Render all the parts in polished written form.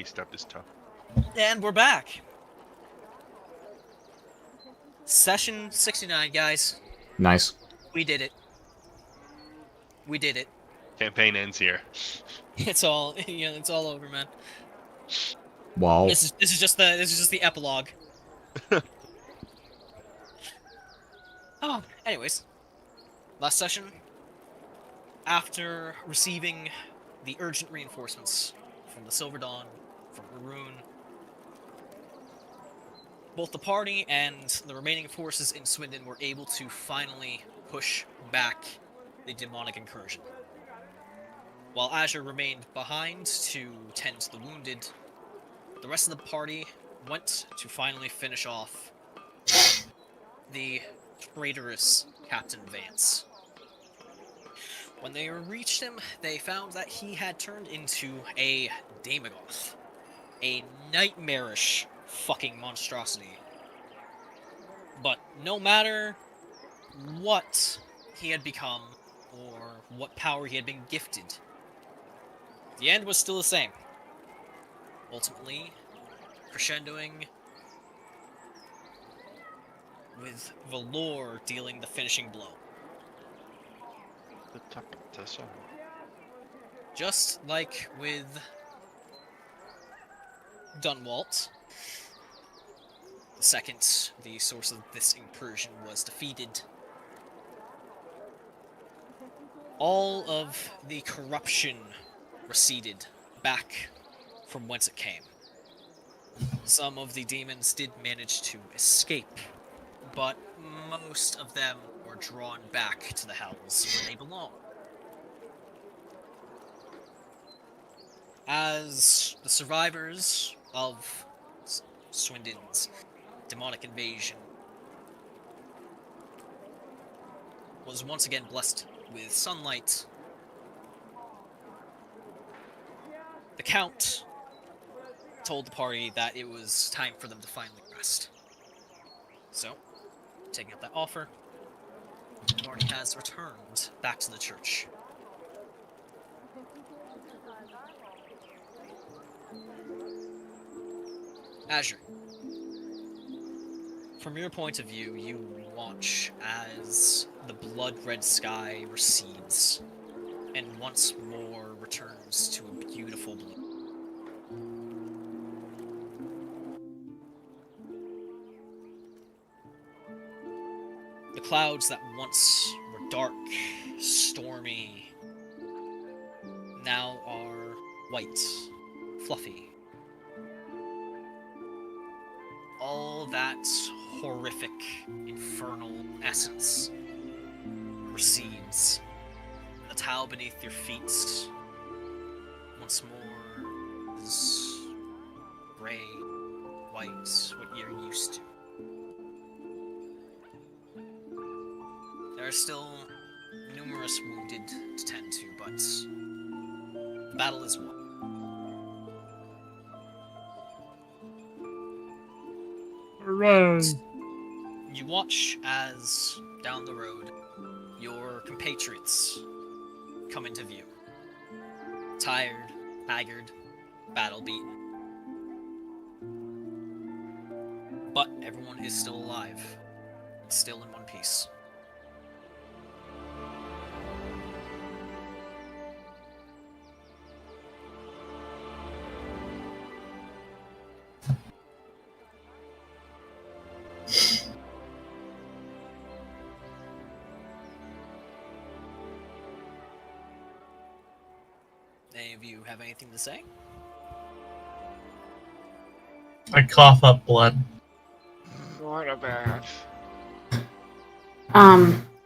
he stubbed his toe. And we're back. Session 69, guys. Nice. We did it. We did it. Campaign ends here. It's all it's all over, man. Wow. This is just the epilogue. Oh, anyways. Last session, after receiving the urgent reinforcements from the Silver Dawn, from Maroon, both the party and the remaining forces in Swindon were able to finally push back the demonic incursion. While Azure remained behind to tend to the wounded, the rest of the party went to finally finish off the traitorous Captain Vance. When they reached him, they found that he had turned into a Daemogoth, a nightmarish fucking monstrosity. But no matter what he had become, or what power he had been gifted, the end was still the same. Ultimately, crescendoing with Valor dealing the finishing blow. Just like with Dunwalt, the second the source of this incursion was defeated, all of the corruption receded back from whence it came. Some of the demons did manage to escape, but most of them were drawn back to the hells where they belong. As the survivors of Swindon's demonic invasion was once again blessed with sunlight, the Count told the party that it was time for them to finally rest. So, taking up that offer, the party has returned back to the church. Azure, from your point of view, you watch as the blood-red sky recedes and once more returns to a beautiful blue. The clouds that once were dark, stormy, now are white, fluffy. All that horrific, infernal essence recedes. The tile beneath your feet once more is gray, white, what you're used to. There are still numerous wounded to tend to, but the battle is won. You watch as, down the road, your compatriots come into view. Tired, haggard, battle-beaten. But everyone is still alive, still in one piece. Any of you have anything to say? I cough up blood. What a bath.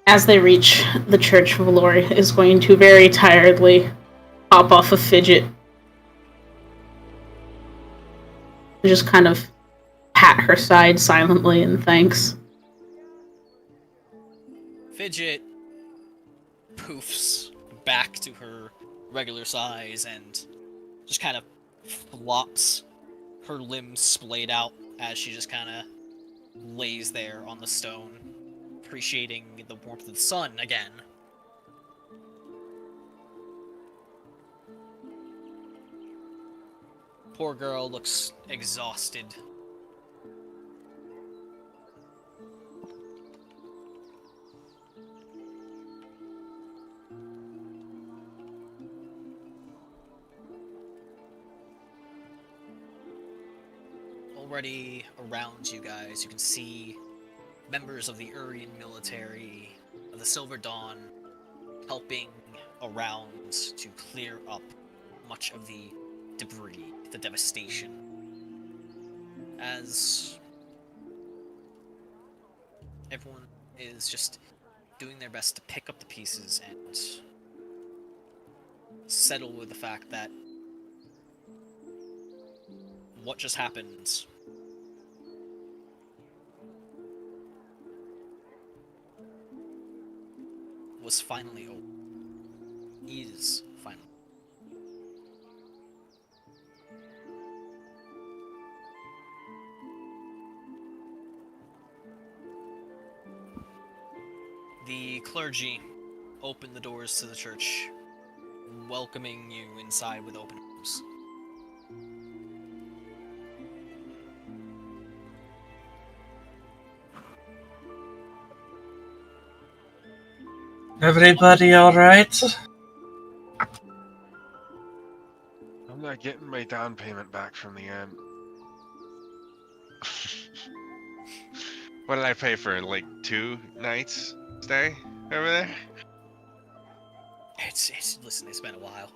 As they reach the church, Valor is going to very tiredly hop off a fidget. Just kind of pat her side silently and thanks. Fidget poofs back to her regular size and just kind of flops, her limbs splayed out as she just kind of lays there on the stone, appreciating the warmth of the sun again. Poor girl looks exhausted. Already around you guys, you can see members of the Urian military, of the Silver Dawn, helping around to clear up much of the debris, the devastation. As everyone is just doing their best to pick up the pieces and settle with the fact that what just happened was finally over. Is finally. The clergy open the doors to the church, welcoming you inside with open arms. Everybody alright? I'm not getting my down payment back from the end. What did I pay for, like, 2 nights stay over there? Listen, it's been a while.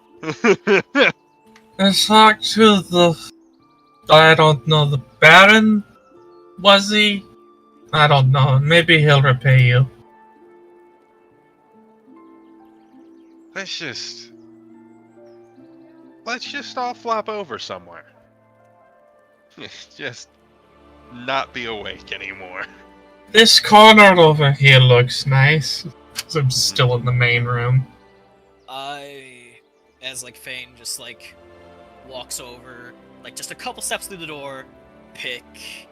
I talked to I don't know, the Baron? Was he? I don't know, maybe he'll repay you. Let's just all flop over somewhere. Just not be awake anymore. This corner over here looks nice. 'Cause I'm still in the main room. As like Fane just like walks over, like just a couple steps through the door, pick,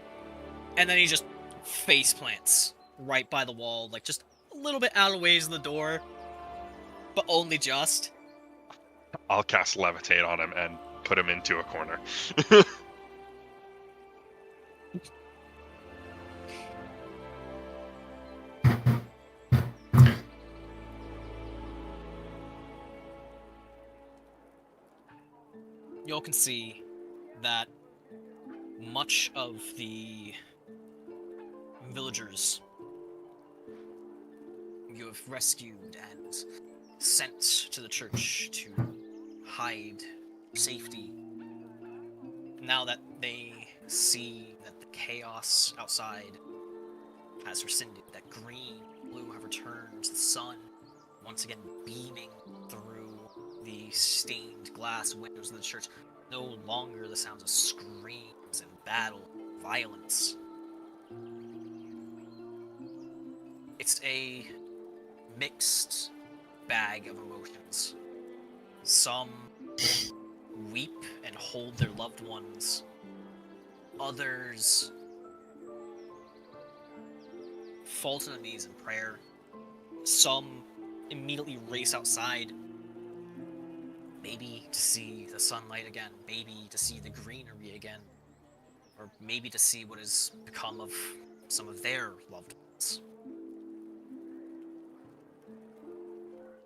and then he just face plants right by the wall, like just a little bit out of ways of the door, but only just. I'll cast Levitate on him and put him into a corner. You all can see that much of the villagers you have rescued and sent to the church to hide safety, now that they see that the chaos outside has rescinded, that green and blue have returned, the sun once again beaming through the stained glass windows of the church, no longer the sounds of screams and battle, violence. It's a mixed bag of emotions. Some weep and hold their loved ones. Others fall to their knees in prayer. Some immediately race outside, maybe to see the sunlight again, maybe to see the greenery again, or maybe to see what has become of some of their loved ones.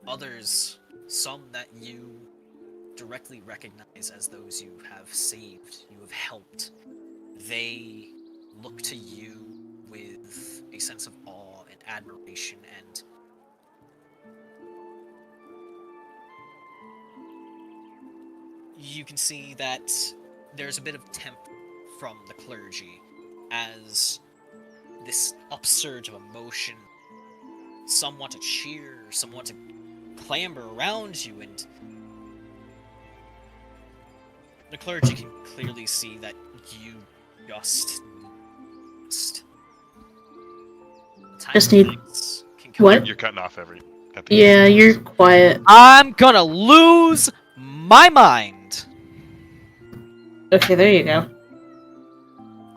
Others, some that you directly recognize as those you have saved, you have helped, they look to you with a sense of awe and admiration, and you can see that there's a bit of temper from the clergy as this upsurge of emotion. Some want to cheer, some want to clamber around you, and the clergy can clearly see that you just need what? You're cutting off every. Yeah, you're quiet. I'm gonna lose my mind. Okay, there you go.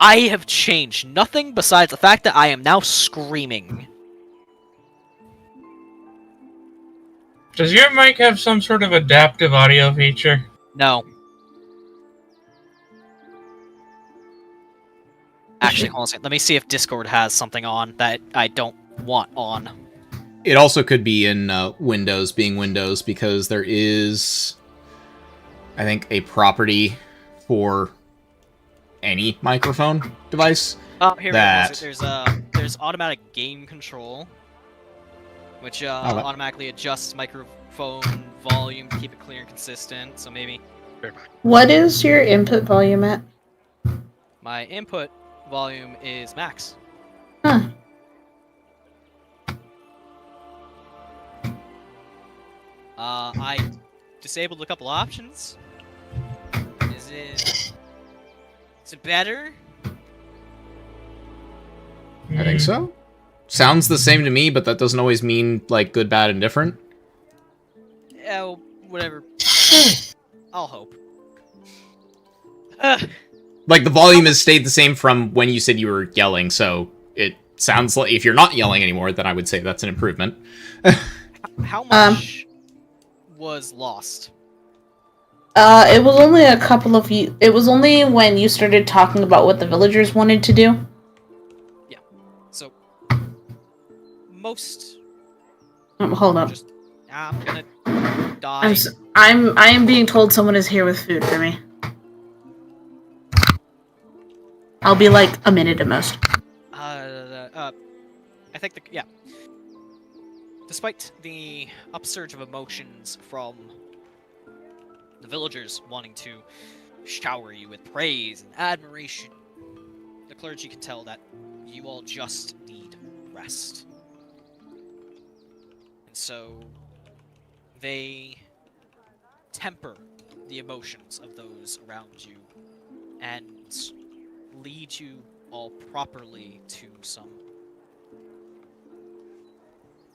I have changed nothing besides the fact that I am now screaming. Does your mic have some sort of adaptive audio feature? No. Actually, hold on a second. Let me see if Discord has something on that I don't want on. It also could be in Windows, being Windows, because there is, I think, a property for any microphone device. Oh, here that... we go. There's automatic game control, which automatically adjusts microphone volume to keep it clear and consistent. So maybe. What is your input volume at? My input volume is max. Huh. I disabled a couple options. Is it better? I think so. Sounds the same to me, but that doesn't always mean, like, good, bad, and different. Oh, whatever. I'll hope. Like, the volume has stayed the same from when you said you were yelling, so it sounds like if you're not yelling anymore, then I would say that's an improvement. How much was lost? It was only a couple of it was only when you started talking about what the villagers wanted to do. Yeah. So most. Hold up. I'm gonna die. I am being told someone is here with food for me. I'll be like a minute at most. I think yeah. Despite the upsurge of emotions from the villagers wanting to shower you with praise and admiration, the clergy can tell that you all just need rest. And so they temper the emotions of those around you and lead you all properly to some,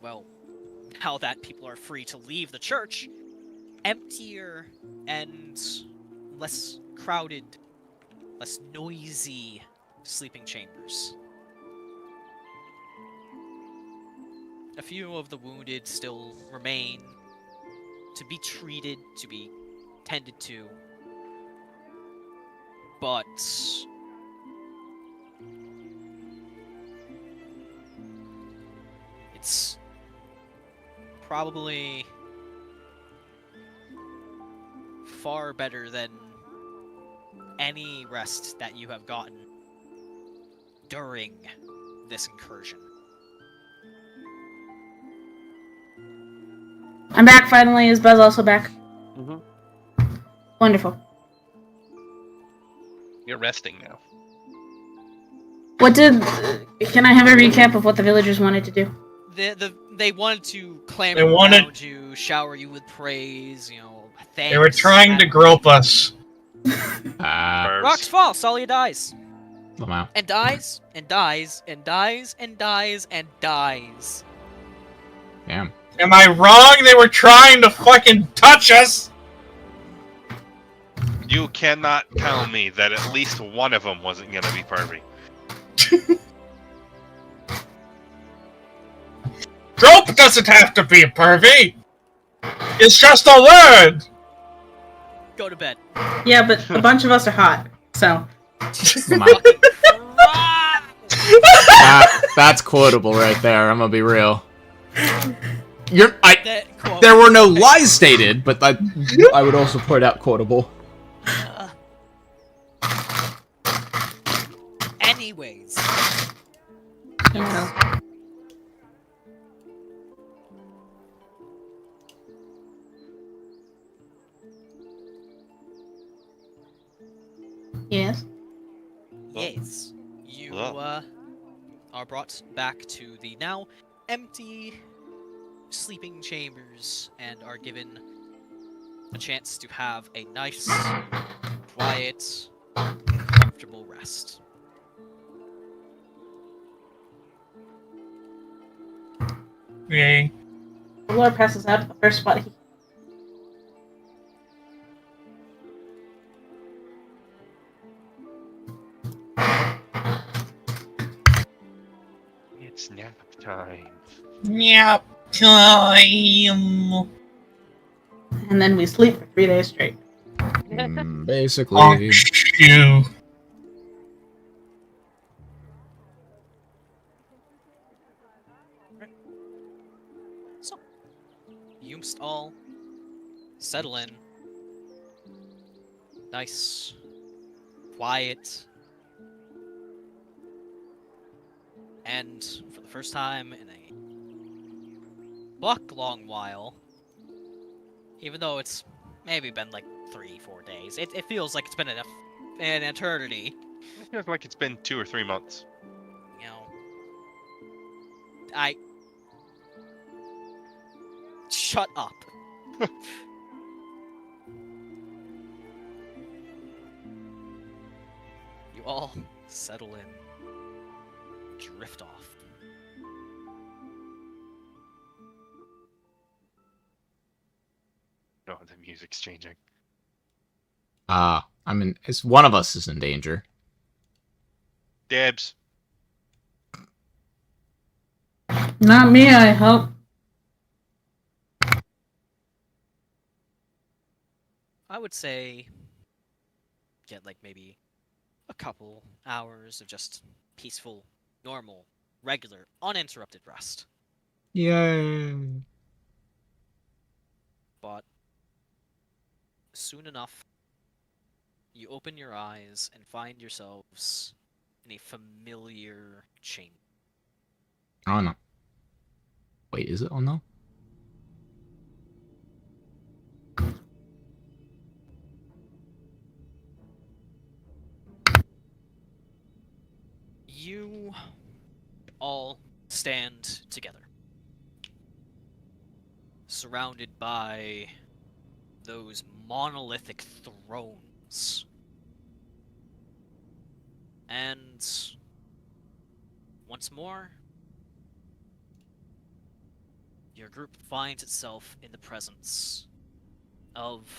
well, now that people are free to leave the church, emptier and less crowded, less noisy sleeping chambers. A few of the wounded still remain to be treated, to be tended to, but it's probably far better than any rest that you have gotten during this incursion. I'm back finally. Is Buzz also back? Mm-hmm. Wonderful. You're resting now. What did... Can I have a recap of what the villagers wanted to do? They wanted to clamor around you, shower you with praise, you know, thanks. They were trying to grope us. Rocks fall, Tsalia dies. Wow. And dies, and dies, and dies, and dies, and dies. Damn. Am I wrong? They were trying to fucking touch us! You cannot tell me that at least one of them wasn't gonna be pervy. Grope doesn't have to be a pervy! It's just a word! Go to bed. Yeah, but a bunch of us are hot, so... That's quotable right there, I'm gonna be real. There were no lies stated, but I would also point out quotable. Anyways. Yes? Yes. You are brought back to the now empty sleeping chambers and are given a chance to have a nice, quiet, comfortable rest. Yay. The Lord passes out at the first spot. It's nap time. Nap time. And then we sleep for 3 days straight. Basically. Oh, shoo. So, you must all settle in. Nice, quiet, and for the first time in a long while, even though it's maybe been like 3-4 days, it feels like it's been an eternity. It feels like it's been 2 or 3 months. You know, shut up. You all settle in, drift off. No, the music's changing. It's one of us is in danger. Dibs. Not me, I hope. I would say get like maybe a couple hours of just peaceful, normal, regular, uninterrupted rest. Yay. But soon enough, you open your eyes and find yourselves in a familiar chamber. Oh no. Wait, is it? Oh no. You all stand together, surrounded by those monolithic thrones. And once more, your group finds itself in the presence of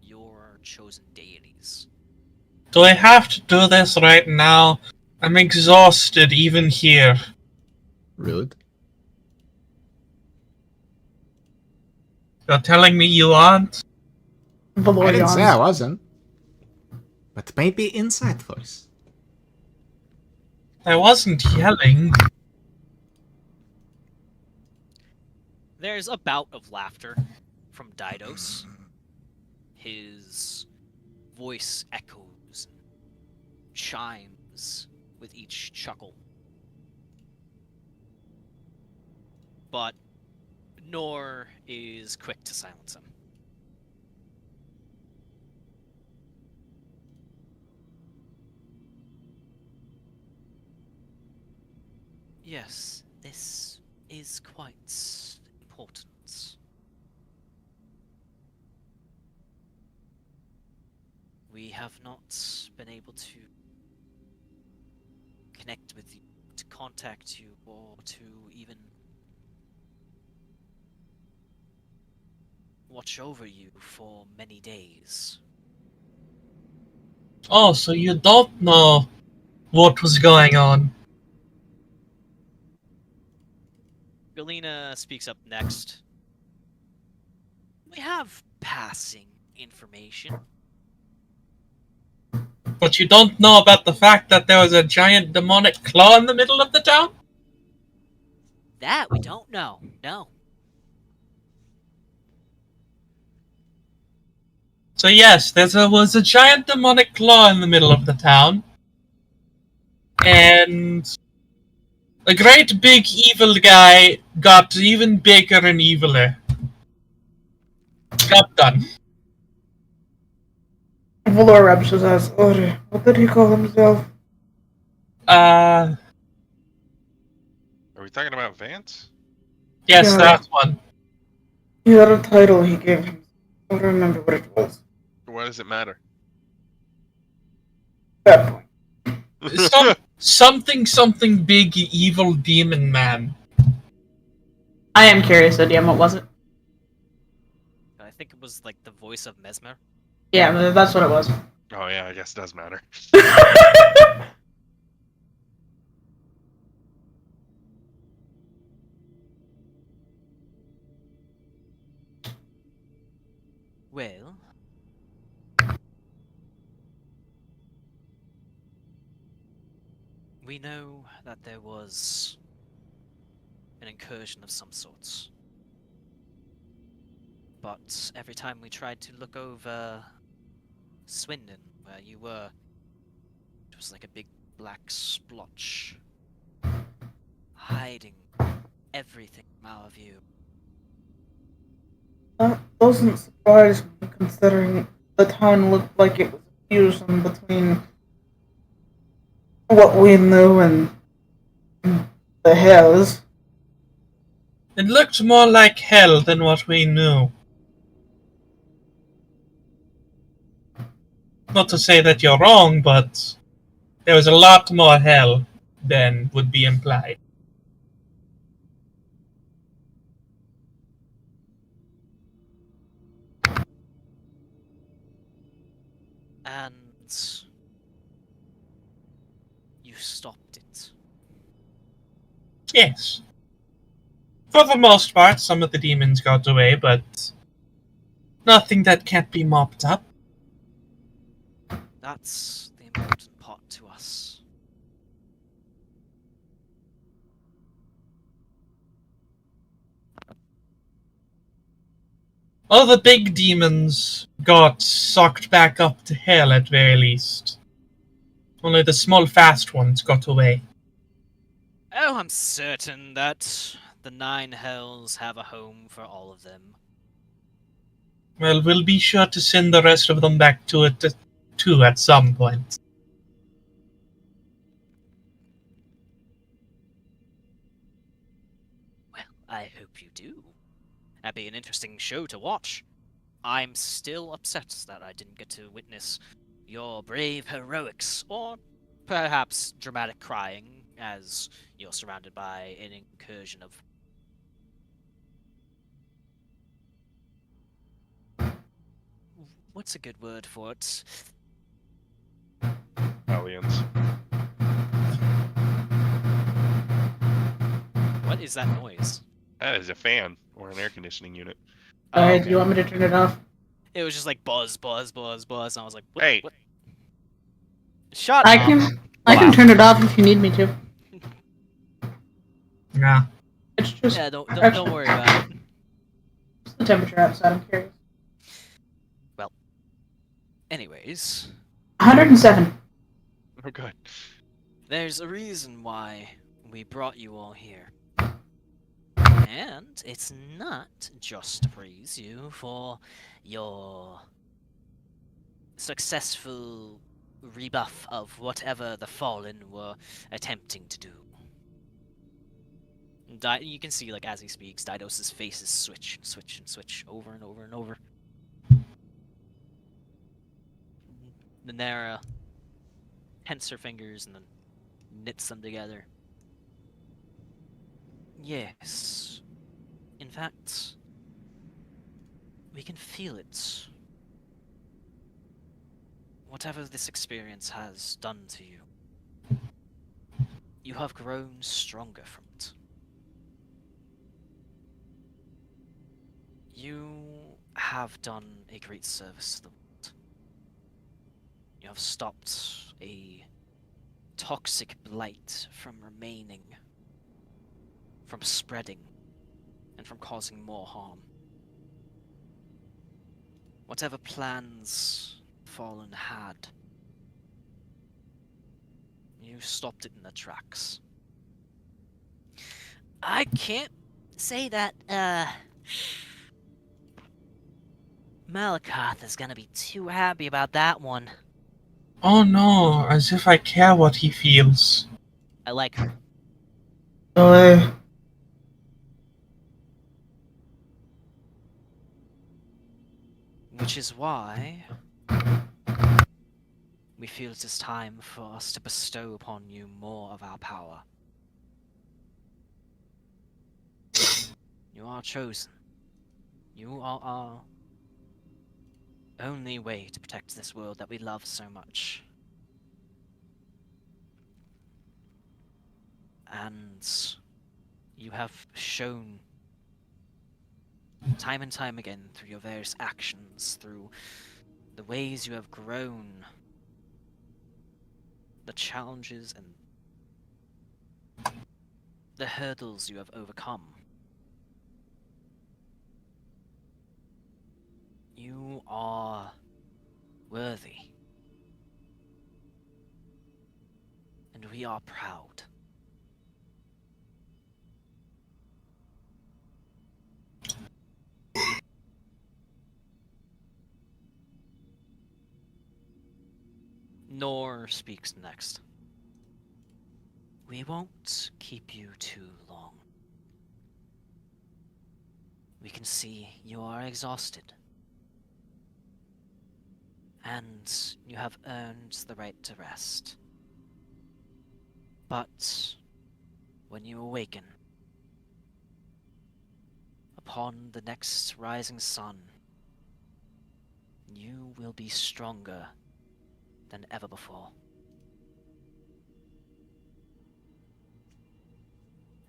your chosen deities. Do I have to do this right now? I'm exhausted even here. Rude. You're telling me you aren't? I didn't say I Valorians. wasn't. But maybe inside voice. I wasn't yelling. There's a bout of laughter from Didos. His voice echoes and chimes with each chuckle. But Nor is quick to silence him. Yes, this is quite important. We have not been able to connect with you, to contact you, or to even watch over you for many days. Oh, so you don't know what was going on? Galena speaks up next. We have passing information. But you don't know about the fact that there was a giant demonic claw in the middle of the town? That we don't know, no. So yes, there was a giant demonic claw in the middle of the town. And a great big evil guy got even bigger and eviler. Got done. Valor rubs his eyes. What did he call himself? Are we talking about Vance? Yes, Yeah. that one. He had a title he gave him. I don't remember what it was. Why does it matter? That point. Something big evil demon man. I am curious, Idiom. What was it? I think it was like the voice of Mesmer. Yeah, that's what it was. Oh yeah, I guess it does matter. Well, we know that there was an incursion of some sorts. But every time we tried to look over Swindon, where you were, it was like a big black splotch, hiding everything from our view. That doesn't surprise me, considering the town looked like it was a fusion between what we knew and the hills. It looked more like hell than what we knew. Not to say that you're wrong, but there was a lot more hell than would be implied. And you stopped it. Yes. For the most part, some of the demons got away, but nothing that can't be mopped up. That's the important part to us. All the big demons got sucked back up to hell at very least. Only the small fast ones got away. Oh, I'm certain that the 9 hells have a home for all of them. Well, we'll be sure to send the rest of them back to it too at some point. Well, I hope you do. That'd be an interesting show to watch. I'm still upset that I didn't get to witness your brave heroics, or perhaps dramatic crying, as you're surrounded by an incursion of... What's a good word for it? Aliens. What is that noise? That is a fan or an air conditioning unit. Alright, okay. do you want me to turn it off? It was just like buzz, buzz, buzz, buzz, and I was like, what? Hey. What? Shut I up! can turn it off if you need me to. Yeah. It's just Yeah, don't worry about it. what's the temperature outside, I'm curious. Anyways, 107. Oh, good. there's a reason why we brought you all here. And it's not just to praise you for your successful rebuff of whatever the Fallen were attempting to do. You can see, like, as he speaks, Didos's faces switch and switch and switch over and over and over. Nera tense her fingers and then knits them together. Yes. In fact, we can feel it. Whatever this experience has done to you, you have grown stronger from it. You have done a great service to the world. You have stopped a toxic blight from remaining, from spreading, and from causing more harm. Whatever plans Fallen had, you stopped it in the tracks. I can't say that, Malakoth is gonna be too happy about that one. Oh no, as if I care what he feels. I like her. So, Which is why we feel it is time for us to bestow upon you more of our power. You are chosen. You are our only way to protect this world that we love so much. And you have shown time and time again through your various actions, through the ways you have grown, the challenges the hurdles you have overcome. You are worthy. And we are proud. Nor speaks next. We won't keep you too long. We can see you are exhausted. And you have earned the right to rest. But when you awaken, upon the next rising sun, you will be stronger than ever before.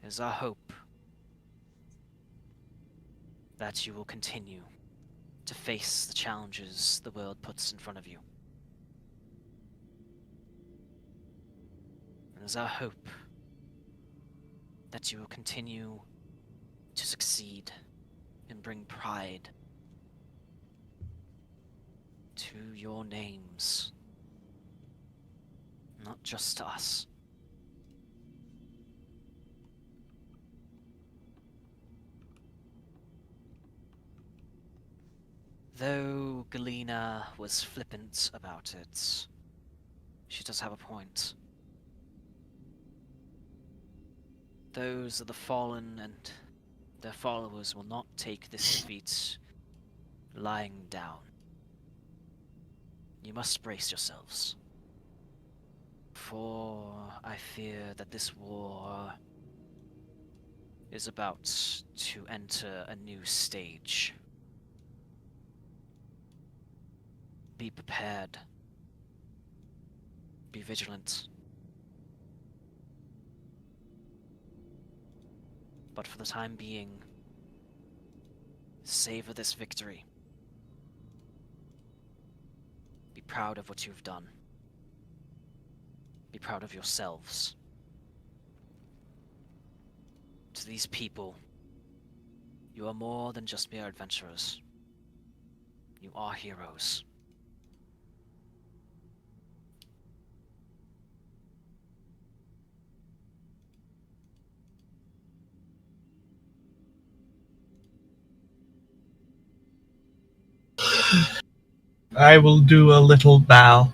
It is our hope that you will continue to face the challenges the world puts in front of you. It is our hope that you will continue to succeed and bring pride to your names, not just to us. Though Galena was flippant about it, she does have a point. Those are the fallen, and their followers will not take this defeat lying down. You must brace yourselves. For I fear that this war is about to enter a new stage. Be prepared. Be vigilant. But for the time being, savor this victory. Be proud of what you've done. Be proud of yourselves. To these people, you are more than just mere adventurers. You are heroes. I will do a little bow.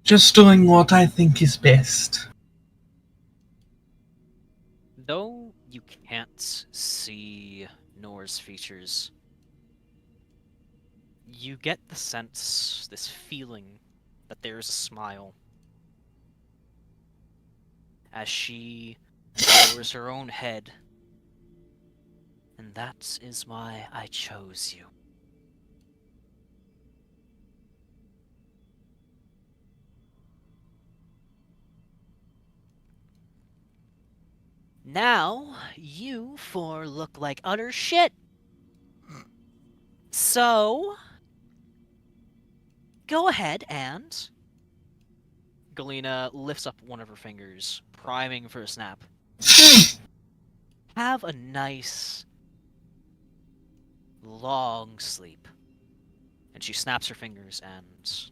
Just doing what I think is best. Though you can't see Nor's features, you get the sense, this feeling, that there's a smile as she lowers her own head. And that is why I chose you. Now, you four look like utter shit. So, go ahead and... Galena lifts up one of her fingers, priming for a snap. Have a nice, long sleep. And she snaps her fingers and...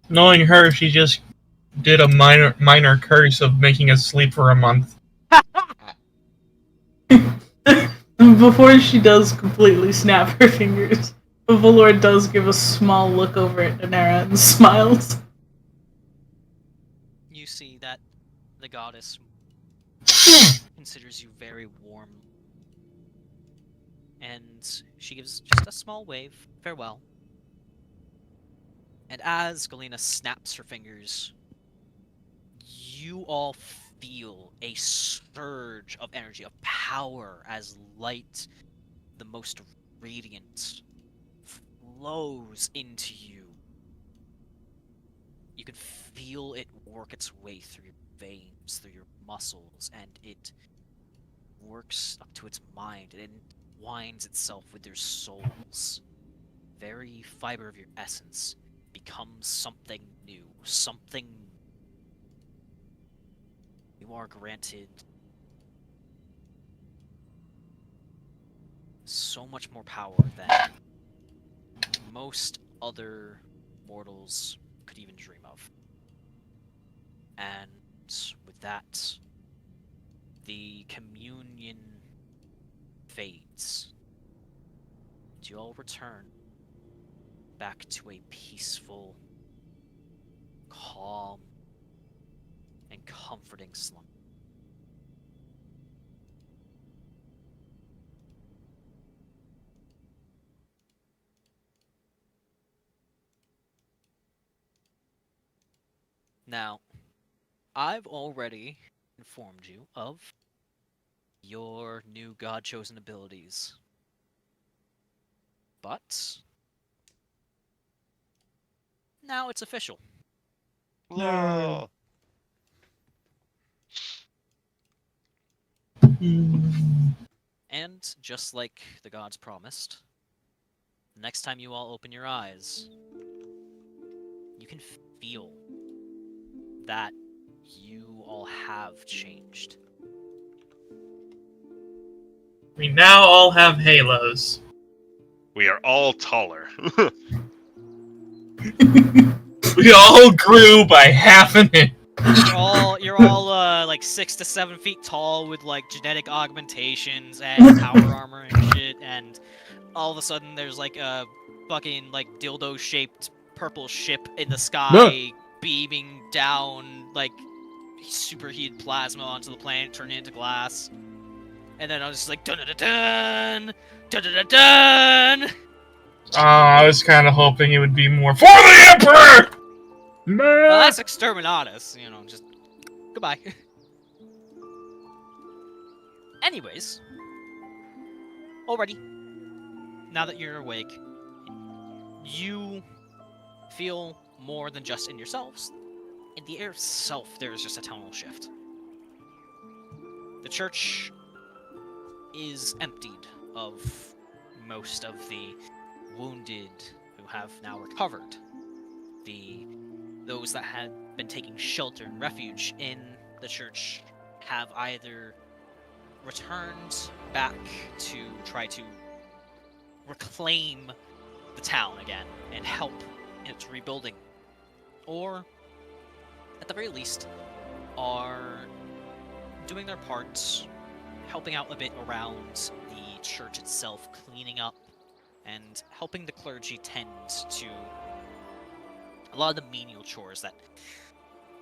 Knowing her, she just did a minor curse of making us sleep for a month. Before she does completely snap her fingers, Valor does give a small look over at Danara and smiles. You see that the goddess considers you very warm. And she gives just a small wave, farewell. And as Galena snaps her fingers, you all feel a surge of energy, of power, as light, the most radiant, flows into you. You can feel it work its way through your veins, through your muscles, and it works up to its mind, and it entwines itself with your souls. Very fiber of your essence becomes something new, something... You are granted so much more power than most other mortals could even dream of. And with that, the communion fades. And you all return back to a peaceful, calm, and comforting slumber. Now, I've already informed you of your new god-chosen abilities. But now it's official. Lol. And just like the gods promised, next time you all open your eyes, you can feel that you all have changed. We now all have halos. We are all taller. We all grew by half an inch. You're all like 6 to 7 feet tall with like genetic augmentations and power armor and shit, and all of a sudden there's like a fucking like dildo-shaped purple ship in the sky beaming down like superheated plasma onto the planet, turning it into glass. And then I was just like dun dun dun dun dun dun dun. I was kind of hoping it would be more for the Emperor. Well, that's Exterminatus, you know, just goodbye. Anyways, already, now that you're awake, you feel more than just in yourselves. In the air itself, there is just a tonal shift. The church is emptied of most of the wounded who have now recovered. Those that had been taking shelter and refuge in the church have either returned back to try to reclaim the town again and help in its rebuilding, or at the very least are doing their parts, helping out a bit around the church itself, cleaning up and helping the clergy tend to a lot of the menial chores that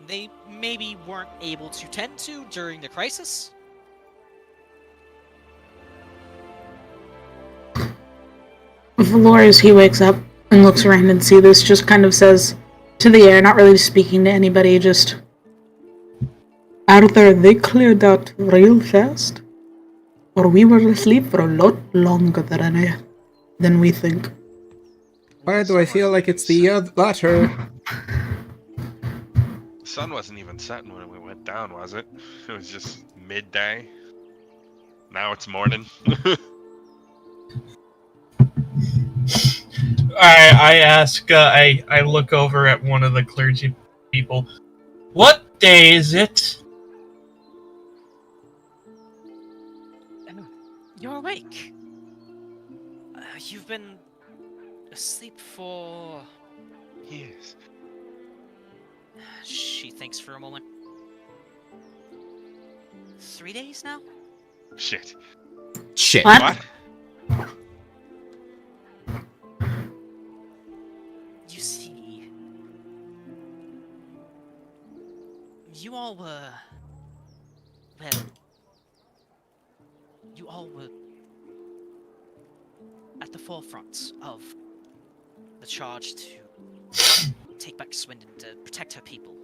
they maybe weren't able to tend to during the crisis. Valor, as he wakes up and looks around and sees this, just kind of says to the air, not really speaking to anybody, just, Arthur, they cleared out real fast? Or we were asleep for a lot longer than we think. Why do I feel like it's the latter? The sun wasn't even setting when we went down, was it? It was just midday. Now it's morning. I ask, I look over at one of the clergy people. What day is it? You're awake. You've been asleep for... Yes. She thinks for a moment. 3 days now? Shit. Shit. What? You see... You all were... Well... You all were... at the forefront of the charge to take back Swindon, to protect her people.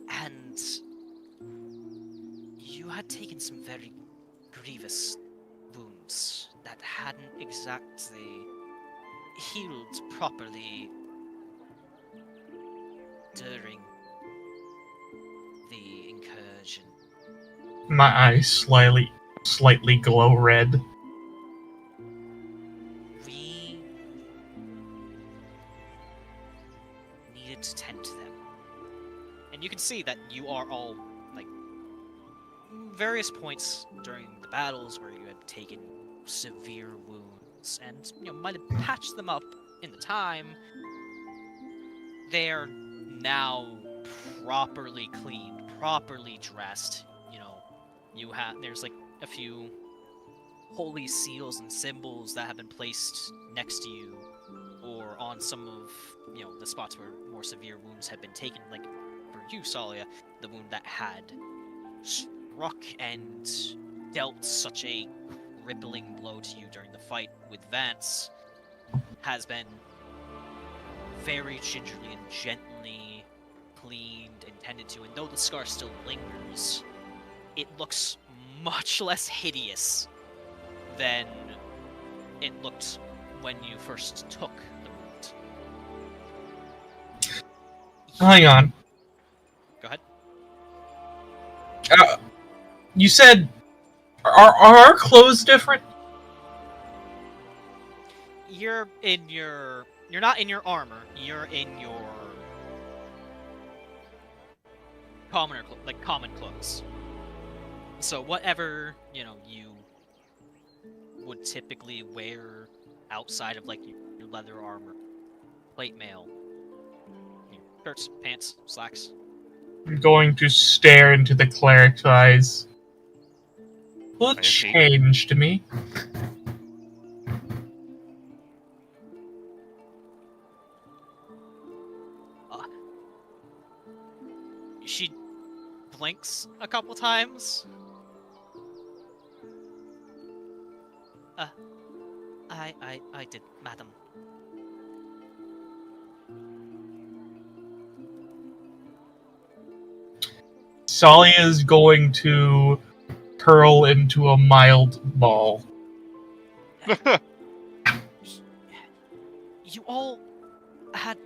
And you had taken some very grievous wounds that hadn't exactly healed properly during the incursion. My eyes slightly glow red. We begin to tend to them. And you can see that you are all, like, various points during the battles where you had taken severe wounds and, might have patched them up in the time. They're now properly cleaned, properly dressed. There's like a few holy seals and symbols that have been placed next to you or on some of, the spots where more severe wounds have been taken. Like, for you, Tsalia, the wound that had struck and dealt such a crippling blow to you during the fight with Vance has been very gingerly and gently cleaned and tended to, and though the scar still lingers, it looks much less hideous than it looked when you first took the wound. Hang on. Go ahead. You said, are our clothes different? You're not in your armor. You're in your common clothes. So whatever, you would typically wear outside of, like, your leather armor, plate mail, shirts, pants, slacks. I'm going to stare into the cleric's eyes. What changed me? She blinks a couple times. I did, madam. Tsalia is going to curl into a mild ball. You all had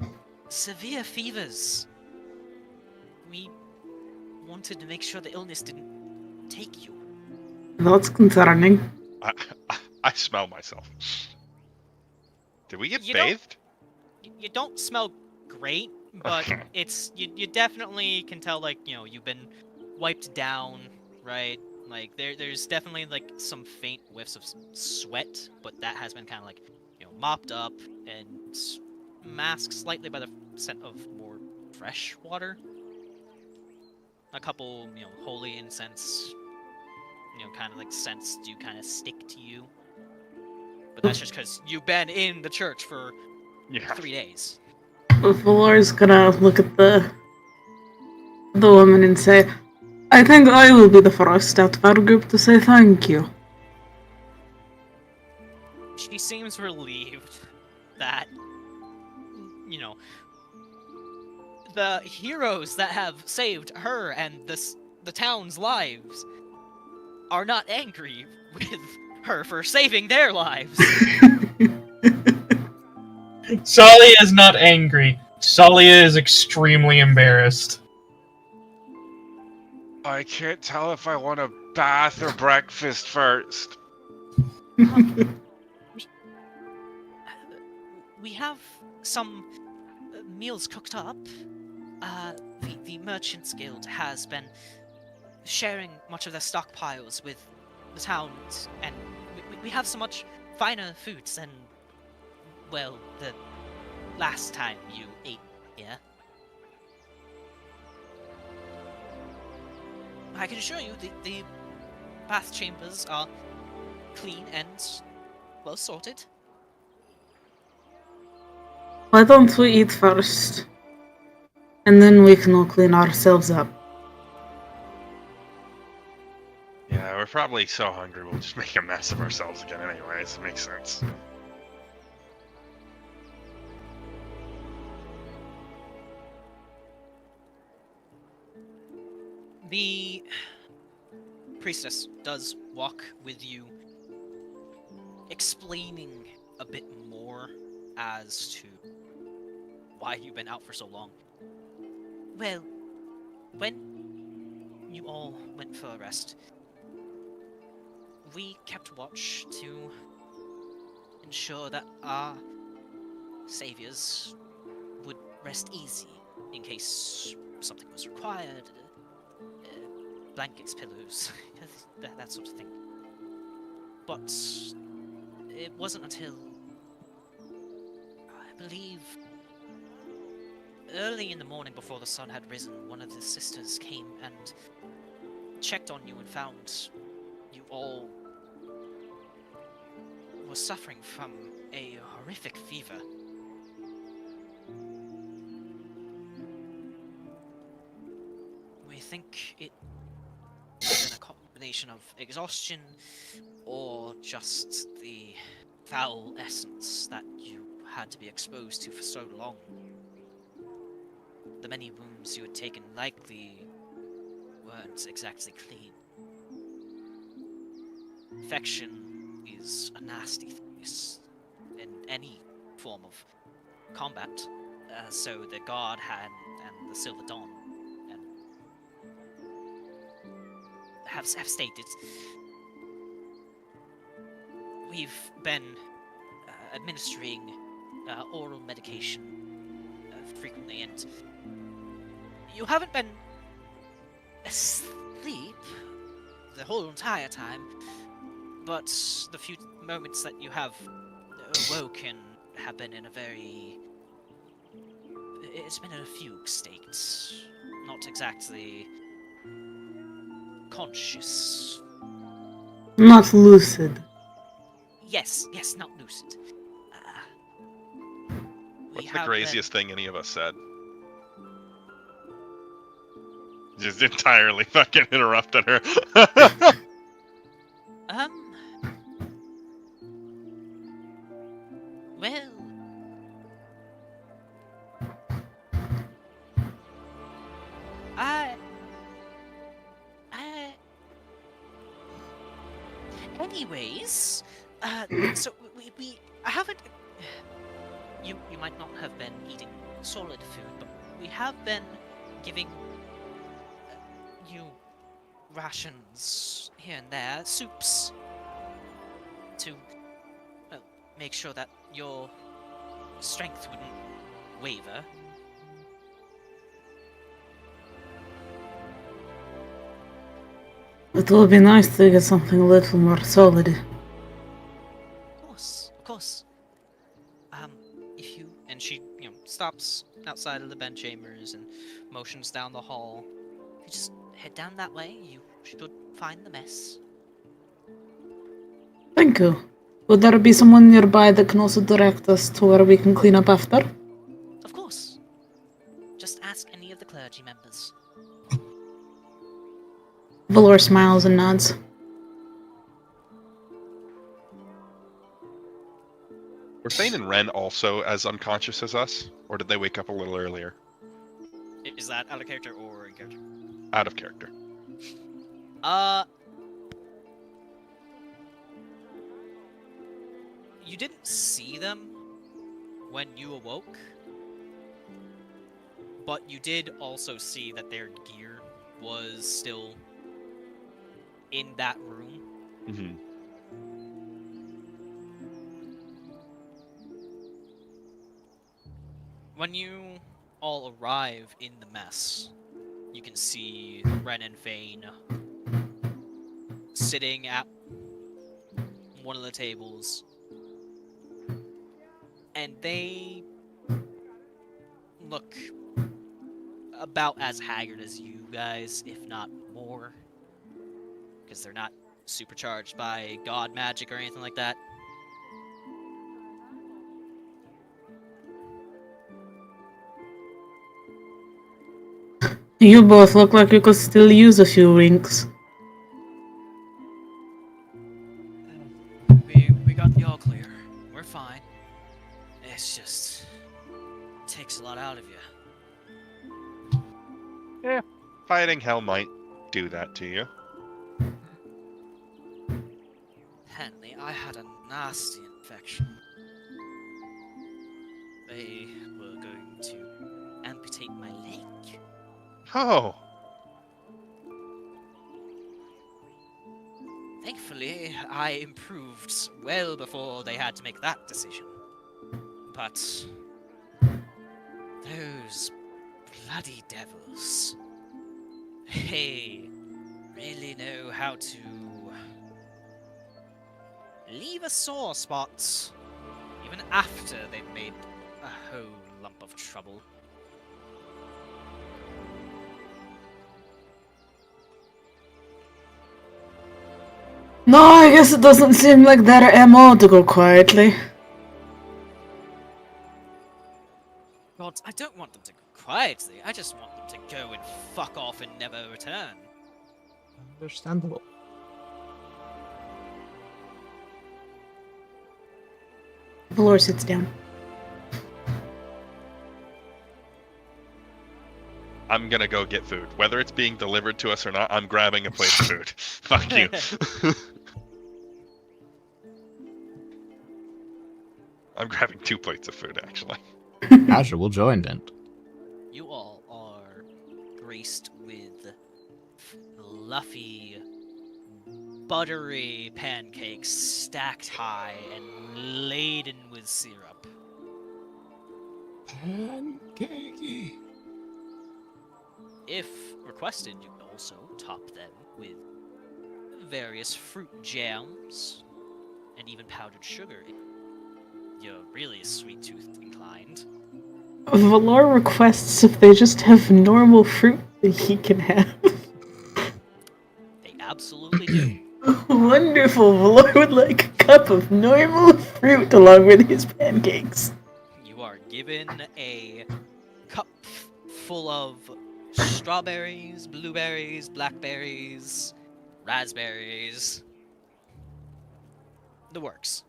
severe fevers. We wanted to make sure the illness didn't take you. That's concerning. I smell myself. Did we get You bathed? You don't smell great, but Okay. you definitely can tell, like, you've been wiped down, right? Like, there's definitely, like, some faint whiffs of sweat, but that has been kind of, like, mopped up and masked slightly by the scent of more fresh water. A couple, holy incense, kind of like scents do kind of stick to you. But that's just because you've been in the church for 3 days. Valor's gonna look at the woman and say, I think I will be the first out of our group to say thank you. She seems relieved that, the heroes that have saved her and the town's lives are not angry with her for saving their lives. Tsalia is not angry. Tsalia is extremely embarrassed. I can't tell if I want a bath or breakfast first. We have some meals cooked up. The Merchants Guild has been sharing much of their stockpiles with the towns, and we have so much finer foods than, well, the last time you ate here. I can assure you the bath chambers are clean and well sorted. Why don't we eat first? And then we can all clean ourselves up. Yeah, we're probably so hungry we'll just make a mess of ourselves again anyways. It makes sense. The priestess does walk with you, explaining a bit more as to why you've been out for so long. Well, when you all went for a rest, we kept watch to ensure that our saviors would rest easy in case something was required. Blankets, pillows, that sort of thing. But it wasn't until, I believe, early in the morning before the sun had risen, one of the sisters came and checked on you and found you all were suffering from a horrific fever. We think it was a combination of exhaustion or just the foul essence that you had to be exposed to for so long. The many wounds you had taken likely weren't exactly clean. Infection is a nasty thing in any form of combat. So the God Hand and the Silver Dawn have stated we've been administering oral medication frequently, and you haven't been asleep the whole entire time, but the few moments that you have awoken have been in a very... It's been in a fugue state. Not exactly conscious. Not lucid. Yes, not lucid. What's the craziest thing any of us said? Just entirely fucking interrupted her. Well... Anyways, so we haven't... You might not have been eating solid food, but we have been giving you rations here and there, soups, to make sure that your strength wouldn't waver. It would be nice to get something a little more solid. Of course. If you... And she, stops outside of the bed chambers and motions down the hall. If you just head down that way, you should find the mess. Thank you. Would there be someone nearby that can also direct us to where we can clean up after? Of course. Just ask any of the clergy members. Valor smiles and nods. Were Thane and Ren also as unconscious as us? Or did they wake up a little earlier? Is that out of character or in character? Out of character. You didn't see them when you awoke, but you did also see that their gear was still in that room. Mm-hmm. When you all arrive in the mess, you can see Ren and Vane sitting at one of the tables, and they look about as haggard as you guys, if not more, because they're not supercharged by god magic or anything like that. You both look like you could still use a few winks. We got the all clear. We're fine. It's just... it takes a lot out of you. Yeah. Fighting hell might do that to you. Henley, I had a nasty infection. They were going to amputate my leg. Oh. Thankfully, I improved well before they had to make that decision. But those Bloody devils. They really know how to leave a sore spot, even after they've made a whole lump of trouble. No, I guess it doesn't seem like their MO to go quietly. God, I don't want them to go quietly. I just want them to go and fuck off and never return. Understandable. Valor sits down. I'm gonna go get food. Whether it's being delivered to us or not, I'm grabbing a plate of food. Fuck you. I'm grabbing 2 plates of food, actually. Azure will join Vint. You all are graced with fluffy, buttery pancakes stacked high and laden with syrup. Pancakey. If requested, you can also top them with various fruit jams and even powdered sugar. You're really sweet-toothed inclined. Valor requests if they just have normal fruit that he can have. They absolutely do. Wonderful. Valor would like a cup of normal fruit along with his pancakes. You are given a cup full of strawberries, blueberries, blackberries, raspberries. The works.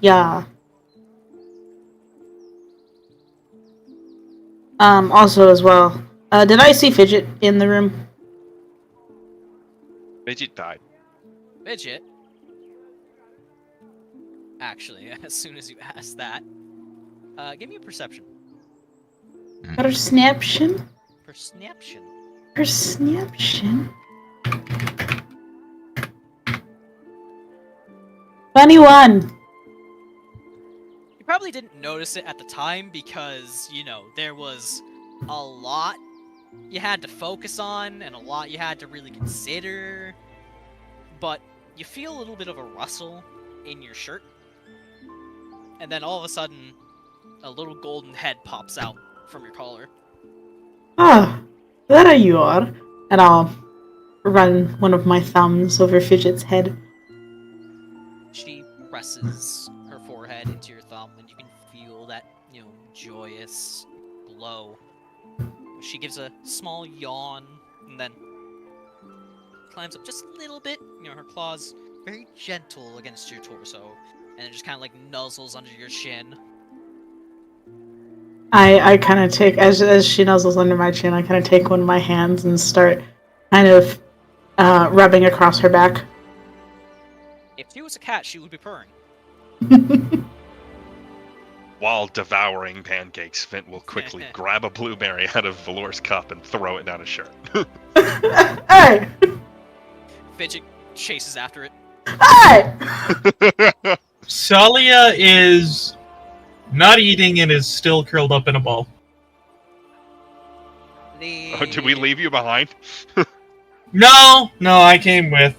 Yeah. Also as well, did I see Fidget in the room? Fidget died. Fidget? Actually, as soon as you asked that, give me a perception. Perception? Perception. Perception? 21! You probably didn't notice it at the time because, you know, there was a lot you had to focus on and a lot you had to really consider. But you feel a little bit of a rustle in your shirt. And then all of a sudden, a little golden head pops out from your collar. Ah, there you are. And I'll run one of my thumbs over Fidget's head. She presses her forehead into your thumb, and you can feel that, you know, joyous glow. She gives a small yawn, and then climbs up just a little bit. You know, her claws very gentle against your torso, and it just kind of like nuzzles under your shin. I kind of take, as she nuzzles under my chin, I kind of take one of my hands and start kind of rubbing across her back. If she was a cat, she would be purring. While devouring pancakes, Vint will quickly grab a blueberry out of Valor's cup and throw it down his shirt. Hey! Fidget chases after it. Hey! Tsalia is not eating and is still curled up in a ball. Oh, did we leave you behind? No, I came with.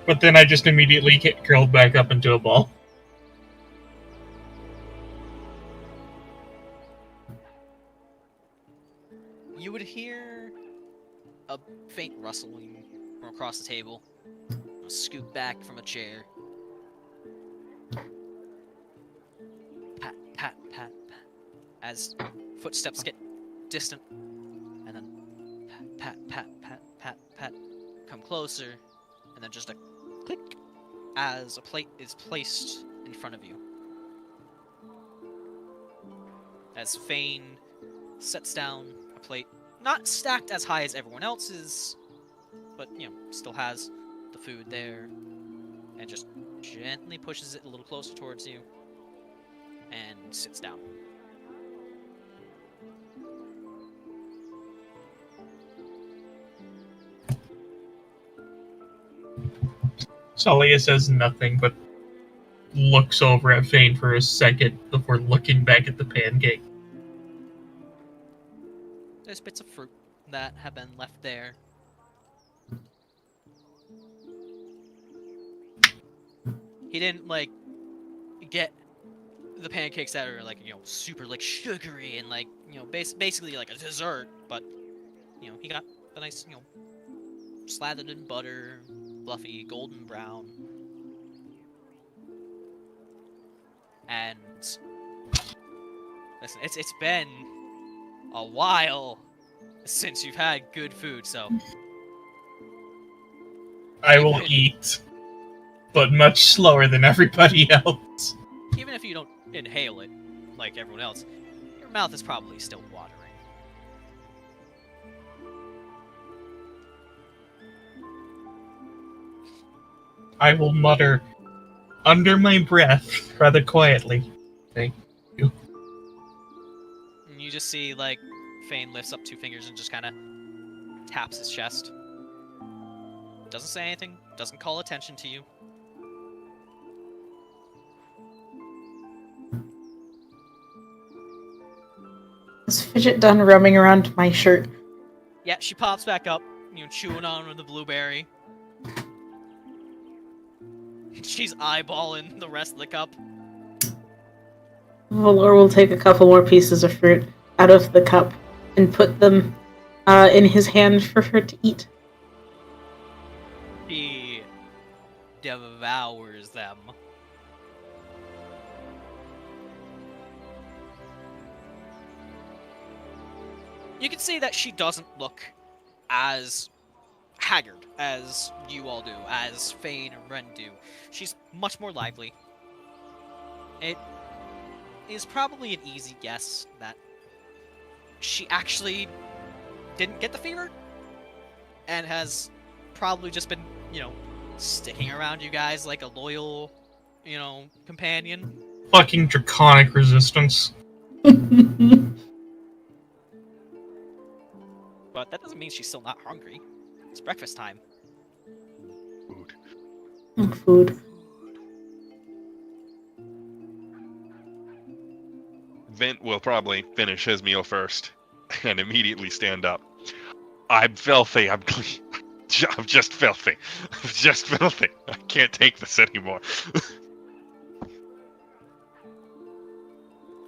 But then I just immediately curled back up into a ball. You would hear a faint rustling from across the table. Scoot back from a chair. Pat, pat, pat, pat. As footsteps get distant. And then pat, pat, pat, pat, pat. Come closer. And then just a click as a plate is placed in front of you. As Fane sets down a plate, not stacked as high as everyone else's, but, you know, still has the food there, and just gently pushes it a little closer towards you, and sits down. Tsalia says nothing, but looks over at Fane for a second before looking back at the pancake. there's bits of fruit that have been left there. He didn't like get the pancakes that are like, you know, super like sugary and like, you know, basically like a dessert, but you know, he got the nice, you know, slathered in butter, fluffy, golden brown. And listen, it's been a while since you've had good food, so I will eat, but much slower than everybody else. even if you don't inhale it like everyone else, your mouth is probably still watering. I will mutter under my breath rather quietly. Thank you. And you just see, like, Fane lifts up 2 fingers and just kind of taps his chest. Doesn't say anything, doesn't call attention to you. Is Fidget done roaming around my shirt? Yeah, she pops back up, you know, chewing on the blueberry. She's eyeballing the rest of the cup. Valor will take a couple more pieces of fruit out of the cup and put them in his hand for her to eat. He devours them. You can see that she doesn't look as haggard as you all do, as Fane and Ren do. She's much more lively. It is probably an easy guess that she actually didn't get the fever and has probably just been, you know, sticking around you guys like a loyal, you know, companion. Fucking draconic resistance. But that doesn't mean she's still not hungry. It's breakfast time. Food. Food. Vint will probably finish his meal first and immediately stand up. I'm filthy. I'm just filthy. I'm just filthy. I can't take this anymore.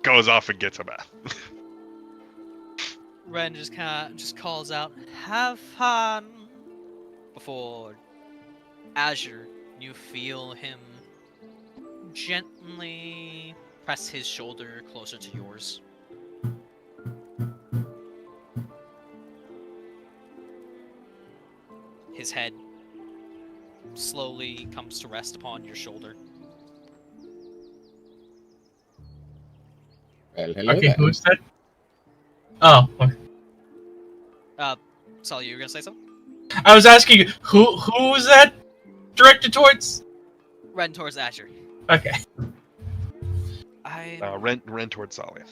Goes off and gets a bath. Ren just calls out, "Have fun!" Before Azure, you feel him gently press his shoulder closer to yours. His head slowly comes to rest upon your shoulder. Well, hello Okay, there. who's that? Oh, okay. Tsalia, you were gonna say something? I was asking who was that directed towards? Ren towards Azure. Okay. Ren towards Tsalia.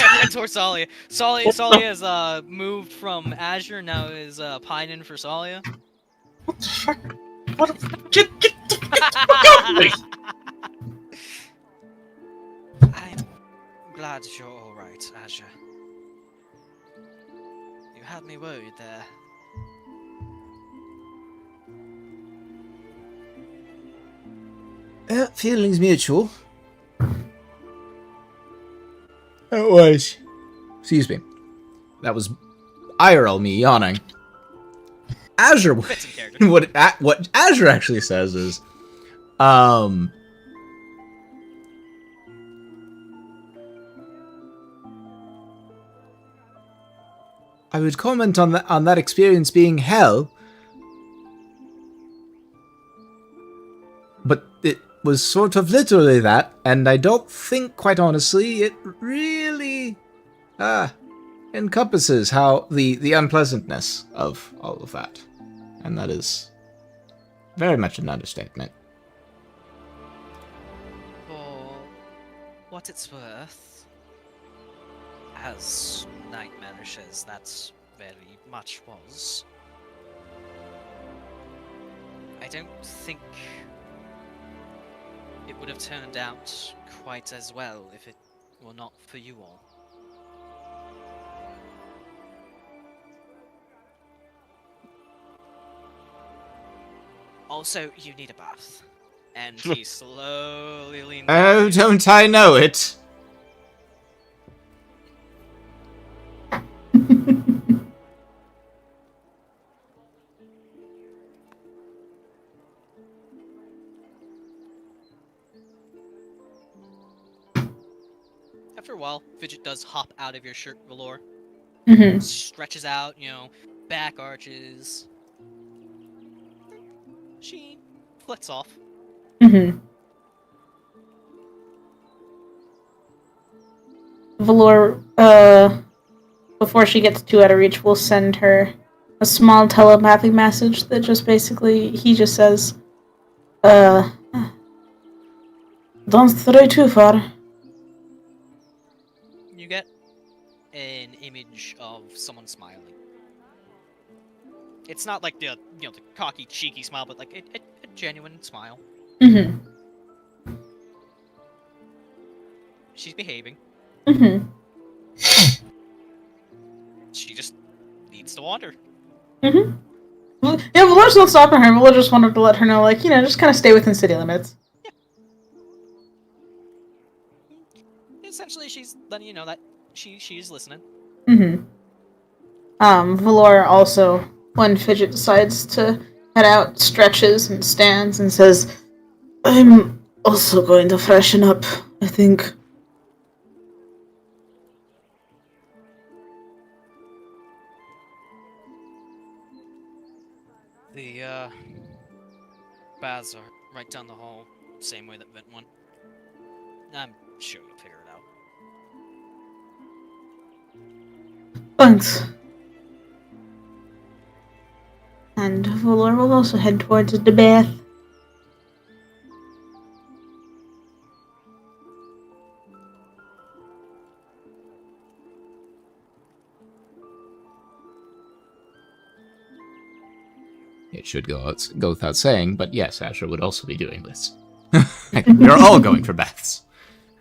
Ren towards Tsalia. Tsalia has moved from Azure, now is pining for Tsalia. What the fuck? Get the fuck out of me! I'm glad you're alright, Azure. You had me worried there. Feelings mutual. That was. Excuse me. That was IRL me yawning. Azure. Fits in character. What Azure actually says is, I would comment on that experience being hell, but it was sort of literally that, and I don't think, quite honestly, it really encompasses how the unpleasantness of all of that, and that is very much an understatement. For what it's worth, as nightmarish as that very much was, I don't think it would have turned out quite as well if it were not for you all. Also, you need a bath. And he slowly leans Oh, over. don't I know it? After a while, Fidget does hop out of your shirt, Valor. Mm-hmm. Stretches out, back arches. She flits off. Mm-hmm. Valor, before she gets too out of reach, will send her a small telepathic message that just basically, he just says, don't stray too far. You get an image of someone smiling. It's not like the cocky, cheeky smile, but like a genuine smile. Mm-hmm. She's behaving. Mm-hmm. She just needs to wander. Mm-hmm. Well, yeah, Valor's not stopping her. Valor just wanted to let her know, just kind of stay within city limits. Essentially, she's letting you know that she's listening. Mm-hmm. Valor also, when Fidget decides to head out, stretches and stands and says, I'm also going to freshen up, I think. The baths are right down the hall, same way that Vint went. I'm sure you'll figure it out. Thanks. And Valor will also head towards the bath. It should go without saying, but yes, Azure would also be doing this. We're all going for baths.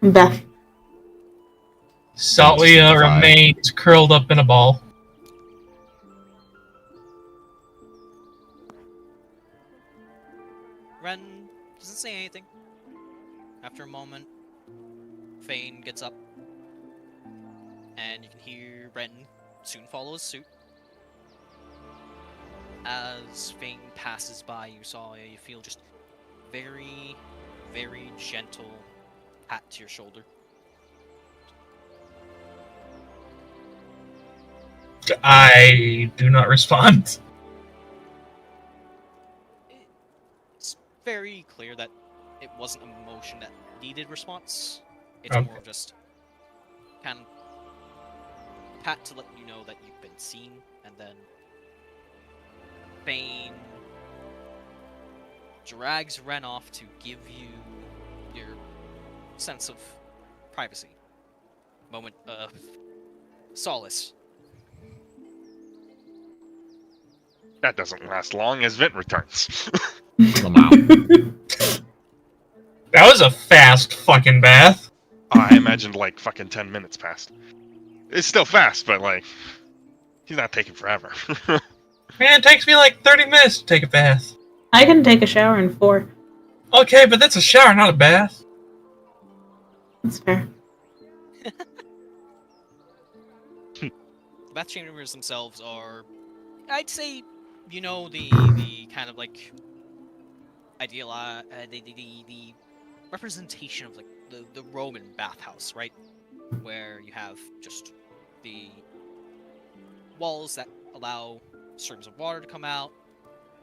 Bath. Tsalia remains curled up in a ball. Ren doesn't say anything. After a moment, Fane gets up, and you can hear Ren soon follows suit. As Fane passes by you, Tsalia, you feel just very, very gentle pat to your shoulder. I do not respond. It's very clear that it wasn't an emotion that needed response. It's Okay. more of just kind of pat to let you know that you've been seen, and then Bane drags Ren off to give you your sense of privacy. Moment of solace. That doesn't last long as Vint returns. Wow. That was a fast fucking bath. I imagined like fucking 10 minutes passed. It's still fast, but like, he's not taking forever. Man, it takes me like 30 minutes to take a bath. I can take a shower in 4. Okay, but that's a shower, not a bath. That's fair. The bath chambers themselves are, I'd say, the kind of like ideal, the representation of like the Roman bathhouse, right? Where you have just the walls that allow streams of water to come out,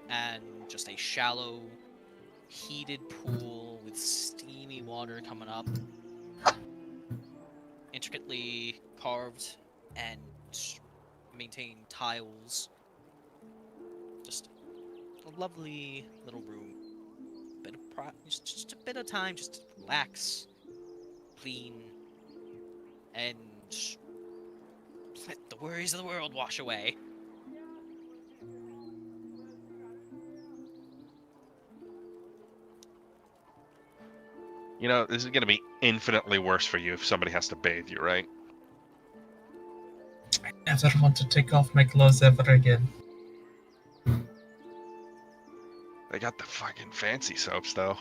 and just a shallow, heated pool with steamy water coming up, intricately carved and maintained tiles. Just a lovely little room. Just a bit of time, just to relax, clean, and let the worries of the world wash away. This is going to be infinitely worse for you if somebody has to bathe you, right? I never want to take off my clothes ever again. They got the fucking fancy soaps, though.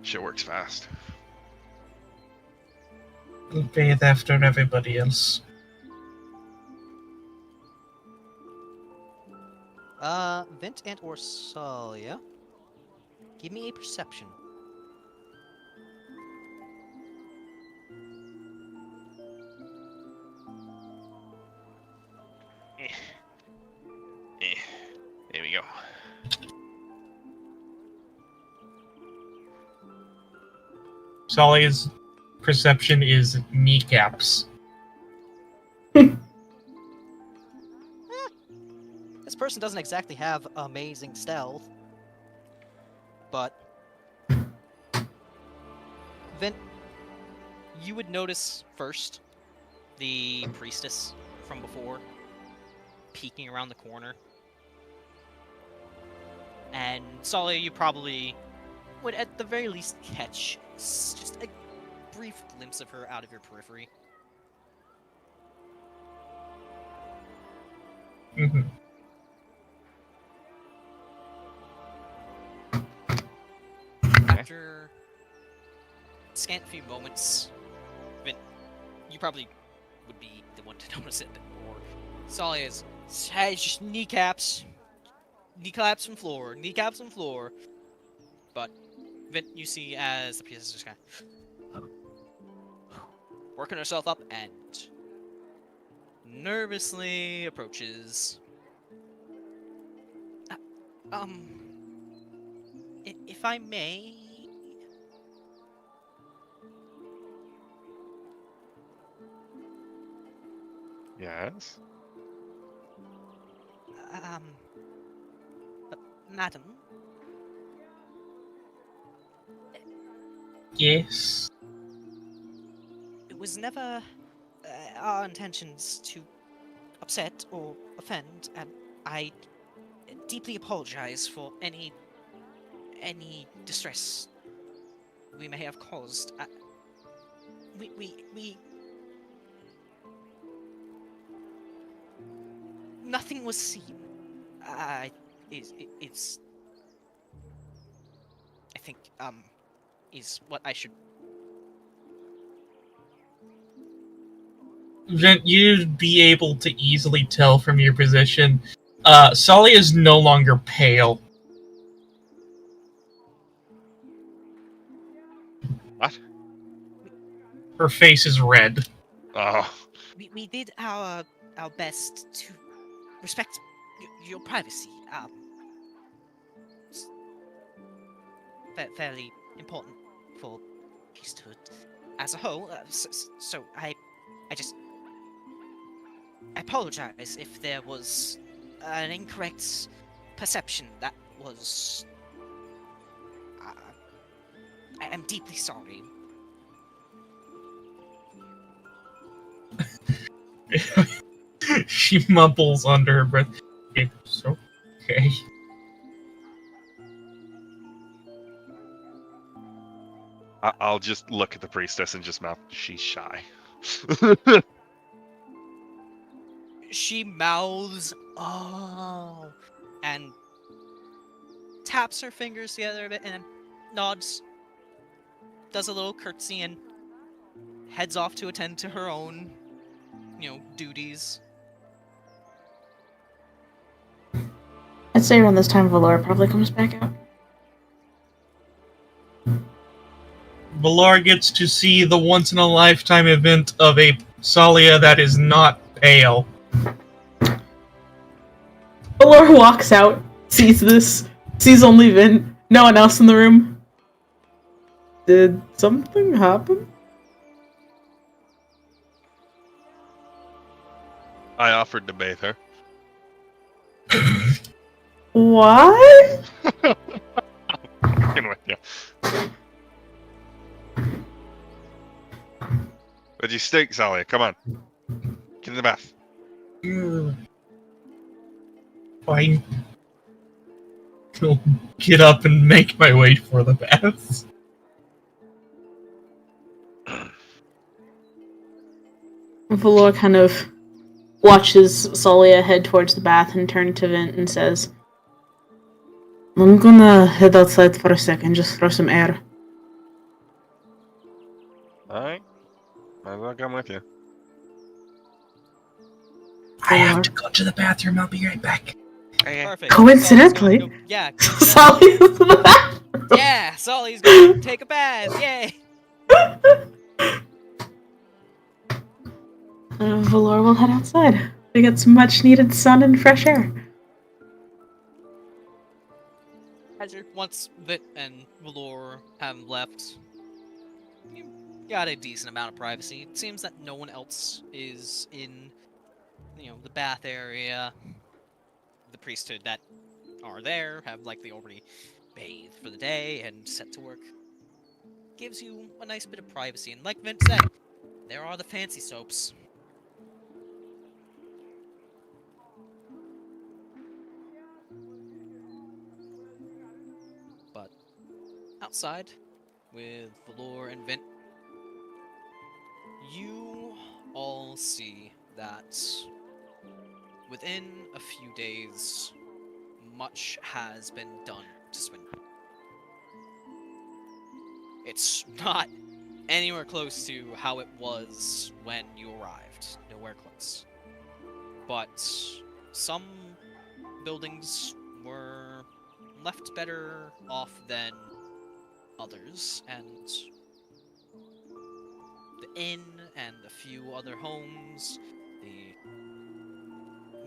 Shit works fast. We'll bathe after everybody else. Vint and or Tsalia, give me a perception. There we go. Tsalia's perception is kneecaps. This person doesn't exactly have amazing stealth, but Vint, you would notice first the priestess from before peeking around the corner. And Tsalia, you probably would at the very least catch just a brief glimpse of her out of your periphery. Mm-hmm. After a scant few moments, Vint, you probably would be the one to notice it a bit more. Tsalia's just kneecaps from floor, But Vint, you see as the priestess just kind of working herself up and nervously approaches. If I may. Yes? Madam. Yes. It was never our intentions to upset or offend, and I deeply apologize for any distress we may have caused. We nothing was seen. It's I think is what I should. Vint, you'd be able to easily tell from your position. Tsalia is no longer pale. What? Her face is red. Oh. We did our best to respect your privacy. Fairly important for priesthood as a whole. So I apologize if there was an incorrect perception. That was. I am deeply sorry. She mumbles under her breath. It's okay. I'll just look at the priestess and just mouth, she's shy. She mouths, "Oh," and taps her fingers together a bit and nods, does a little curtsy, and heads off to attend to her own, duties. I'd say around this time, Valor probably comes back out. Valor gets to see the once-in-a-lifetime event of a Tsalia that is not pale. Valor walks out, sees this, sees only Vint, no one else in the room. Did something happen? I offered to bathe her. What? Fucking with you. What'd you stink, Tsalia? Come on. Get in the bath. Fine. I'll get up and make my way for the bath. Valor kind of watches Tsalia head towards the bath and turn to Vint and says, I'm gonna head outside for a second, just throw some air. Alright. Might as well come with you. I have to go to the bathroom. I'll be right back. Perfect. Coincidentally. Sully's gonna go- yeah. Tsalia is in the bathroom. Yeah, Sully's gonna take a bath. Yay. Valor will head outside to get some much needed sun and fresh air. Once Vit and Valor have left, you got a decent amount of privacy. It seems that no one else is in, the bath area. The priesthood that are there have likely already bathed for the day and set to work. Gives you a nice bit of privacy, and like Vint said, there are the fancy soaps. But outside, with Valor and Vint, you all see that within a few days, much has been done to Swindon. It's not anywhere close to how it was when you arrived. Nowhere close. But some buildings were left better off than others, and the inn and a few other homes, the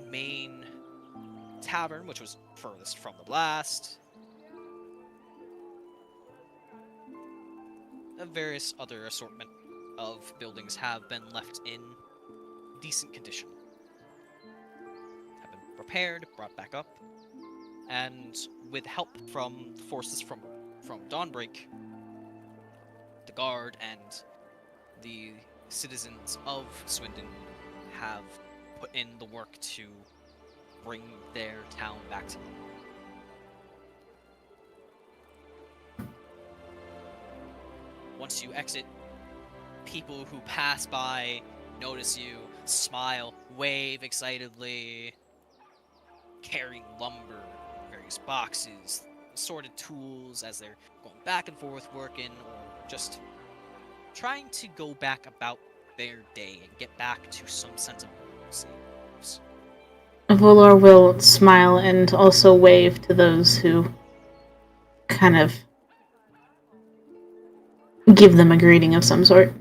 main tavern, which was furthest from the blast, a various other assortment of buildings have been left in decent condition. Have been repaired, brought back up, and with help from forces from Dawnbreak, the guard and the citizens of Swindon have put in the work to bring their town back to them. Once you exit, people who pass by notice you, smile, wave excitedly, carrying lumber, various boxes, assorted tools as they're going back and forth working, or just trying to go back about their day and get back to some sense of normalcy. Valor will smile and also wave to those who kind of give them a greeting of some sort.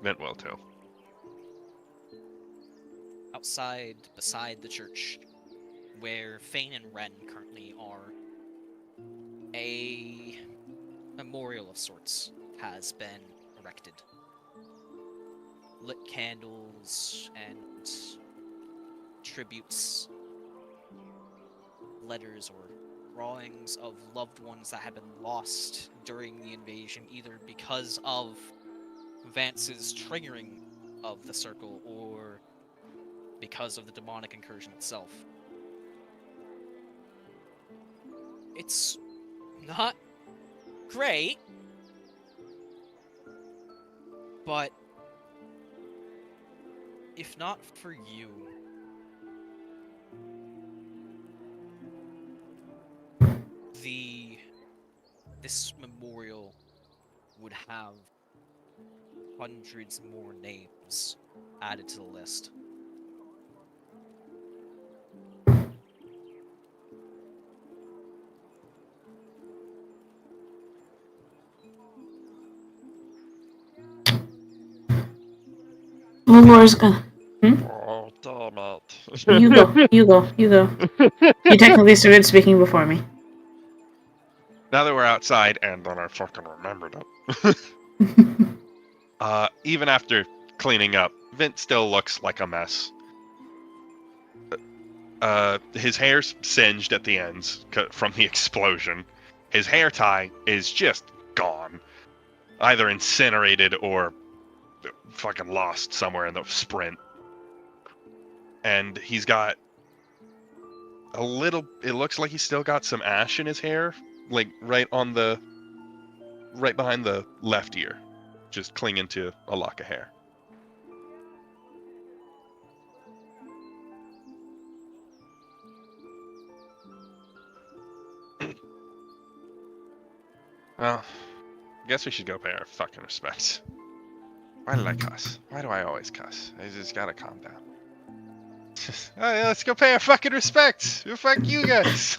Meant well too. Outside, beside the church, where Fane and Ren currently are, a memorial of sorts has been erected. Lit candles and tributes, letters or drawings of loved ones that have been lost during the invasion, either because of Vance's triggering of the circle or because of the demonic incursion itself. It's not great, but if not for you, this memorial would have hundreds more names added to the list. Valor's gonna... Oh, damn it. You go. You technically started speaking before me. Now that we're outside, and then I fucking remembered it. Even after cleaning up, Vint still looks like a mess. His hair's singed at the ends from the explosion. His hair tie is just gone. Either incinerated or fucking lost somewhere in the sprint. And he's got a little... It looks like he's still got some ash in his hair. Like, right behind the left ear. Just clinging to a lock of hair. Well, I guess we should go pay our fucking respects. Why did I cuss? Why do I always cuss? I just gotta calm down. Oh, yeah, let's go pay our fucking respects. Fuck you guys.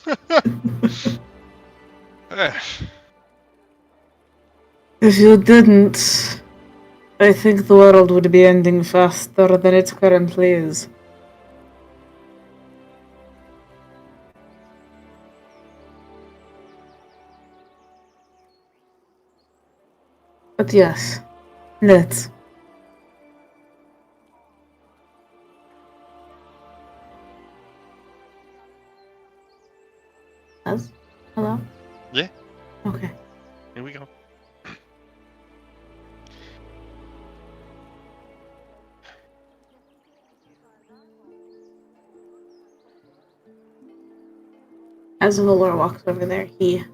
If you didn't, I think the world would be ending faster than it currently is. But yes, let's. Yes? Hello? Yeah. Okay. Here we go. As Valor walks over there, he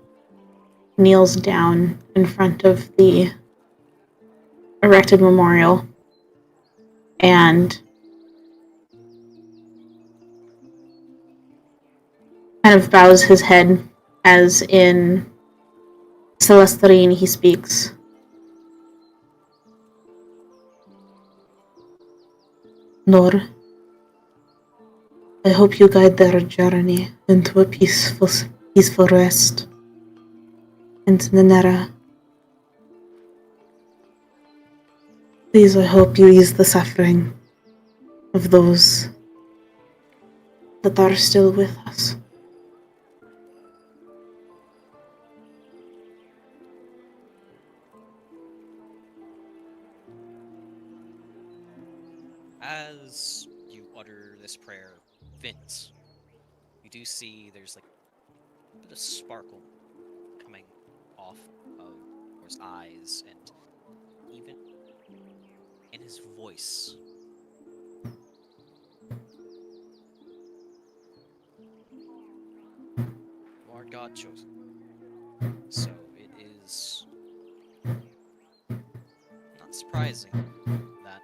kneels down in front of the erected memorial and kind of bows his head as in Celestine he speaks. Nor, I hope you guide their journey into a peaceful rest. And Nanera, please, I hope you ease the suffering of those that are still with us. As you utter this prayer, Vint, you do see there's like a bit of sparkle coming off of his eyes and even in his voice. You are God chosen. So it is not surprising that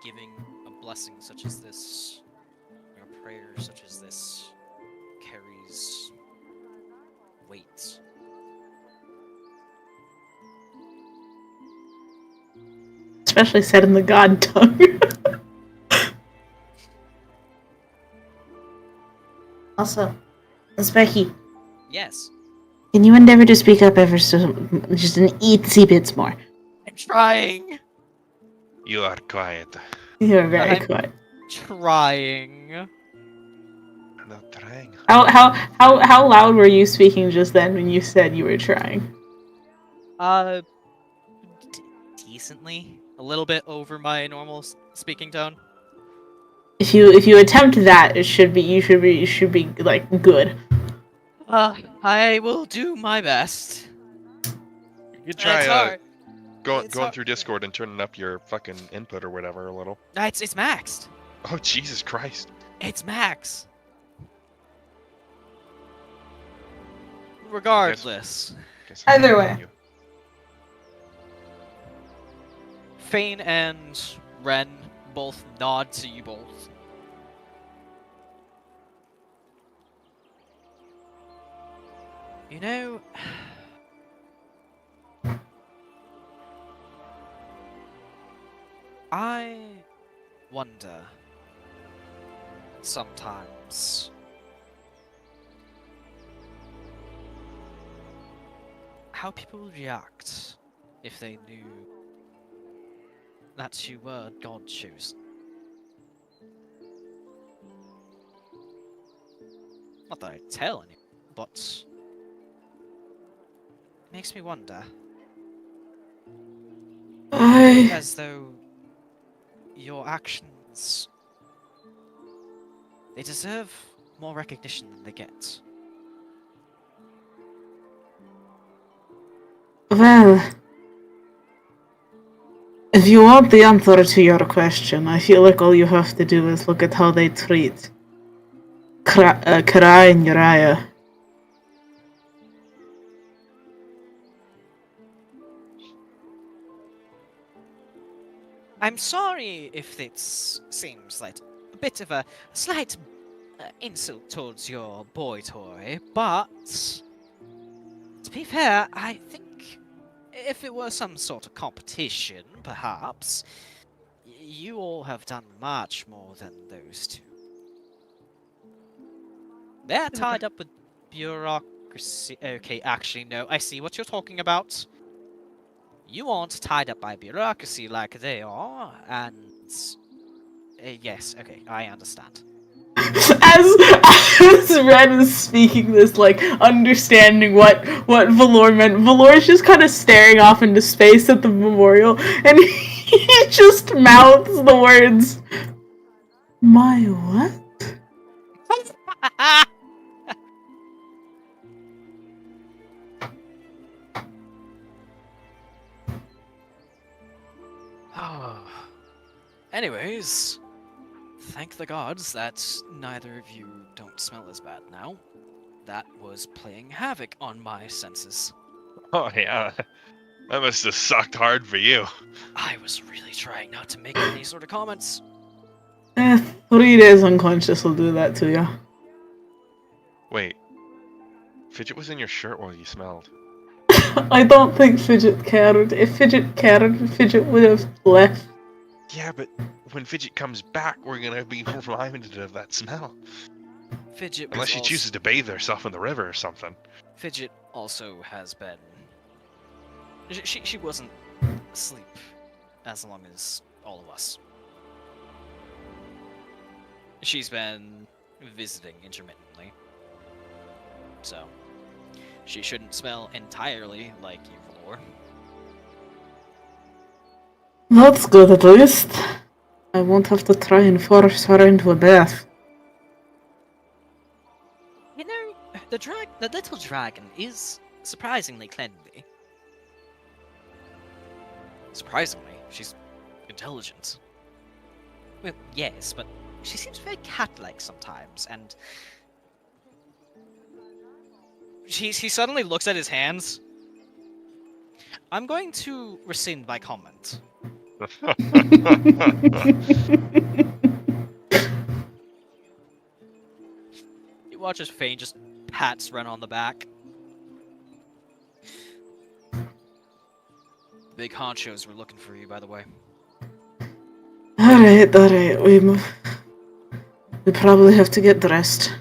giving a blessing such as this, a prayer such as this, carries weight. Especially said in the god tongue. Also, Sparky, Yes, can you endeavor to speak up ever so just an itsy bits more? I'm trying. You are quiet. You're very I'm- quiet. Trying. I'm not trying. How loud were you speaking just then when you said you were trying? Decently. A little bit over my normal speaking tone. If you attempt that, you should be like good. I will do my best. You could It's try hard. going It's hard. through Discord and turning up your fucking input or whatever a little. It's maxed. Oh Jesus Christ! It's max. Regardless, Guess Either I'm way. you. Fane and Ren both nod to you both. You know, I wonder sometimes how people would react if they knew that you were God chosen. Not that I'd tell anyone, but it makes me wonder. As though your actions, they deserve more recognition than they get. Well, if you want the answer to your question, I feel like all you have to do is look at how they treat Kara and Uriah. I'm sorry if it seems like a bit of a slight insult towards your boy toy, but to be fair, I think If it were some sort of competition, perhaps, you all have done much more than those two. They're tied up with bureaucracy. Okay, actually, no, I see what you're talking about. You aren't tied up by bureaucracy like they are, and... yes, okay, I understand. As Red is speaking this, like, understanding what Valor meant, Valor's just kind of staring off into space at the memorial, and he just mouths the words, "My what?" Anyways, thank the gods that neither of you don't smell as bad now. That was playing havoc on my senses. Oh yeah, that must have sucked hard for you. I was really trying not to make any sort of comments. 3 days unconscious will do that to you. Wait, Fidget was in your shirt while you smelled. I don't think Fidget cared. If Fidget cared, Fidget would have left. Yeah, but when Fidget comes back, we're gonna be reminded of that smell. Fidget was Unless she also... chooses to bathe herself in the river or something. Fidget also has been... She wasn't asleep as long as all of us. She's been visiting intermittently. So, she shouldn't smell entirely like you, Valor. That's good, at least. I won't have to try and force her into a bath. You know, the little dragon is surprisingly cleanly. Surprisingly, she's intelligent. Well, yes, but she seems very cat-like sometimes, and... He suddenly looks at his hands. I'm going to rescind my comment. You watch as Fane just pats Ren on the back. Big honchos were looking for you, by the way. Alright, we probably have to get dressed.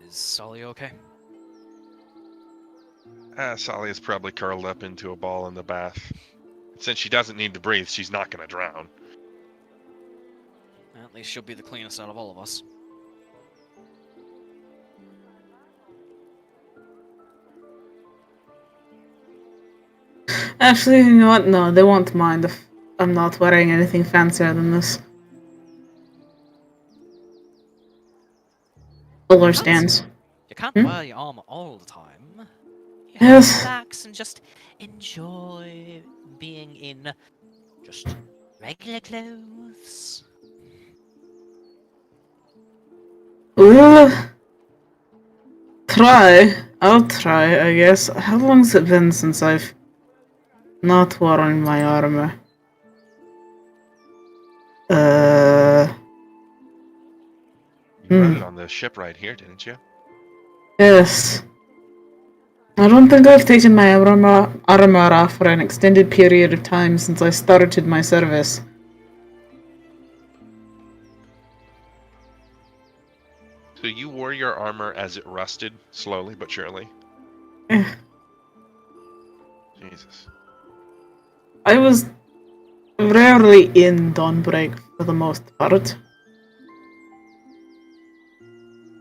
Is Tsalia okay? Salia's probably curled up into a ball in the bath. Since she doesn't need to breathe, she's not gonna drown. At least she'll be the cleanest out of all of us. Actually, you know what? No, they won't mind if I'm not wearing anything fancier than this. Valor stands. You can't wear your armor all the time. You have Yes. to relax and just enjoy being in just regular clothes. Well, I'll try, I guess. How long's it been since I've not worn my armor? You read it on the ship right here, didn't you? Yes. I don't think I've taken my armor off for an extended period of time since I started my service. So you wore your armor as it rusted, slowly but surely? Eh. Jesus. I was rarely in Dawnbreak for the most part.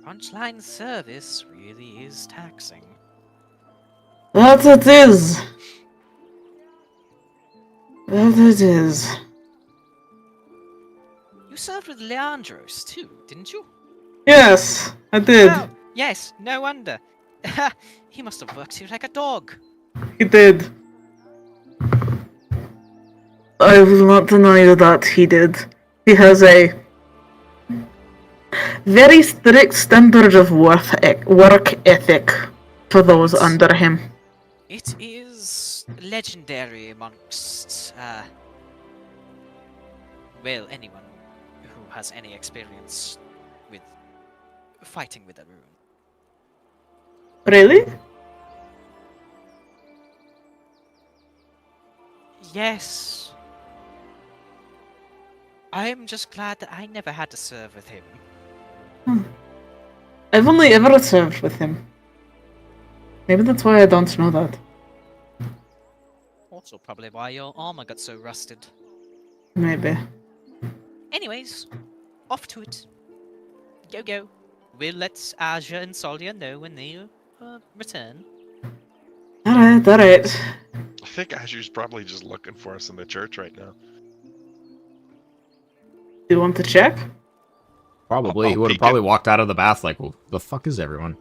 Frontline service really is taxing. That it is. That it is. You served with Leandros too, didn't you? Yes, I did. Oh, yes, no wonder. He must have worked you like a dog. He did. I will not deny that he did. He has a very strict standard of work ethic for those under him. It is legendary amongst, well, anyone who has any experience with fighting with a rune. Really? Yes. I am just glad that I never had to serve with him. I've only ever served with him. Maybe that's why I don't know that. Also, probably why your armor got so rusted. Maybe. Anyways, off to it. Go, go. We'll let Azure and Tsalia know when they return. Alright, alright. I think Azure's probably just looking for us in the church right now. Do you want to check? Probably. I'll He would have peek probably walked out of the bath like, well, the fuck is everyone?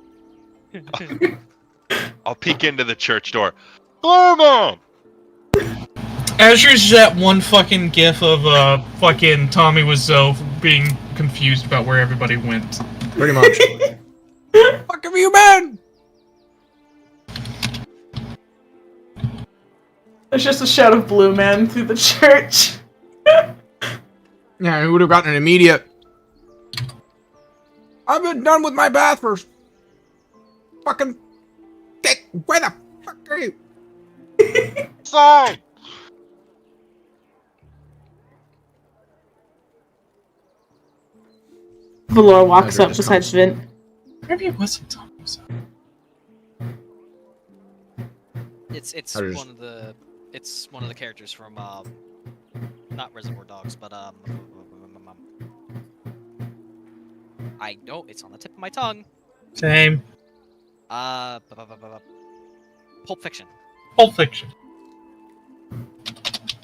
I'll peek into the church door. Gloom on! Azure's that one fucking gif of fucking Tommy Wiseau being confused about where everybody went. Pretty much. Fuck have you been? There's just a shout of blue man through the church. Yeah, he would have gotten an immediate. I've been done with my bath for fucking dick. Where the fuck are you? Sorry! Valor walks Azure up just besides comes. Vint. Maybe it wasn't Tommy Wiseau. It's How does- one of the characters from not Reservoir Dogs, but I know it's on the tip of my tongue. Same. Pulp Fiction. Pulp Fiction.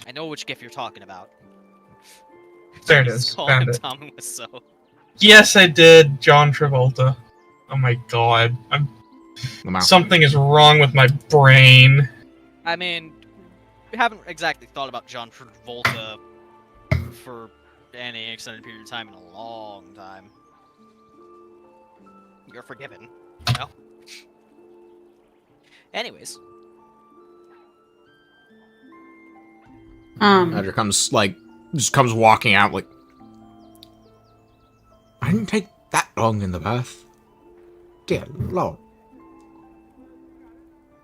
I know which gif you're talking about. There it Just is. call Found him it. Tommy Wiseau. Yes, I did. John Travolta. Oh my god. Wow. Something is wrong with my brain. I mean, we haven't exactly thought about John Travolta for any extended period of time in a long time. You're forgiven. No? Anyways. Azure comes, like, just comes walking out, like, I didn't take that long in the bath. Dear Lord.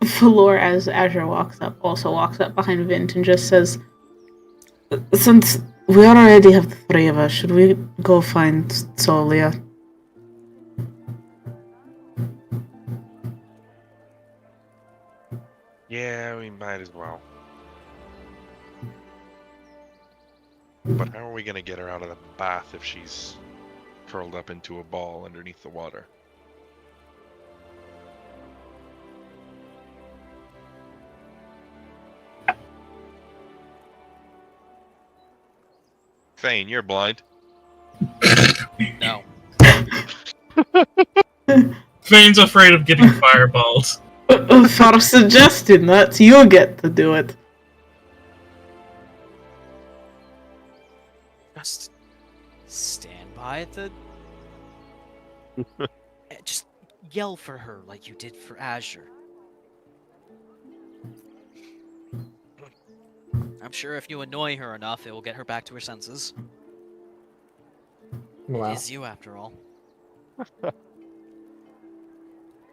Valor, as Azure walks up, also walks up behind Vint and just says, since we already have the three of us, should we go find Tsalia? Yeah, we might as well. But how are we gonna get her out of the bath if she's curled up into a ball underneath the water? Thane, you're blind. No. Fane's afraid of getting fireballed. For suggesting that, you get to do it. Just stand by the... Just yell for her like you did for Azure. I'm sure if you annoy her enough, it will get her back to her senses. Wow. It is you, after all.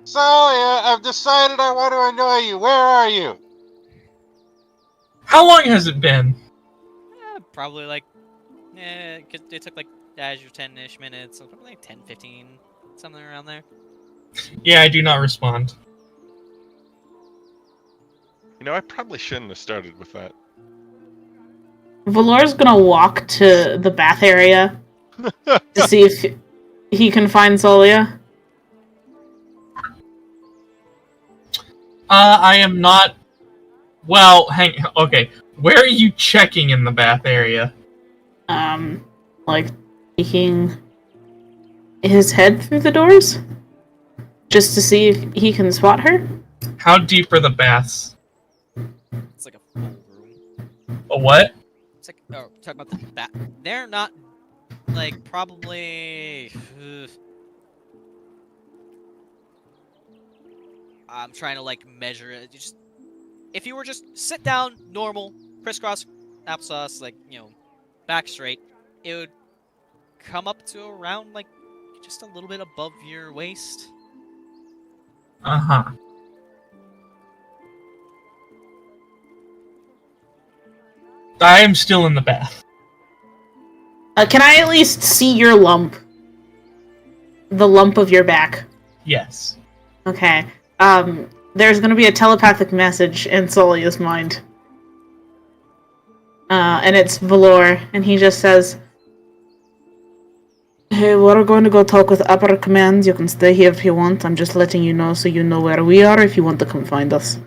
Tsalia, I've decided I want to annoy you. Where are you? How long has it been? Probably like... it took like Azure 10-ish minutes, so probably like 10, 15, something around there. Yeah, I do not respond. You know, I probably shouldn't have started with that. Valor's gonna walk to the bath area to see if he can find Tsalia. I am not... Well, okay. Where are you checking in the bath area? Like, taking his head through the doors? Just to see if he can spot her? How deep are the baths? It's like a full room. A what? It's like... Oh, talking about the bat... They're not... Like, probably... I'm trying to, like, measure it. You just... If you were just sit down, normal, crisscross, applesauce, like, you know, back straight, it would come up to around, like, just a little bit above your waist. Uh-huh. I am still in the bath. Can I at least see your lump? The lump of your back. Yes. Okay. There's gonna be a telepathic message in Tsalia's mind. And it's Valor, and he just says, "Hey, we're going to go talk with Upper Command. You can stay here if you want. I'm just letting you know so you know where we are if you want to come find us."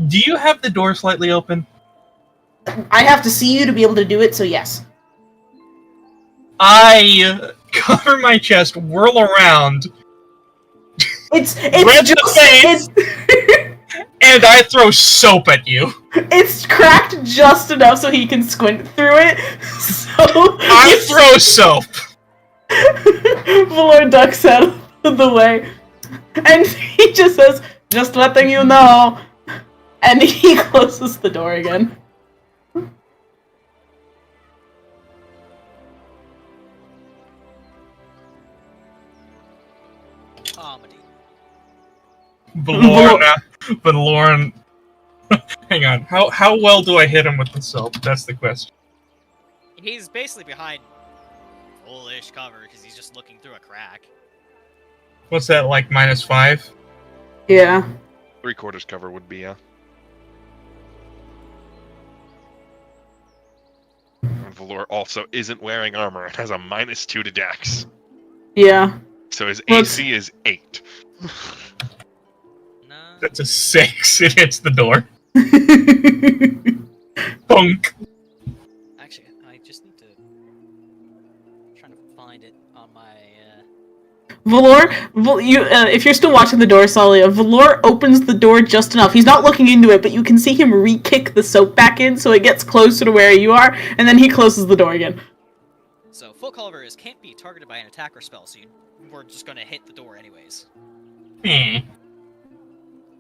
Do you have the door slightly open? I have to see you to be able to do it, so yes. I cover my chest, whirl around, It's grab the just face, and I throw soap at you. it's cracked just enough so he can squint through it. So I throw soap. Valor ducks out of the way, and he just says, "Just letting you know," and he closes the door again. Comedy. But Lauren, hang on. How well do I hit him with the soap? That's the question. He's basically behind full-ish cover because he's just looking through a crack. What's that, like -5? Yeah. 3/4 cover would be, yeah. And Valor also isn't wearing armor and has a -2 to Dex. Yeah. So his Let's- AC is 8. No. That's a 6. It hits the door. Punk. Actually, I just need to... I'm trying to find it on my... Valor, if you're still watching the door, Tsalia, Valor opens the door just enough. He's not looking into it, but you can see him re-kick the soap back in so it gets closer to where you are, and then he closes the door again. So, full cover is can't be targeted by an attack or spell, so we're just gonna hit the door anyways. I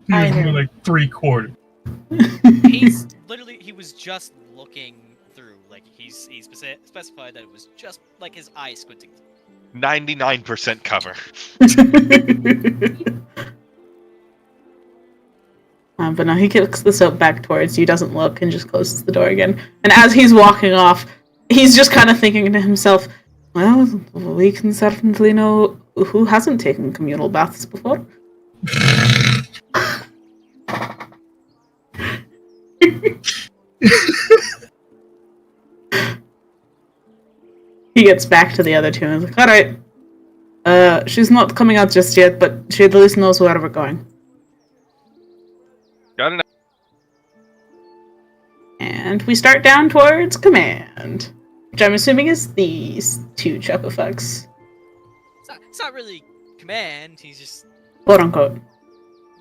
More know. like 3/4. He's literally, he was just looking through, like, he specified that it was just, like, his eye squinting. 99% cover. But no, he kicks the soap back towards you, doesn't look, and just closes the door again. And as he's walking off, he's just kind of thinking to himself, well, we can certainly know who hasn't taken communal baths before. He gets back to the other two and is like, alright, she's not coming out just yet, but she at least knows where we're going. Got it. And we start down towards Command, which I'm assuming is these two Chucklefucks. It's not really command, he's just... Quote unquote.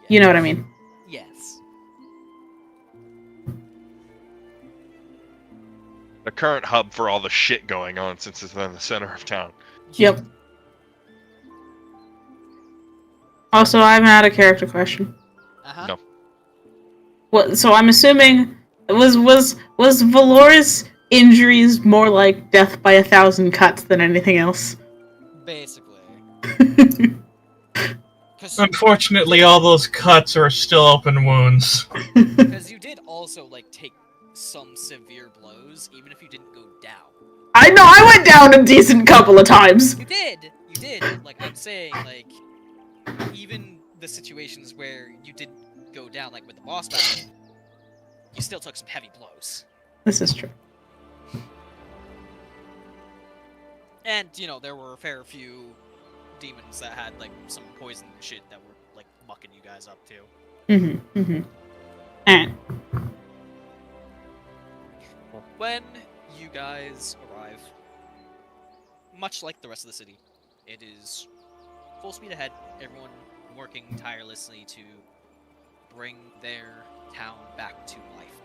You know what I mean. Yes. The current hub for all the shit going on since it's in the center of town. Yep. Also, I'm out of character question. Uh-huh. No. What? So I'm assuming was Valor's injuries more like death by 1,000 cuts than anything else? Basically. Because Unfortunately, all those cuts are still open wounds. you did also, like, take some severe blows, even if you didn't go down. I know I went down a decent couple of times. You did! Like, I'm saying, like, even the situations where you did go down, like with the boss battle, you still took some heavy blows. This is true. And, you know, there were a fair few demons that had, like, some poison shit that were, like, mucking you guys up, too. Alright. When you guys arrive, much like the rest of the city, it is full speed ahead, everyone working tirelessly to bring their town back to life.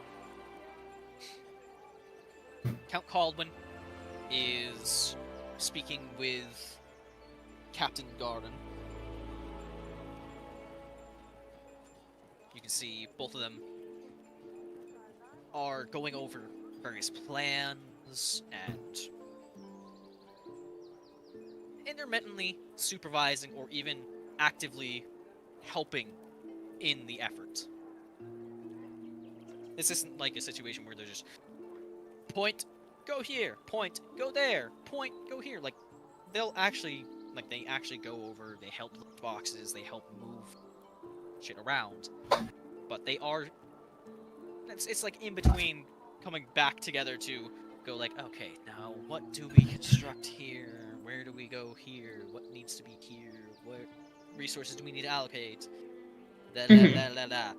Count Caldwin is speaking with Captain Garden. You can see both of them are going over various plans and intermittently supervising or even actively helping in the effort. This isn't like a situation where they're just point, go here, point, go there, point, go here. Like, they'll actually, like, they actually go over, they help lift boxes, they help move shit around. But they are, it's like in between coming back together to go like, okay, now what do we construct here? Where do we go here? What needs to be here? What resources do we need to allocate? Da.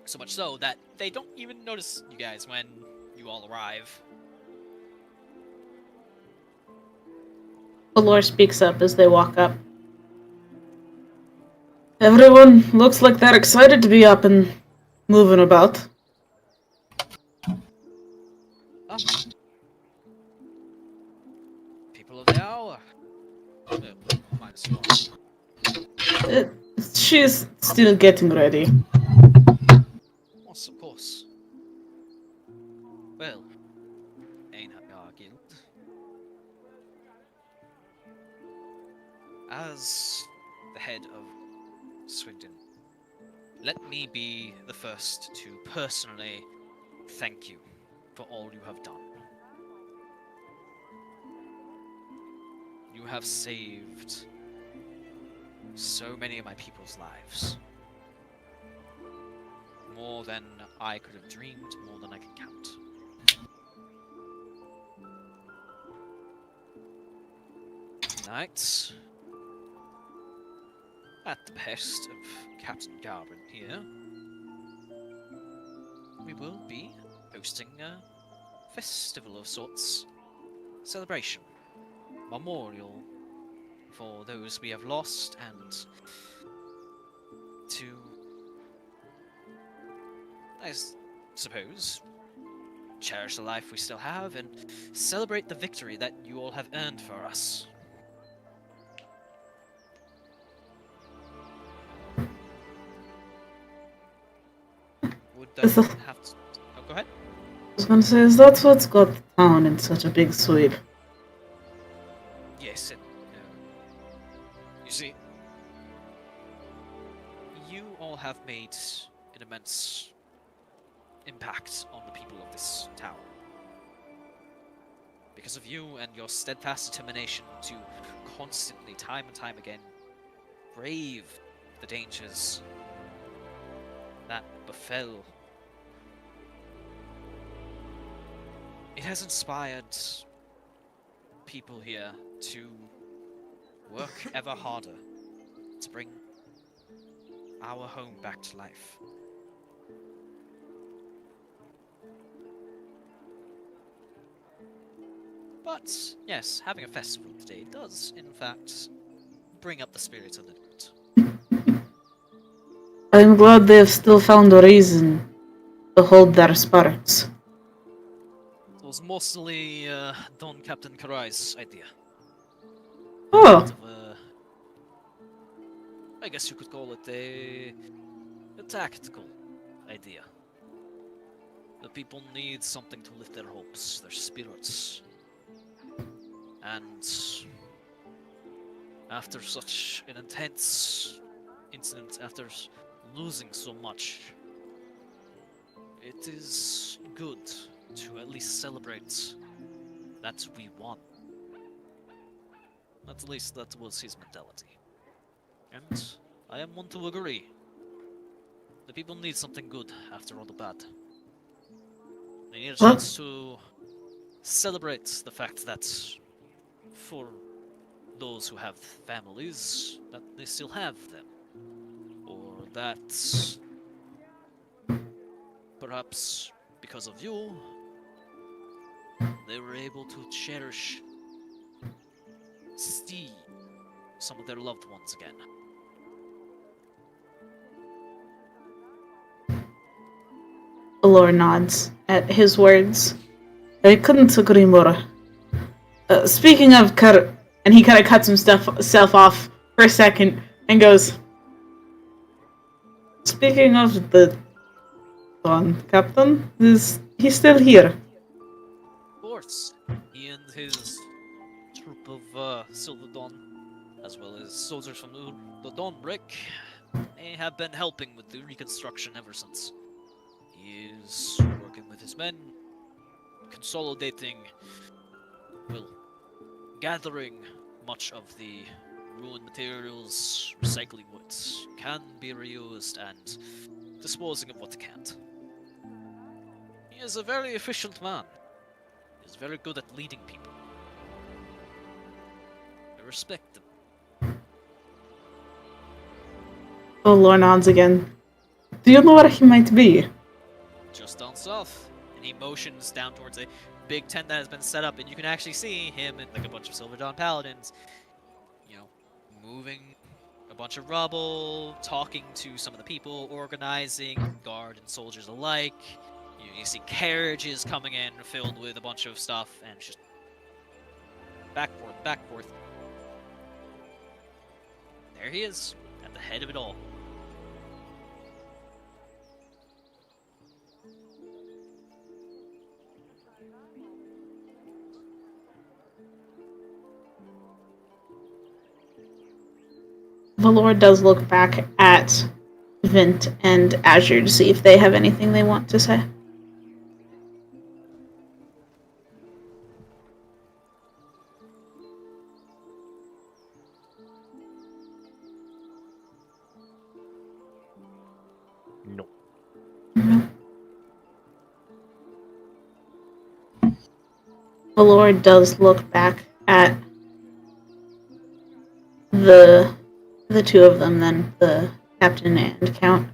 So much so that they don't even notice you guys when you all arrive. Valor speaks up as they walk up. Everyone looks like they're excited to be up and moving about. Oh. People of the hour. Minus one. She's still getting ready. Yes, of course. Well, ain't our guild. As the head of Swindon, let me be the first to personally thank you for all you have done. You have saved so many of my people's lives. More than I could have dreamed, more than I can count. Tonight, at the behest of Captain Garvin here, we will be hosting a festival of sorts. Celebration. Memorial for those we have lost and to, I suppose, cherish the life we still have and celebrate the victory that you all have earned for us. Would that have to... Oh, go ahead. I was gonna say, is that what's got the town in such a big sweep? Yes, and you see, you all have made an immense impact on the people of this town. Because of you and your steadfast determination to constantly, time and time again, brave the dangers that befell. It has inspired people here to work ever harder to bring our home back to life. But, yes, having a festival today does, in fact, bring up the spirits a little bit. I'm glad they've still found a reason to hold their spirits. It was mostly Don Captain Karai's idea. Oh, Bit of a, I guess you could call it a tactical idea. The people need something to lift their hopes, their spirits. And after such an intense incident, after losing so much, it is good to at least celebrate that we won. At least that was his mentality. And I am one to agree. The people need something good after all the bad. They need a chance to celebrate the fact that for those who have families, that they still have them. Or that perhaps because of you, they were able to see some of their loved ones again. Valor nods at his words. I couldn't agree more. Speaking of and he kind of cuts himself off for a second and goes, speaking of the Don Captain, is he still here? Of course, he and his troop of Silver Dawn, as well as soldiers from the Dawn Brick, They have been helping with the reconstruction ever since. He is working with his men, consolidating, well, gathering much of the ruined materials, recycling what can be reused, and disposing of what can't. He is a very efficient man. He is very good at leading people. I respect him. Valor nods again. Do you know where he might be? Just down south. And he motions down towards a big tent that has been set up, and you can actually see him and like a bunch of Silver Dawn paladins, you know, moving a bunch of rubble, talking to some of the people, organizing, guard and soldiers alike. You see carriages coming in filled with a bunch of stuff, and it's just back forth, back forth. There he is, at the head of it all. Valor does look back at Vint and Azure to see if they have anything they want to say. No. No. Valor does look back at the two of them, then the captain and count.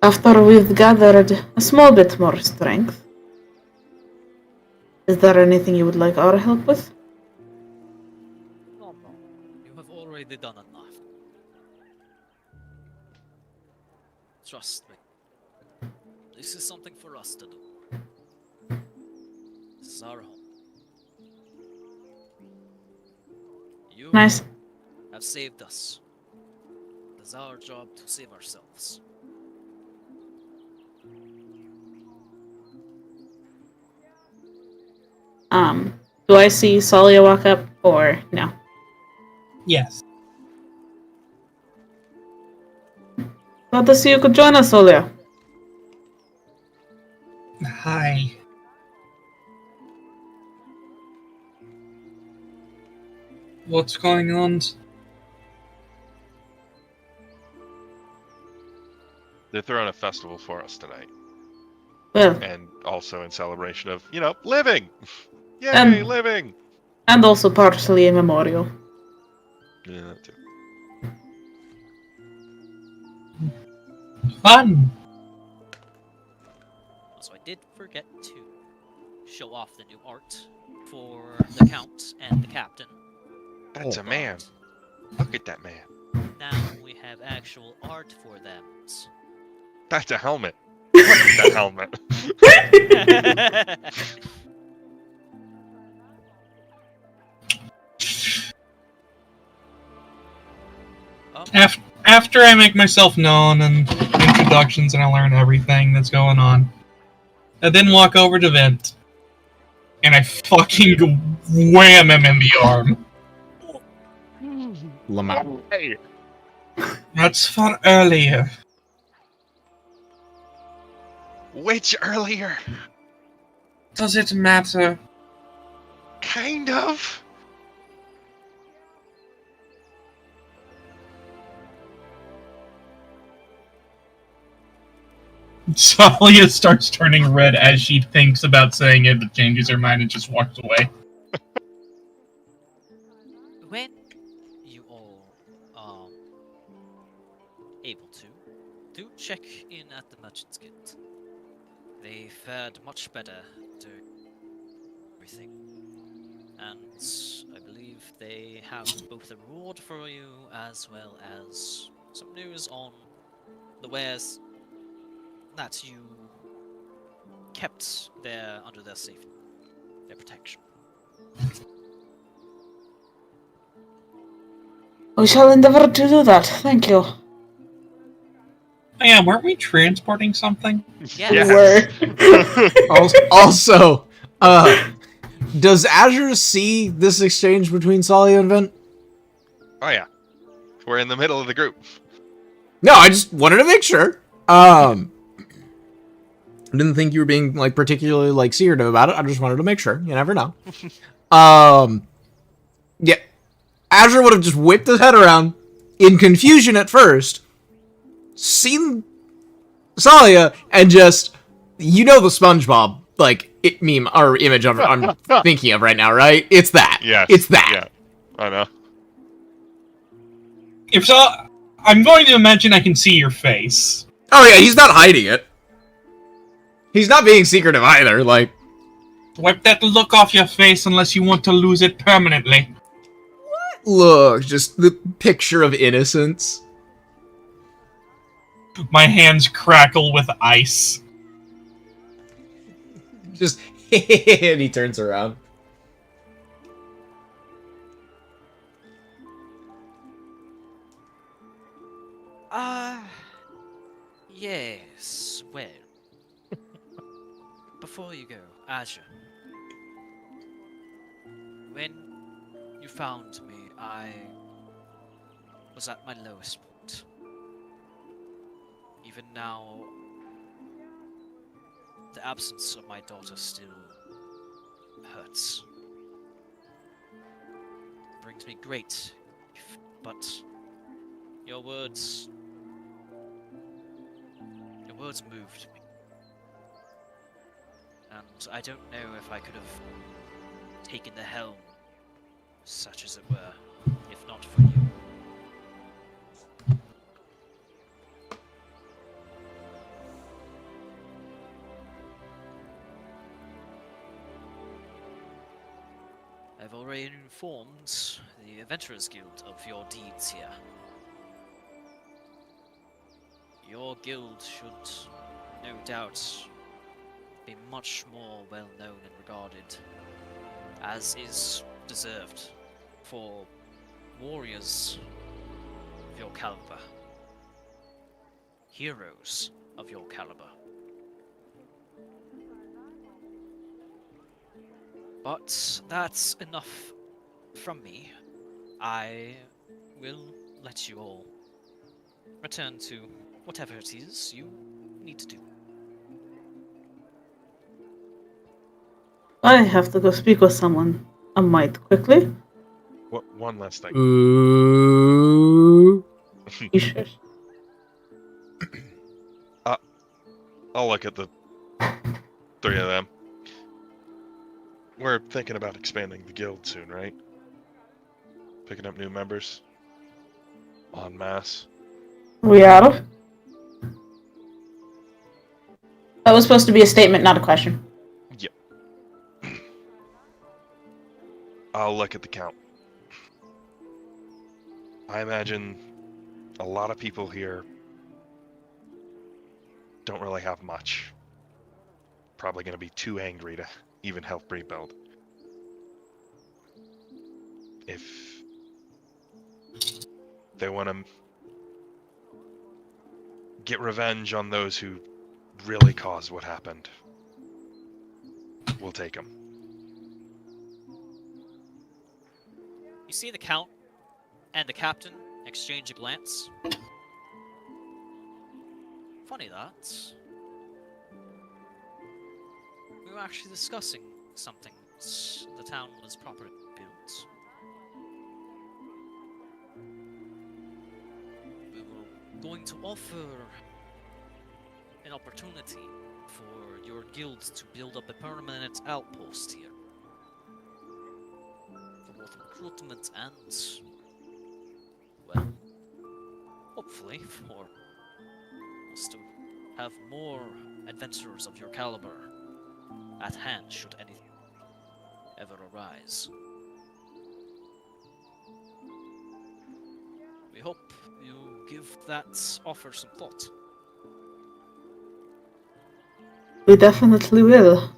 After we've gathered a small bit more strength, is there anything you would like our help with? No, no. You have already done enough. Trust me. This is something for us to do. This is our home. You Nice. have saved us. It is our job to save ourselves. Do I see Tsalia walk up, or no? Yes. Glad to see you could join us, Tsalia. Hi. What's going on? They're throwing a festival for us tonight. Well, And also in celebration of, living! Yay, living! and also partially a memorial. Yeah, that too. Fun! So I did forget to show off the new art for the Count and the Captain. That's a man. Look at that man. Now we have actual art for them. That's a helmet. Look at that helmet. After I make myself known and introductions and I learn everything that's going on, I then walk over to Vint and I fucking wham him in the arm. Lamar. Hey. That's for earlier. Which earlier? Does it matter? Kind of. Tsalia starts turning red as she thinks about saying it, but changes her mind and just walks away. When you all able to, do check in at the Merchant's Guild. They fared much better during everything. And I believe they have both a reward for you as well as some news on the wares that you kept there under their safety, their protection. We shall endeavor to do that. Thank you. Oh yeah, weren't we transporting something? Yes. Yes. Were. Also, Does Azure see this exchange between Tsalia and Vint? Oh yeah, we're in the middle of the group. No, I just wanted to make sure. I didn't think you were being like particularly like secretive about it. I just wanted to make sure. You never know. Yeah, Azure would have just whipped his head around in confusion at first, seen Tsalia, and just, you know, the SpongeBob like meme or image I'm thinking of right now, right? It's that. Yes. It's that. Yeah, I know. If so, I'm going to imagine I can see your face. Oh yeah, he's not hiding it. He's not being secretive either. Like, Wipe that look off your face unless you want to lose it permanently. look, just the picture of innocence. My hands crackle with ice. Just and he turns around. Yes, well. Before you go, Azure. When you found me, I was at my lowest point. Even now, the absence of my daughter still hurts. Brings me great grief, but your words moved me. And I don't know if I could have taken the helm, such as it were, if not for you. I've already informed the Adventurers Guild of your deeds here. Your guild should, no doubt, be much more well known and regarded, as is deserved, for warriors of your caliber, heroes of your caliber. But that's enough from me. I will let you all return to whatever it is you need to do. I have to go speak with someone. I might quickly. What? One last thing. Ooh. You sure? I'll look at the three of them. We're thinking about expanding the guild soon, right? Picking up new members. En masse. We are. That was supposed to be a statement, not a question. Yep. I'll look at the count. I imagine a lot of people here don't really have much. Probably going to be too angry to even help rebuild. If they want to get revenge on those who really caused what happened, we'll take them. You see the Count and the Captain exchange a glance. Funny that. We were actually discussing something the town was properly built. We were going to offer an opportunity for your guild to build up a permanent outpost here. For both recruitment and, well, hopefully for us to have more adventurers of your caliber at hand should anything ever arise. We hope you give that offer some thought. We definitely will.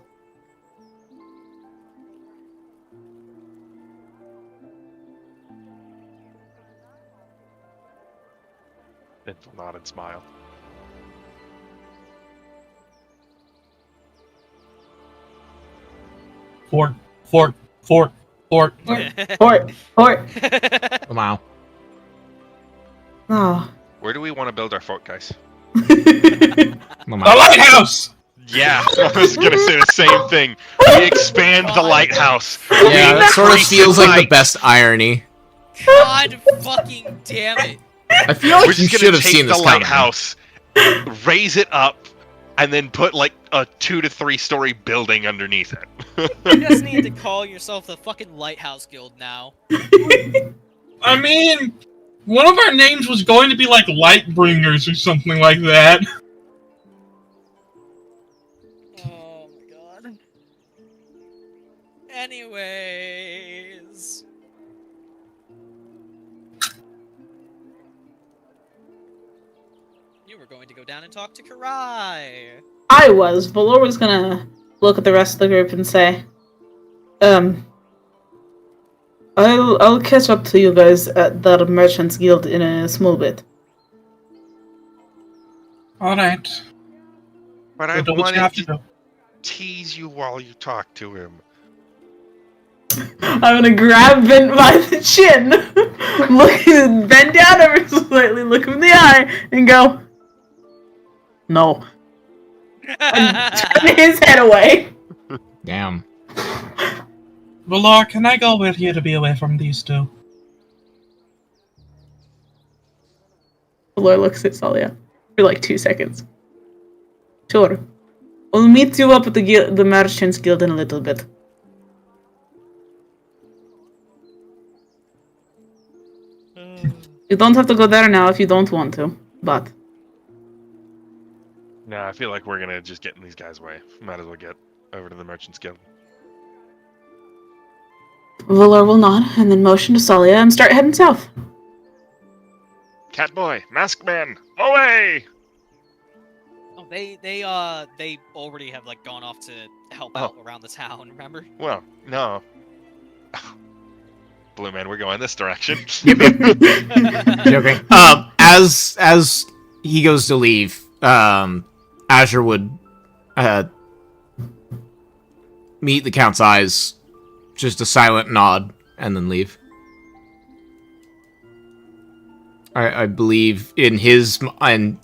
Vint will nod and smile. Fort. Fort. Wow. Oh. Where do we want to build our fort, guys? The lighthouse! Yeah, I was gonna say the same thing. We expand the lighthouse. Yeah, that sort of increase feels its like the height. best irony. God fucking damn it. I feel like We're you just should gonna have take seen the this coming. lighthouse, raise it up, and then put like a 2 to 3 story building underneath it. You just need to call yourself the fucking Lighthouse Guild now. I mean, one of our names was going to be like Lightbringers or something like that. Oh my god. Anyways. You were going to go down and talk to Karai. I was. Valor was gonna look at the rest of the group and say, I'll catch up to you guys at the Merchants Guild in a small bit. Alright. But I Do what you have wanted to to do. tease you while you talk to him. I'm gonna grab Vint by the chin, bend down ever so slightly, look him in the eye, and go, no. And turn his head away. Damn. Valor, can I go with you to be away from these two? Valor looks at Tsalia for like 2 seconds. Sure. We'll meet you up at the Merchants Guild in a little bit. You don't have to go there now if you don't want to, but... No, I feel like we're gonna just get in these guys' way. Might as well get over to the Merchants Guild. Valor will nod and then motion to Tsalia and start heading south. Catboy, Maskman, away! Oh, they already have like gone off to help out around the town, remember? Well, no. Blue Man, we're going this direction. Joking. As he goes to leave, Azure would meet the Count's eyes, just a silent nod, and then leave. I believe in his mind,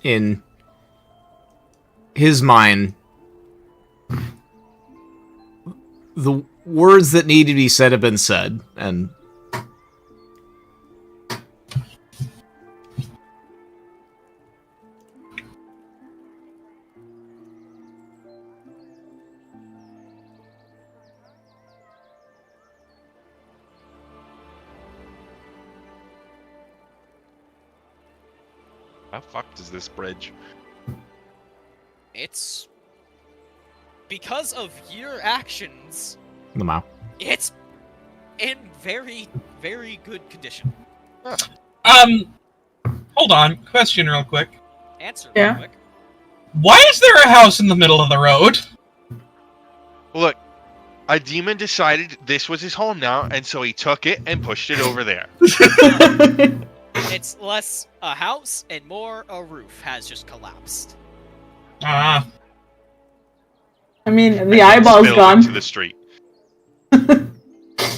the words that need to be said have been said, and How fucked is this bridge? It's because of your actions. the mouth. It's in very, very good condition. Hold on. Question real quick. Answer Yeah. real quick. Why is there a house in the middle of the road? Look, a demon decided this was his home now, and so he took it and pushed it over there. It's less a house and more a roof has just collapsed. Ah. I mean, And the then eyeball's spilled gone. into the street.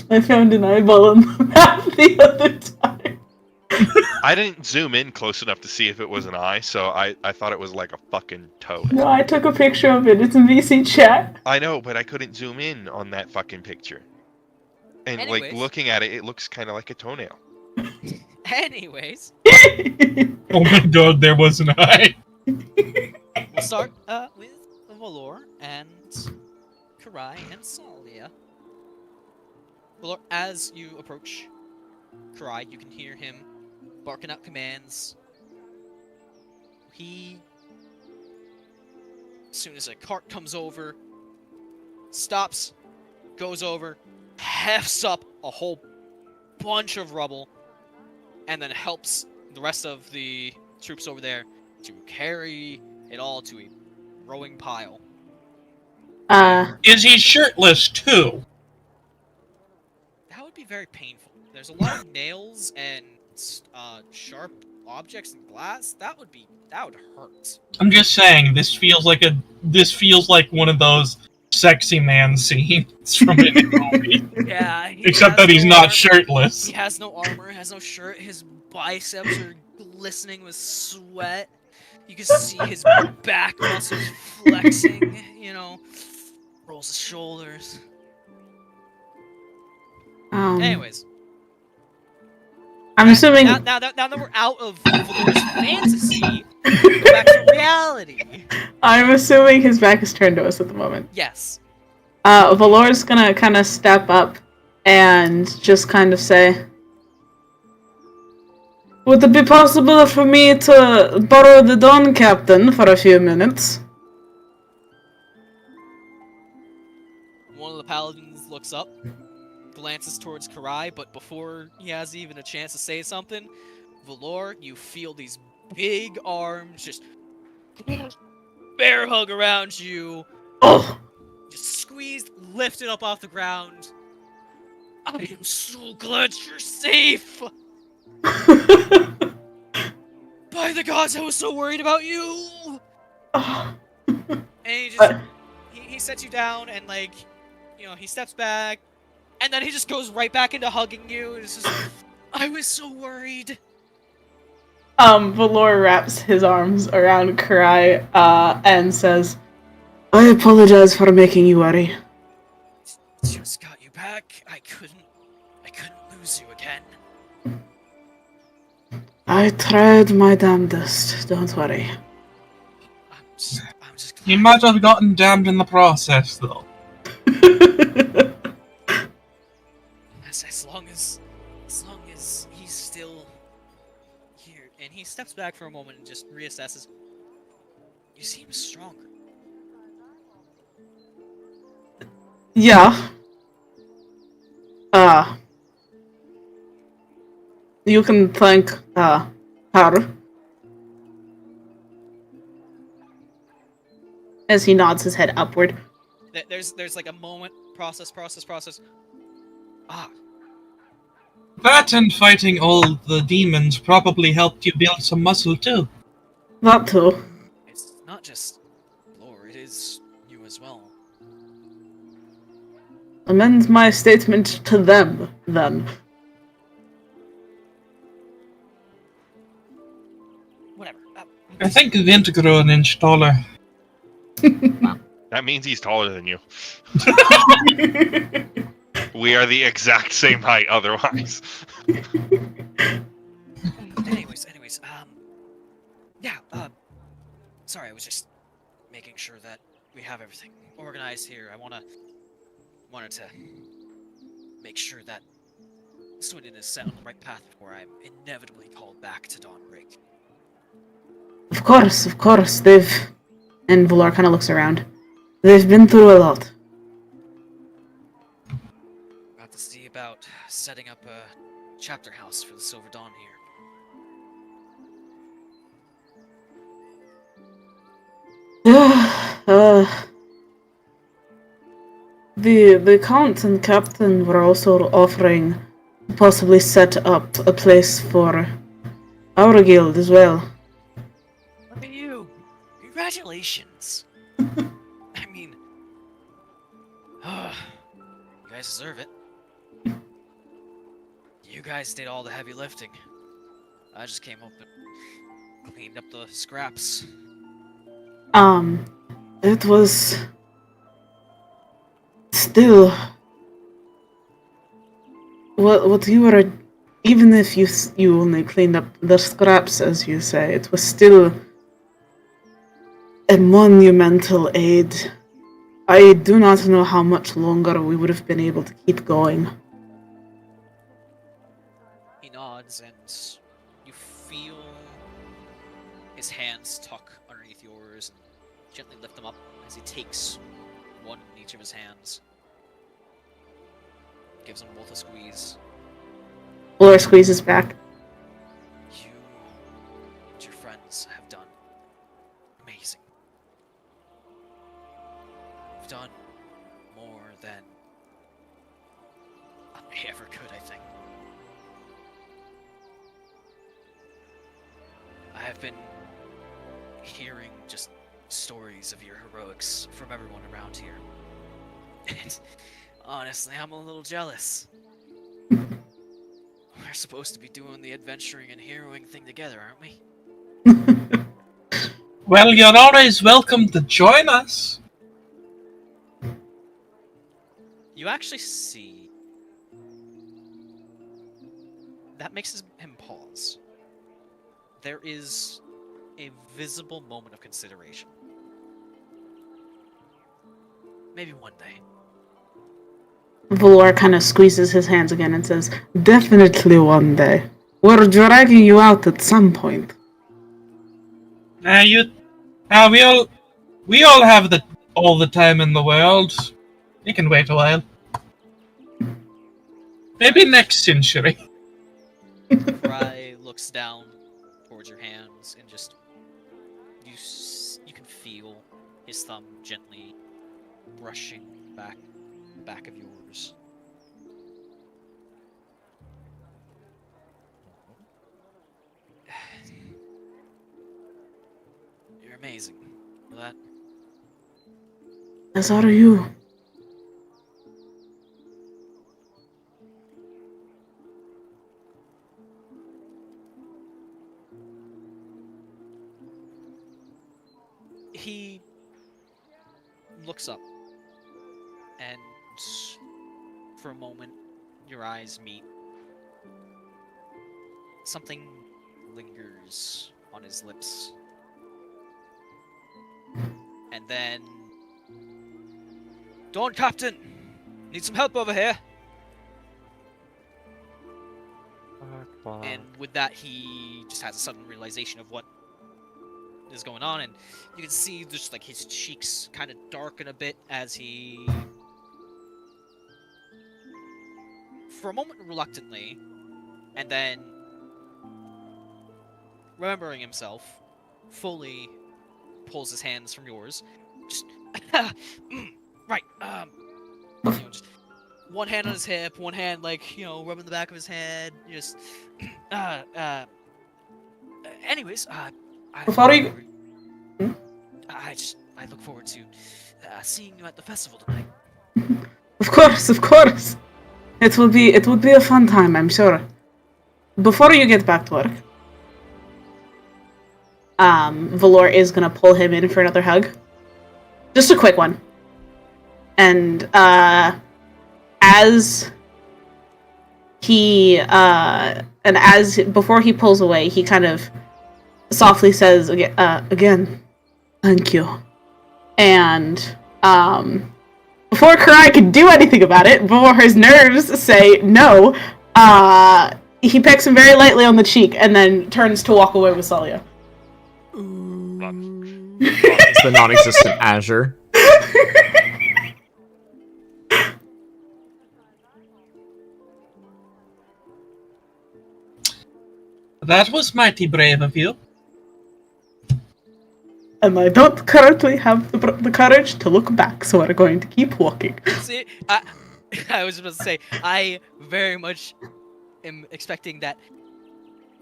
I found an eyeball on the map the other time. I didn't zoom in close enough to see if it was an eye, so I thought it was like a fucking toe. No, I took a picture of it. It's in VC chat. I know, but I couldn't zoom in on that fucking picture. And like Anyways. looking at it, it looks kind of like a toenail. Anyways, Oh my god, there was an eye. we'll start with Valor and Karai and Tsalia. Valor, as you approach Karai, you can hear him barking out commands. He, as soon as a cart comes over, stops, goes over, hefts up a whole bunch of rubble, and then helps the rest of the troops over there to carry it all to a rowing pile. Is he shirtless too? That would be very painful. There's a lot of nails and sharp objects and glass. That would hurt. I'm just saying, this feels like one of those sexy man scenes from any movie. Yeah. Except that he's not shirtless. He has no armor, has no shirt. His biceps are glistening with sweat. You can see his back muscles flexing, rolls his shoulders. Anyways. I'm assuming... Now that we're out of Valor's fantasy, go back to reality. I'm assuming his back is turned to us at the moment. Yes. Valor's gonna kind of step up and just kind of say, would it be possible for me to borrow the Dawn Captain for a few minutes? One of the paladins looks up, glances towards Karai, but before he has even a chance to say something, Valor, you feel these big arms just bear hug around you. Oh! Just squeezed, lifted up off the ground. I am so glad you're safe! By the gods, I was so worried about you! And he just... he sets you down and, he steps back. And then he just goes right back into hugging you. And it's just... I was so worried. Valor wraps his arms around Karai, and says, I apologize for making you worry. Just got you back. I couldn't lose you again. I tried my damnedest, don't worry. I'm just glad. He might have gotten damned in the process, though. As long as he's still here. And he steps back for a moment and just reassesses. You seem stronger. Yeah. You can thank, her. As he nods his head upward. There's like a moment, process. Ah. That and fighting all the demons probably helped you build some muscle, too. That too. It's not just Lore, it is you as well. Amend my statement to them, then. Whatever. I think Vint grew an inch taller. That means he's taller than you. We are the exact same height otherwise. Anyways, sorry, I was just making sure that we have everything organized here. I wanted to make sure that Swindon is set on the right path before I'm inevitably called back to Dawnbreak. Of course, they've... And Valor kind of looks around. They've been through a lot. About to see about setting up a chapter house for the Silver Dawn here. The Count and Captain were also offering to possibly set up a place for our guild as well. Look at you! Congratulations! I mean... you guys deserve it. You guys did all the heavy lifting. I just came up and cleaned up the scraps. It was... Still... What you were... Even if you only cleaned up the scraps, as you say, it was still a monumental aid. I do not know how much longer we would have been able to keep going. He nods, and you feel his hands tuck underneath yours and gently lift them up as he takes one in each of his hands. Gives them both a squeeze. Valor squeezes back. You and your friends have done amazing. You've done more than I ever could, I think. I have been hearing just stories of your heroics from everyone around here. And honestly, I'm a little jealous. We're supposed to be doing the adventuring and heroing thing together, aren't we? Well, you're always welcome to join us. You actually see... That makes him pause. There is a visible moment of consideration. Maybe one day. Valor kind of squeezes his hands again and says, "Definitely one day. We're dragging you out at some point." We all have all the time in the world. You can wait a while. Maybe next century. Rai looks down towards your hands and just you can feel his thumb gently brushing back of yours. You're amazing. For that. As are you. He looks up, and for a moment, your eyes meet. Something lingers on his lips. And then... Dawn, Captain! Need some help over here! And with that, he just has a sudden realization of what is going on, and you can see just like his cheeks kind of darken a bit as he, for a moment, reluctantly, and then remembering himself, fully pulls his hands from yours. Just right, just one hand on his hip, one hand like rubbing the back of his head. Just anyways, Before you... I look forward to seeing you at the festival tonight. Of course. It will be a fun time, I'm sure. Before you get back to work, Valor is gonna pull him in for another hug. Just a quick one. And before he pulls away, he kind of softly says again, "Thank you." And before Karai can do anything about it, before his nerves say no, he pecks him very lightly on the cheek and then turns to walk away with Tsalia. It's the non-existent Azure. That was mighty brave of you. And I don't currently have the courage to look back, so we're going to keep walking. See, I was about to say, I very much am expecting that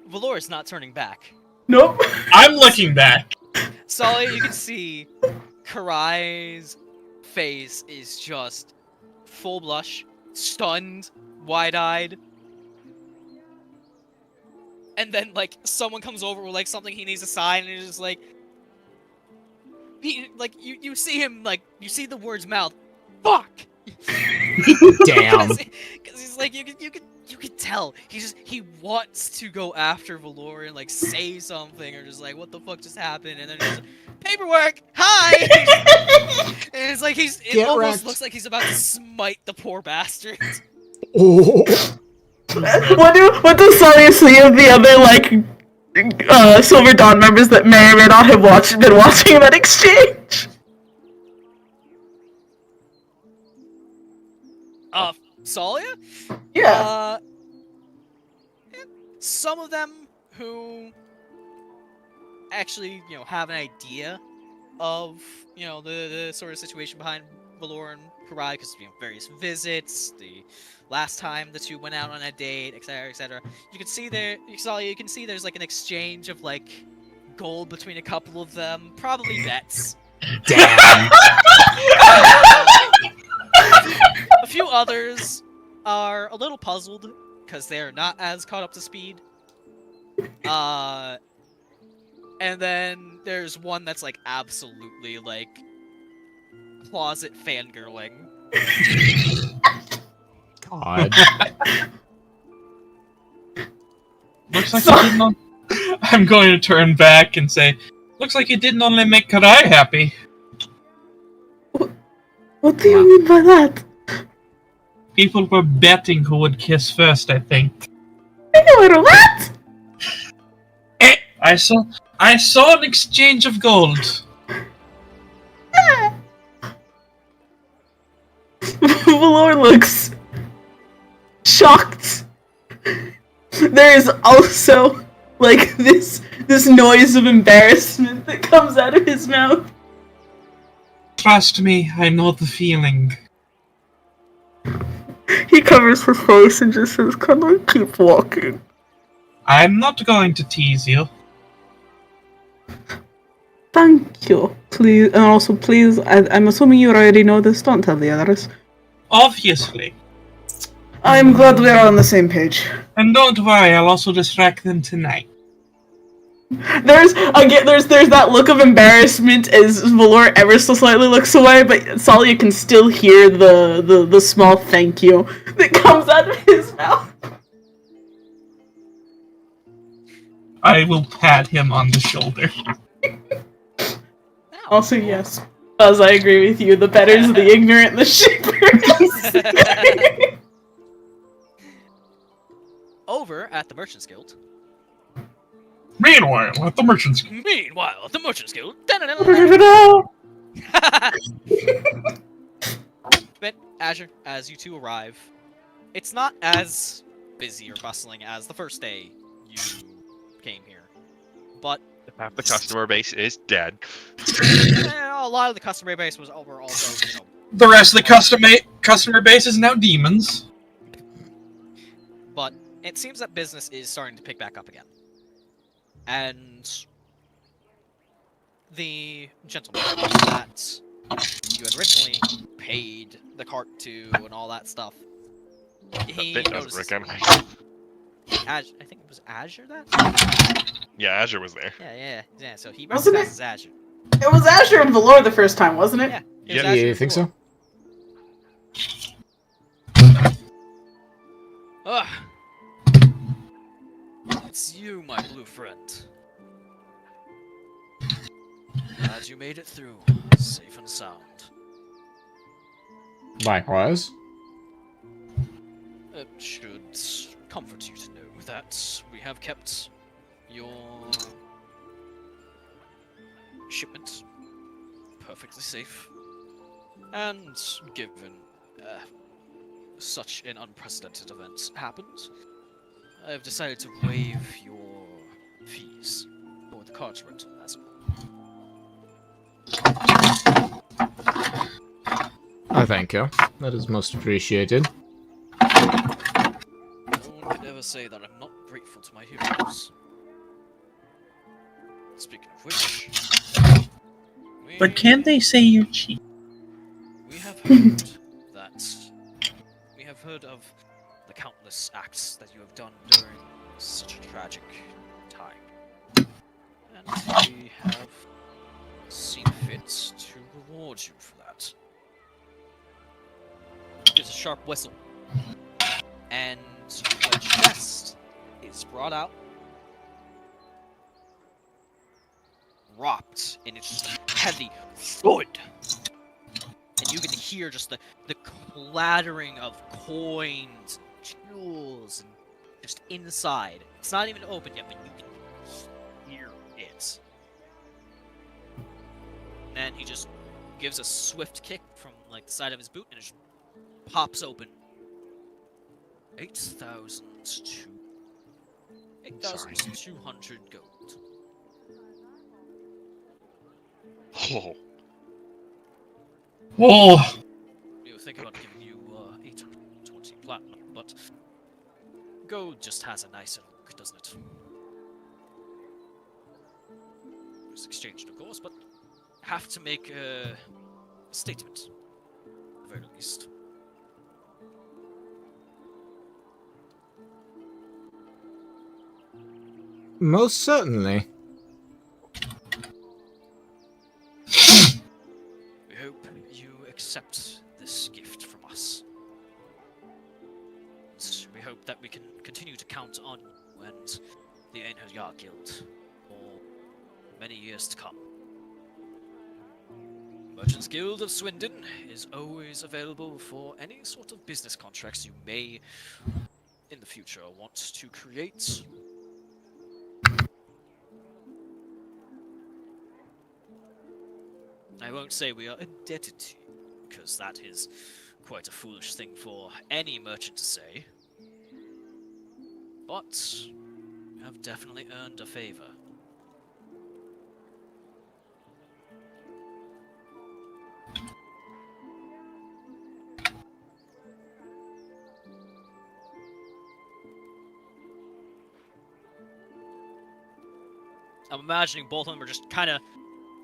Valor is not turning back. Nope. I'm looking back. Tsalia, you can see Karai's face is just full blush, stunned, wide-eyed. And then, like, someone comes over with, like, something he needs to sign, and he's just like... you see him, like, you see the words mouth, fuck! Damn. Because he's like, you can tell, he wants to go after Valor and, like, say something, or just like, what the fuck just happened? And then he's like, paperwork! Hi! And it's like, it almost looks like he's about to smite the poor bastard. Oh. What does Tsalia see of the other, like, Silver Dawn members that may or may not have been watching that exchange? Tsalia? Yeah. Some of them who actually, have an idea of, the sort of situation behind Valor and Karai, because, various visits, the last time the two went out on a date, etc., etc. You can see there's, like, an exchange of, like, gold between a couple of them, probably bets. Damn. few others are a little puzzled because they're not as caught up to speed. And then there's one that's like absolutely like closet fangirling. God. Looks like you didn't. I'm going to turn back and say, "Looks like you didn't only make Karai happy. What do you mean by that? People were betting who would kiss first. I think. What? I saw an exchange of gold. Valor looks shocked. There is also like this noise of embarrassment that comes out of his mouth. Trust me, I know the feeling. He covers his face and just says, "Can I keep walking?" I'm not going to tease you. Thank you. Please, and also please, I'm assuming you already know this. Don't tell the others. Obviously. I'm glad we're on the same page. And don't worry, I'll also distract them tonight. There's that look of embarrassment as Valor ever so slightly looks away, but Tsalia can still hear the small thank you that comes out of his mouth. I will pat him on the shoulder. Also, yes, Buzz, I agree with you. The better's the ignorant, the shipper. Over at the Merchant's Guild. Meanwhile, at the Merchant's Guild. Meanwhile, at the Merchant's Guild. But Azure, as you two arrive, it's not as busy or bustling as the first day you came here, but Half the customer base is dead. a lot of the customer base was over also, you know. The rest of the customer base is now demons. But it seems that business is starting to pick back up again. And the gentleman that you had originally paid the cart to and all that stuff, he noticed... I think it was Azure that? Yeah, Azure was there. Yeah, so he Wasn't recognizes Azure. It was Azure and Valor the first time, wasn't it? Yeah. Yeah, You think so? Ugh. It's you, my blue friend. Glad you made it through, safe and sound. Likewise. It should comfort you to know that we have kept your shipment perfectly safe. And given such an unprecedented event happened, I've decided to waive your fees for the cart rental as well. I thank you. That is most appreciated. No one could ever say that I'm not grateful to my heroes. Speaking of which... But can't they say you're cheap? We have heard that... We have heard of the countless acts that you have done during such a tragic time. And we have seen fit to reward you for that. Gives a sharp whistle. And a chest is brought out, wrapped in its heavy thud. And you can hear just the clattering of coins, jewels, and just inside. It's not even open yet, but you can hear it. And then he just gives a swift kick from like the side of his boot, and it just pops open. 8,200 gold. Oh, Whoa! We were thinking about giving you 820 platinum, but gold just has a nicer look, doesn't it? It's exchanged, of course, but have to make a statement, at the very least. Most certainly. We hope you accept this gift from us. And we hope that we can continue to count on you and the Einherjar Guild for many years to come. Merchants Guild of Swindon is always available for any sort of business contracts you may, in the future, want to create. I won't say we are indebted to you, because that is quite a foolish thing for any merchant to say. But you have definitely earned a favor. I'm imagining both of them are just kind of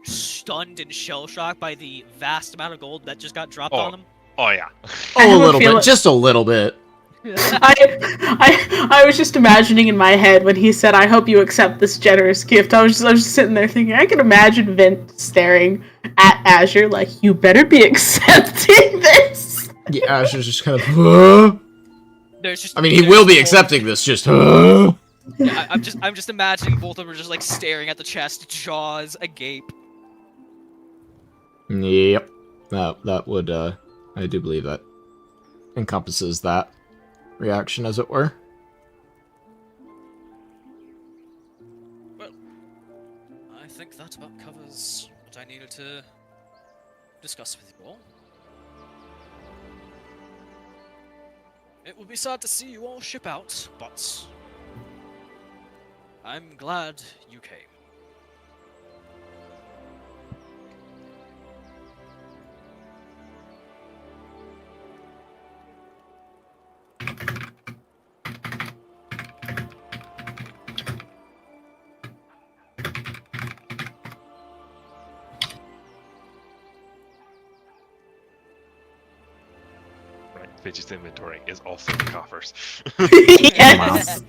stunned and shell-shocked by the vast amount of gold that just got dropped on them. Oh yeah. Oh, a little bit. Just a little bit. I was just imagining in my head when he said, "I hope you accept this generous gift." I was just sitting there thinking, I can imagine Vint staring at Azure like, "You better be accepting this." Yeah, Azure's just kind of. There's just. I mean, he will be accepting this. Just. Yeah, I'm just imagining both of them are just like staring at the chest, jaws agape. Yep. That would. I do believe that encompasses that reaction, as it were. Well, I think that about covers what I needed to discuss with you all. It will be sad to see you all ship out, but I'm glad you came. Fidget's inventory is also the coffers. Yes.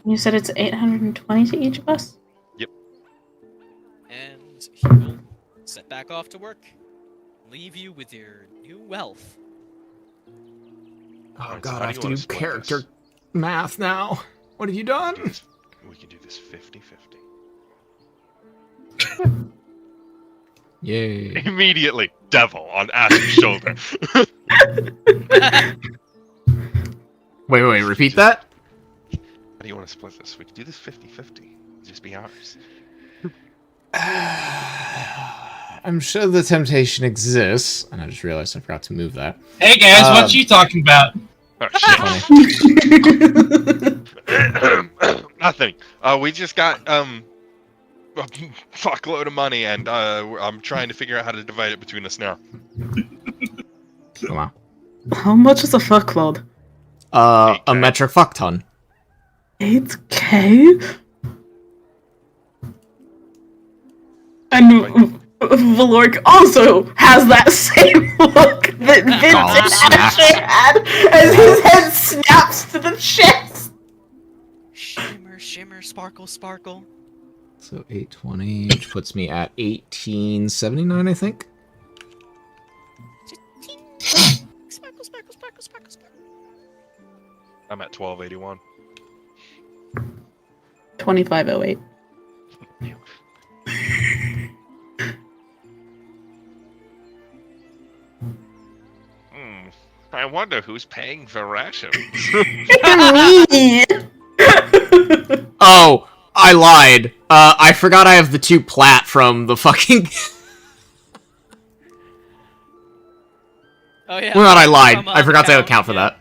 You said it's 820 to each of us? And he will set back off to work, leave you with your new wealth. Oh Alright, god, so I how have do to you do wanna split character this? math now. What have you done? We can do this 50-50. Yay. Immediately, devil on Ash's shoulder. Wait, repeat that? How do you want to split this? We can do this 50-50. Just be ours. I'm sure the temptation exists. And I just realized I forgot to move that. Hey guys, what you talking about? Oh, Funny. shit. Nothing. We just got a fuckload of money, and I'm trying to figure out how to divide it between us now. Come on. How much is a fuckload? A 8K. metric fuck ton. 8K? And Valork also has that same look that Vincent Asher had as his head snaps to the chest. Shimmer, shimmer, sparkle, sparkle. So 820, which puts me at 1879, I think. Sparkle, sparkle, sparkle, sparkle, sparkle. I'm at 1281. 2508. I wonder who's paying for rations. Me! Oh, I lied. I forgot I have the 2 plat from the fucking... Oh yeah. Well, not I lied. From, I forgot to town, account for yeah.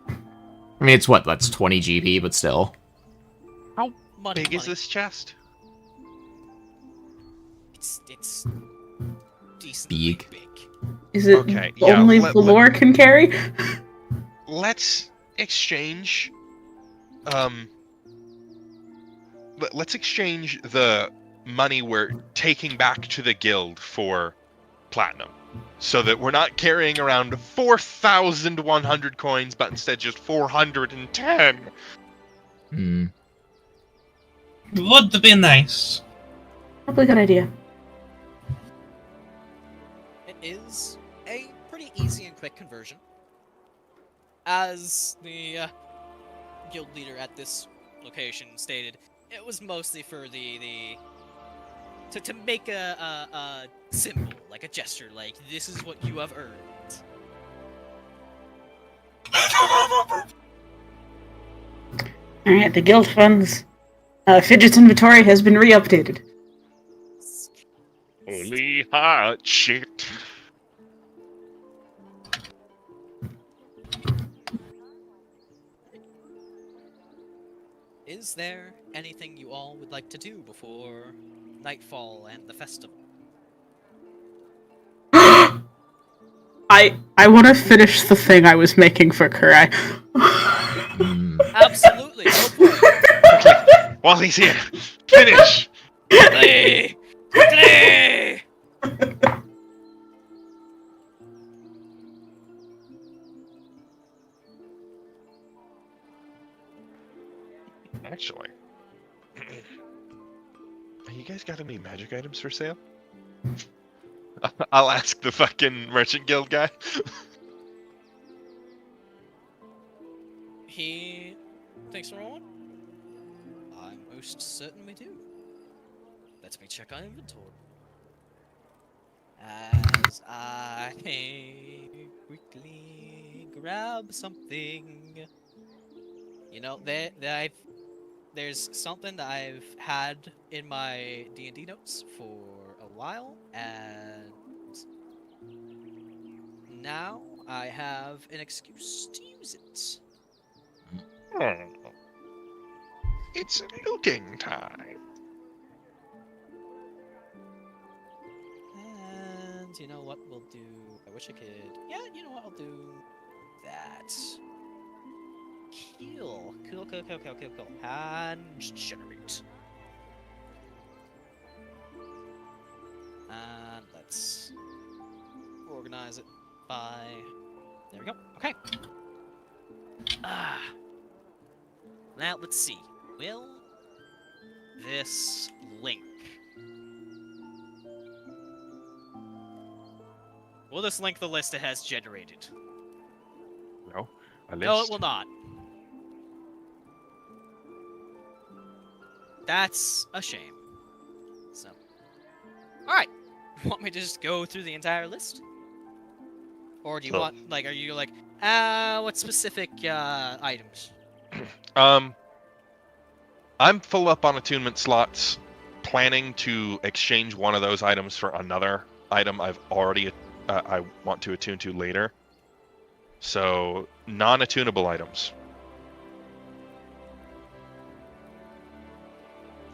that. I mean, it's what? That's 20 GP, but still. How money, Big is this chest? It's decent. Big. Is it Okay, yeah, only let- Valor can carry? Let's exchange. Let's exchange the money we're taking back to the guild for platinum, so that we're not carrying around 4,100 coins, but instead just 410. Hmm. Would be nice. Probably a good idea. It is a pretty easy and quick conversion. As the guild leader at this location stated, it was mostly for to make a symbol, like a gesture, like this is what you have earned. Alright, the guild funds. Fidget's inventory has been re-updated. Holy hot shit. Is there anything you all would like to do before nightfall and the festival? I want to finish the thing I was making for Kurai. Absolutely, go for it. While he's here, finish! Quickly! Quickly! Actually, you guys got any magic items for sale? I'll ask the fucking merchant guild guy. He takes a roll. I most certainly do. Let me check our inventory. As I quickly grab something. You know, there's something that I've had in my D&D notes for a while, and now I have an excuse to use it. Oh. It's looting time. And you know what we'll do? I wish I could. Yeah, you know what? I'll do that. Cool. Cool. And generate. And let's organize it by. There we go. Okay. Now let's see. Will this link? Will this link the list it has generated? No, a list. No, it will not. That's a shame. So, alright. Want me to just go through the entire list? Or do you want, like, are you like, what specific, items? I'm full up on attunement slots, planning to exchange one of those items for another item I've already I want to attune to later. So, non-attunable items.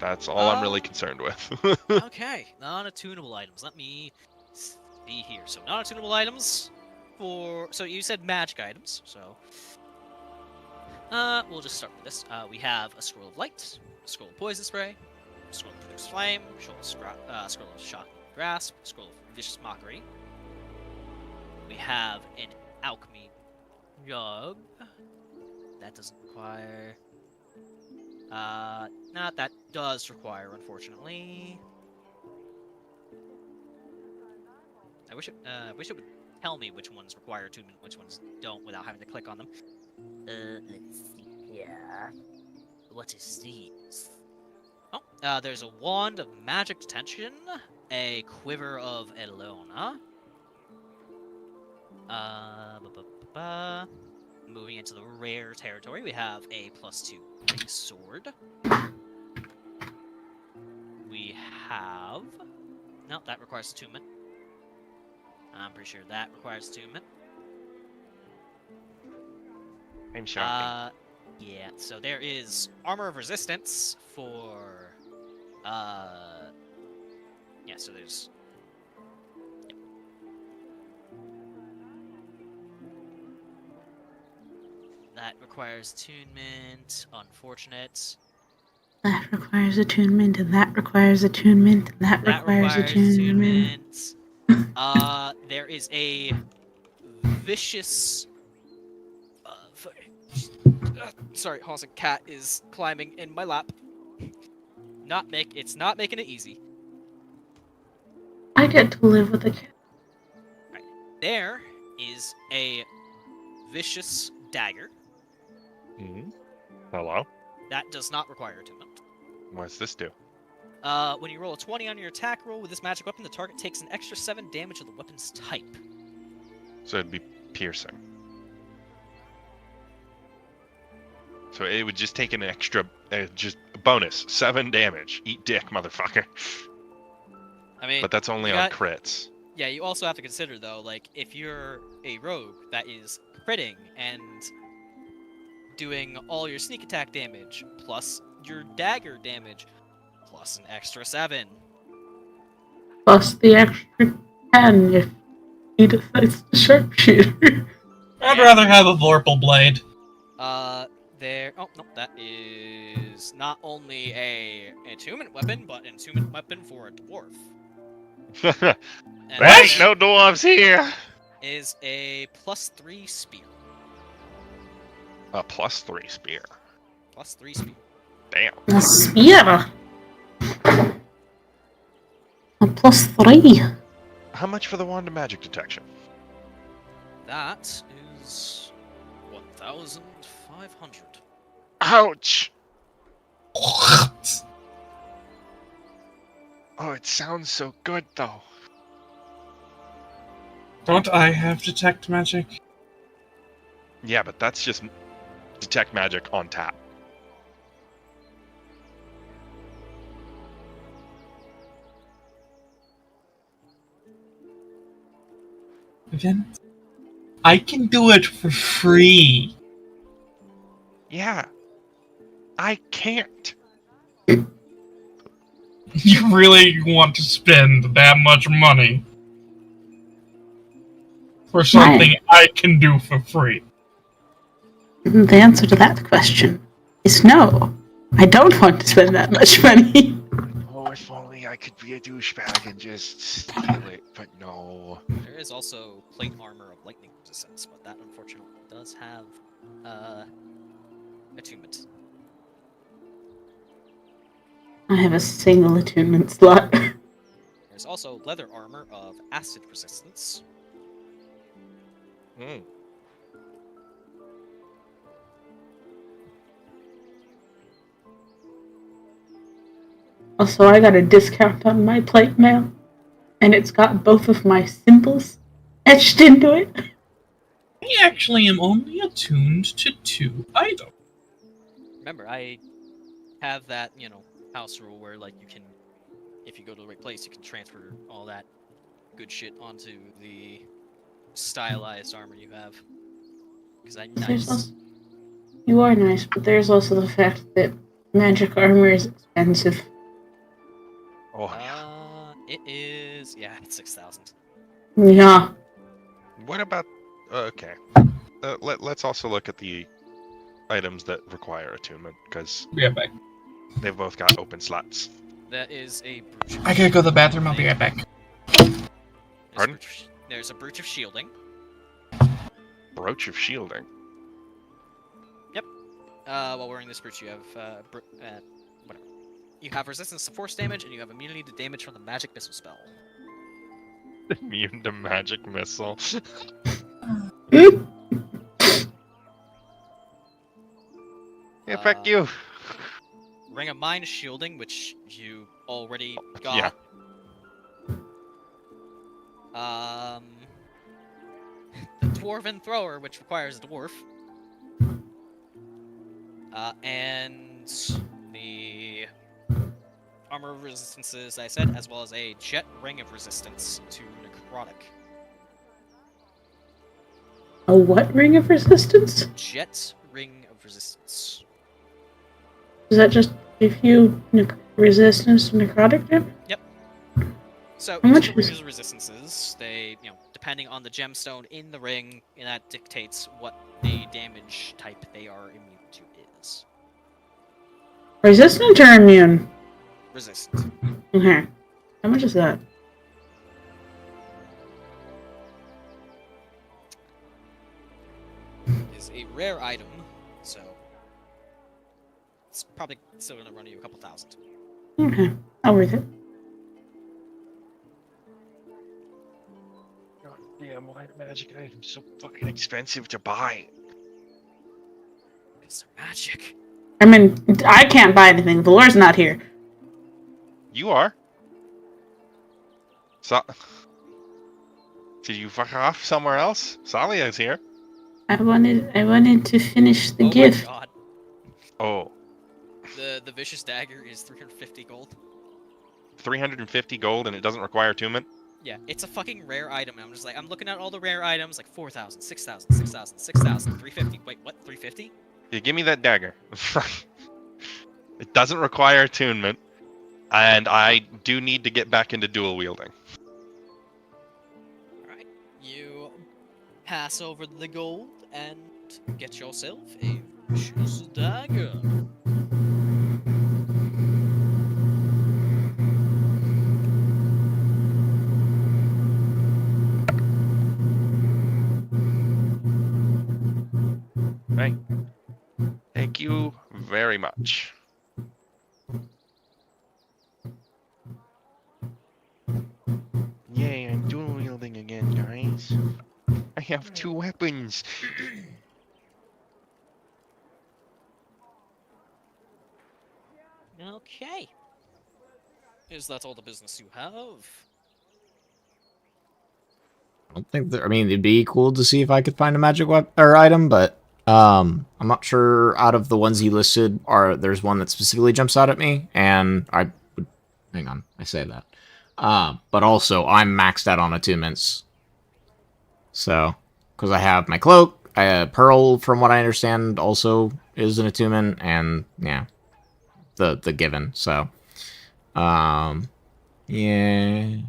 That's all I'm really concerned with. Okay, non-attunable items. Let me see here. So, non-attunable items for... So, you said magic items, so... we'll just start with this. We have a Scroll of Light, a Scroll of Poison Spray, a Scroll of Produce Flame, Scroll of Shock Grasp, Scroll of Vicious Mockery. We have an Alchemy Jug. That doesn't require... that does require, unfortunately. I wish it would tell me which ones require attunement, which ones don't, without having to click on them. Let's see here. What is these? Oh, there's a Wand of Magic Detention, a Quiver of Elona. Moving into the rare territory, we have a +2 Great Sword. We have... No, that requires attunement. I'm pretty sure that requires attunement. I'm shocking. Yeah, so there is Armor of Resistance for... Yeah, so there's... Yep. That requires attunement. Unfortunate. That requires attunement, and that requires attunement, and that requires attunement. There is a vicious. Sorry, Halsey cat is climbing in my lap. It's not making it easy. I get to live with a cat. Right. There is a vicious dagger. Hello? That does not require attunement. What's this do? When you roll a 20 on your attack roll with this magic weapon, the target takes an extra 7 damage of the weapon's type. So it'd be piercing. So it would just take an extra, just a bonus, 7 damage. Eat dick, motherfucker. I mean, But that's only on crits. Yeah, you also have to consider, though, like, if you're a rogue that is critting and doing all your sneak attack damage, plus your dagger damage, plus an extra 7. Plus the extra 10 if he decides to sharpshooter. I'd rather have a Vorpal Blade. Oh, no, that is not only a attunement weapon, but an attunement weapon for a dwarf. There And ain't no dwarves here! is a +3 spear. A +3 spear. +3 spear. Damn. A spear. A +3. How much for the wand of magic detection? That is 1,500. Ouch! What? Oh, it sounds so good, though. Don't I have detect magic? Yeah, but that's just detect magic on tap. Then I can do it for free. Yeah. I can't. You really want to spend that much money for something I can do for free? The answer to that question is no. I don't want to spend that much money. Oh, if only I could be a douchebag and just steal it, but no. There is also plate armor of lightning resistance, but that unfortunately does have attunement. I have a single attunement slot. There's also leather armor of acid resistance. Hmm. Also, I got a discount on my plate mail, and it's got both of my symbols etched into it. I actually am only attuned to 2 items. Remember, I have that, house rule where, like, you can, if you go to the right place, you can transfer all that good shit onto the stylized armor you have. Because I'm nice. You are nice, but there's also the fact that magic armor is expensive. Oh, yeah. It is, it's 6,000. Yeah. What about... okay. Let's also look at the items that require attunement, because Be right back. they've both got open slots. That is a brooch. I gotta go to the bathroom, I'll be right back. Pardon? There's a brooch of shielding. Brooch of shielding. While wearing this brooch, you have whatever. You have resistance to force damage, and you have immunity to damage from the magic missile spell. Immune to magic missile. Yeah, fuck you. Ring of Mind shielding, which you already got. Yeah. The Dwarven Thrower, which requires a dwarf. And the armor of resistances, I said, as well as a jet ring of resistance to necrotic. A what ring of resistance? Jet ring of resistance. Does that just give you resistance to necrotic damage? Yep. So How each much of the is- ring's resistances, they, depending on the gemstone in the ring, and that dictates what the damage type they are immune to is. Resistant or immune? Resistant. Okay. How much is that? Is a rare item, so it's probably still gonna run you a couple thousand. Okay. I'll worth it. God damn, why are magic items so fucking expensive to buy? It's magic. I mean, I can't buy anything. Valor's not here. You are. So, did you fuck off somewhere else? Tsalia's here. I wanted to finish the Oh gift. my god. Oh, The vicious dagger is 350 gold. 350 gold and it doesn't require attunement? Yeah, it's a fucking rare item. And I'm just like, I'm looking at all the rare items, like 4,000, 6,000, 6,000, 6,000, 350. Wait, what? 350? Yeah, give me that dagger. It doesn't require attunement, and I do need to get back into dual wielding. Alright. You pass over the gold and get yourself a vicious dagger. Right. Thank you very much. Yay, I'm dual wielding again, guys. I have 2 weapons. Okay. Is that all the business you have? I don't think that. I mean, it'd be cool to see if I could find a magic weapon or item, but I'm not sure. Out of the ones he listed, there's one that specifically jumps out at me, and I would hang on. I say that, but also I'm maxed out on attunements. So, because I have my cloak, Pearl, from what I understand, also is an attunement, and yeah, the given. So, yeah,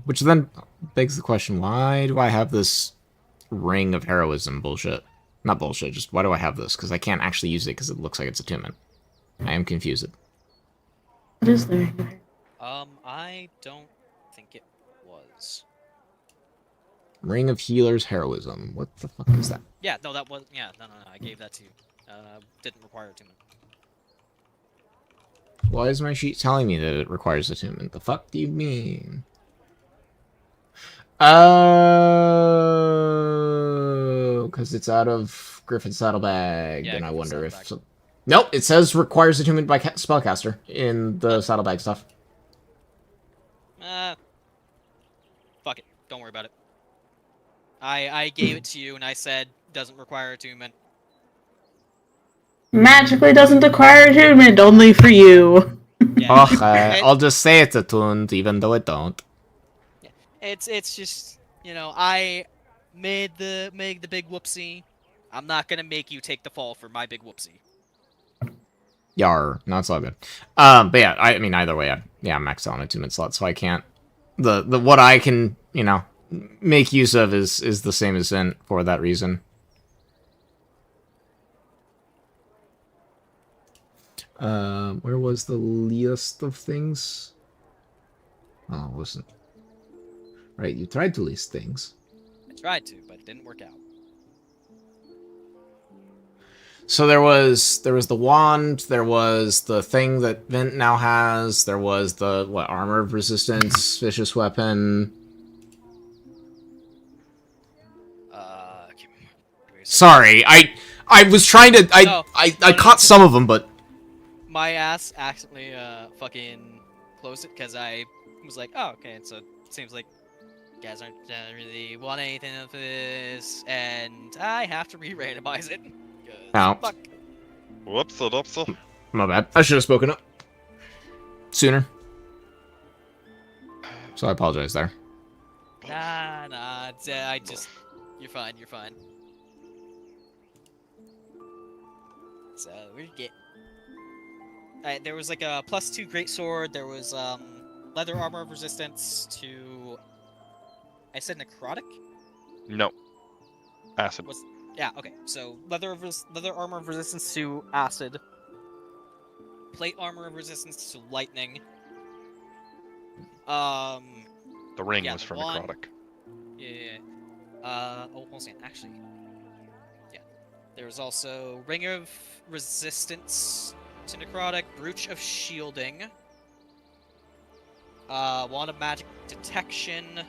which then begs the question, why do I have this ring of heroism bullshit? Not bullshit, just why do I have this? Because I can't actually use it because it looks like it's attunement. I am confused. What is there? I don't think it was. Ring of Healer's Heroism. What the fuck is that? Yeah, no, that was. Yeah, no, I gave that to you. Didn't require attunement. Why is my sheet telling me that it requires attunement? The fuck do you mean? Oh, because it's out of Griffin's saddlebag, Yeah, and I Griffin's wonder if... saddlebag. Nope, it says requires attunement by spellcaster in the saddlebag stuff. Fuck it. Don't worry about it. I gave it to you, and I said doesn't require attunement. Magically doesn't require attunement, only for you. Yeah. Oh, I'll just say it's attuned, even though it don't. It's just, I made the big whoopsie. I'm not gonna make you take the fall for my big whoopsie. Yar, no, it's all good. But yeah, I mean, either way, I'm maxed out on attunement slots, so I can't. The what I can, make use of is the same as Vint for that reason. Where was the list of things? Oh, it wasn't. Right, you tried to list things. I tried to, but it didn't work out. So there was the wand, there was the thing that Vint now has, there was the armor of resistance, vicious weapon. Sorry, I was trying to I caught some of them, but my ass accidentally fucking closed it because I was like, oh, okay, so it seems like you guys aren't really want anything of this, and I have to re-randomize it. Ow. Fuck. Whoopsie. My bad. I should have spoken up sooner. So I apologize there. Nah, I just... You're fine. So, we're get... Alright, there was like a +2 greatsword, there was leather armor of resistance to... I said necrotic? No. Acid. Yeah, okay. So leather armor of resistance to acid. plate armor of resistance to lightning. The ring Yeah, was the for wand- necrotic. Yeah. Hold on a second. Actually, yeah. There's also ring of resistance to necrotic, brooch of shielding, wand of magic detection,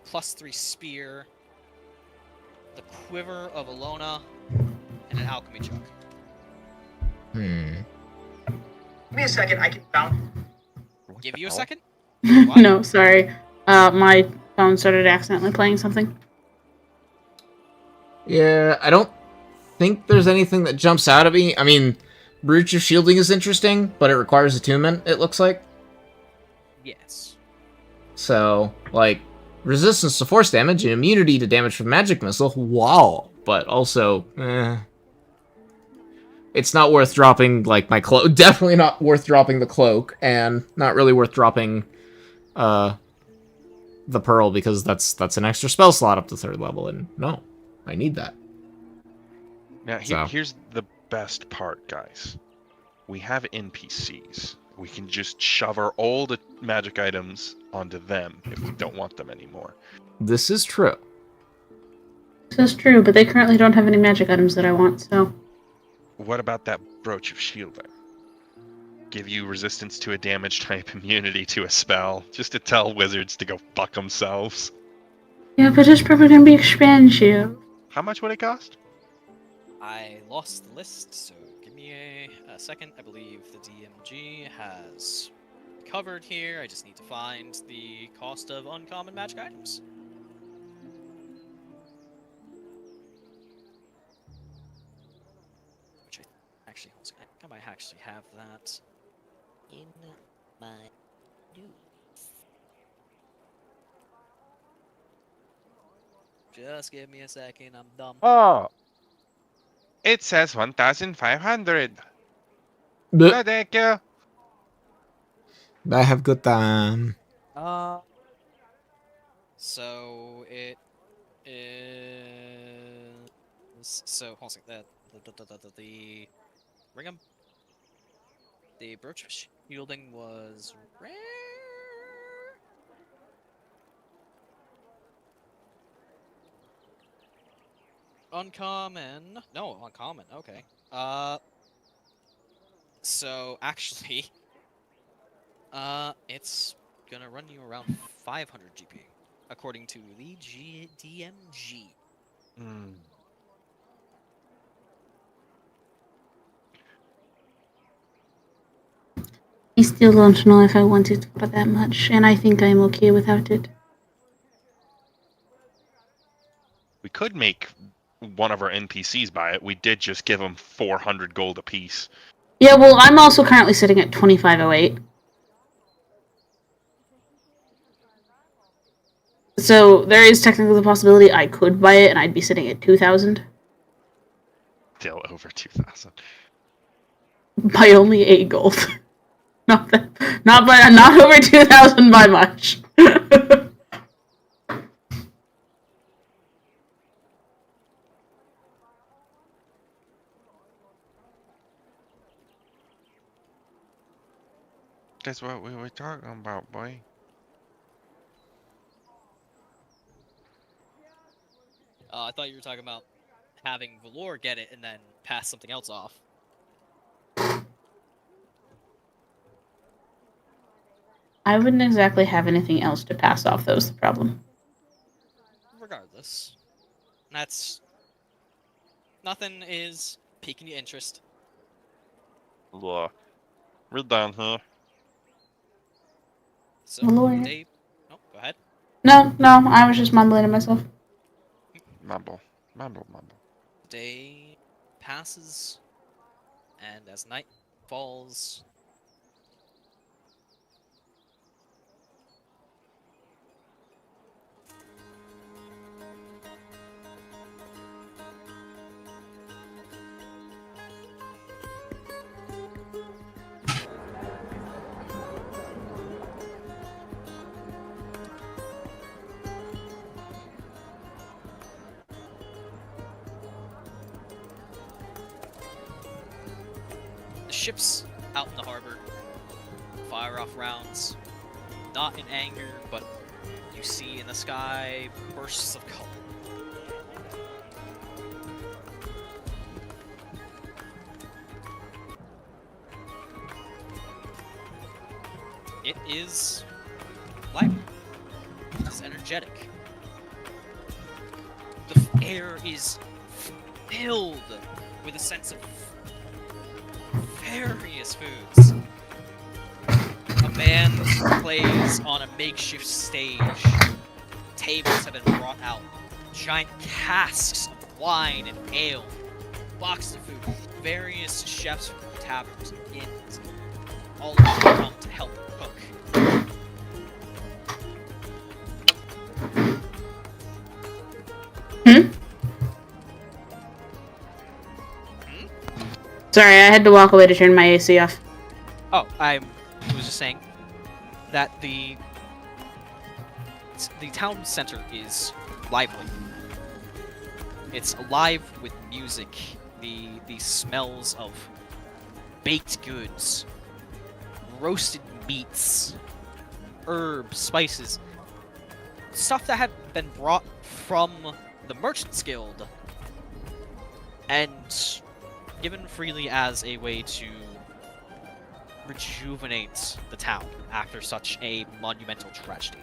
+3 spear, the quiver of Alona, and an alchemy jug. Hmm. Give me a second, I can bounce. What Give the you a hell? second. What? No, sorry. My phone started accidentally playing something. Yeah, I don't think there's anything that jumps out at me. I mean, Brooch of Shielding is interesting, but it requires attunement, it looks like. Yes. So, like, resistance to force damage and immunity to damage from magic missile, wow. But also, it's not worth dropping, like, my cloak. Definitely not worth dropping the cloak, and not really worth dropping, the pearl, because that's an extra spell slot up to 3rd level, and no, I need that. Now, So. here's the best part, guys. We have NPCs. We can just shove our old magic items onto them if we don't want them anymore. This is true. This is true, but they currently don't have any magic items that I want, so... What about that brooch of shielding? Give you resistance to a damage type, immunity to a spell, just to tell wizards to go fuck themselves. Yeah, but it's probably gonna be expensive. How much would it cost? I lost the list, so give me a second. I believe the DMG has covered here. I just need to find the cost of uncommon magic items. Which I actually, I might actually have that in my notes. Just give me a second, I'm dumb. Oh! It says 1,500. But No, thank you. I have good time. So it is. So hold on a second. The ring of the brooch of shielding was rare. Uncommon. No, uncommon. Okay. So actually, it's gonna run you around 500 GP, according to the DMG. Hmm. I still don't know if I want it for that much, and I think I'm okay without it. We could make one of our NPCs buy it. We did just give them 400 gold apiece. Yeah, well, I'm also currently sitting at 2508. So there is technically the possibility I could buy it and I'd be sitting at 2,000. Still over 2,000. By only 8 gold. Not over 2,000 by much. That's what we were talking about, boy. I thought you were talking about having Valor get it and then pass something else off. I wouldn't exactly have anything else to pass off, though, is the problem. Regardless, that's nothing is piquing your interest. Look, we're done here. So Valor. they. Oh, go ahead. No, I was just mumbling to myself. Mumble. Day passes, and as night falls, the ships out in the harbor fire off rounds, not in anger, but you see in the sky bursts of color. It is lively. It is energetic. The air is filled with a sense of various foods. A band plays on a makeshift stage. Tables have been brought out. Giant casks of wine and ale. Boxes of food. Various chefs from taverns and inns. All of them come to help cook. Sorry, I had to walk away to turn my AC off. Oh, I was just saying that the town center is lively. It's alive with music, the smells of baked goods, roasted meats, herbs, spices, stuff that had been brought from the Merchants Guild and given freely as a way to rejuvenate the town after such a monumental tragedy.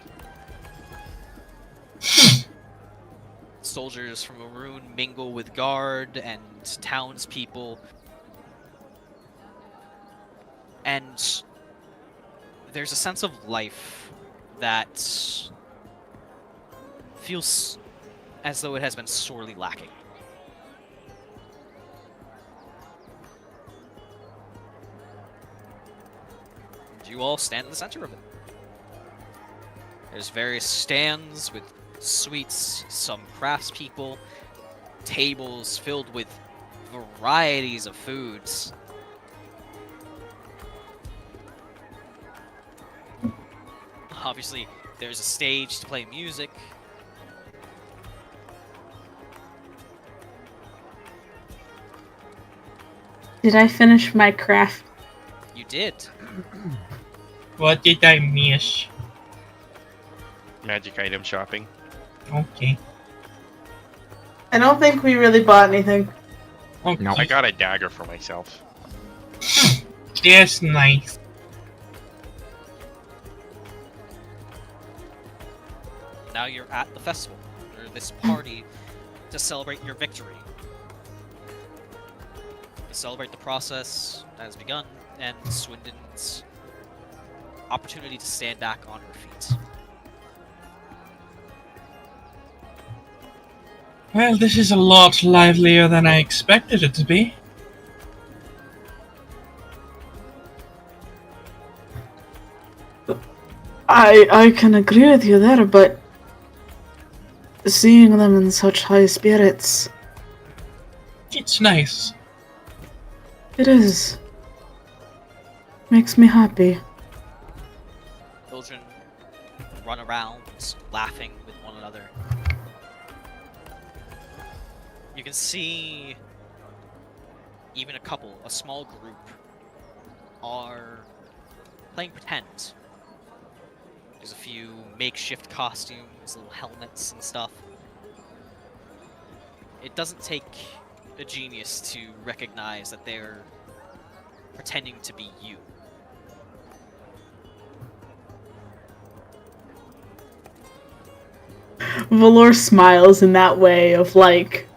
Soldiers from Maroon mingle with guard and townspeople, and there's a sense of life that feels as though it has been sorely lacking. You all stand in the center of it. There's various stands with sweets, some craftspeople, tables filled with varieties of foods. Obviously, there's a stage to play music. Did I finish my craft? You did. What did I miss? Magic item shopping. Okay. I don't think we really bought anything. Okay. No. I got a dagger for myself. That's nice. Now you're at the festival, or this party, to celebrate your victory. To celebrate the process that has begun, and Swindon's opportunity to stand back on her feet. Well, this is a lot livelier than I expected it to be. I can agree with you there, but seeing them in such high spirits, It's nice. it is. Makes me happy. Children run around, laughing with one another. You can see even a small group, are playing pretend. There's a few makeshift costumes, little helmets and stuff. It doesn't take a genius to recognize that they're pretending to be you. Valor smiles in that way of like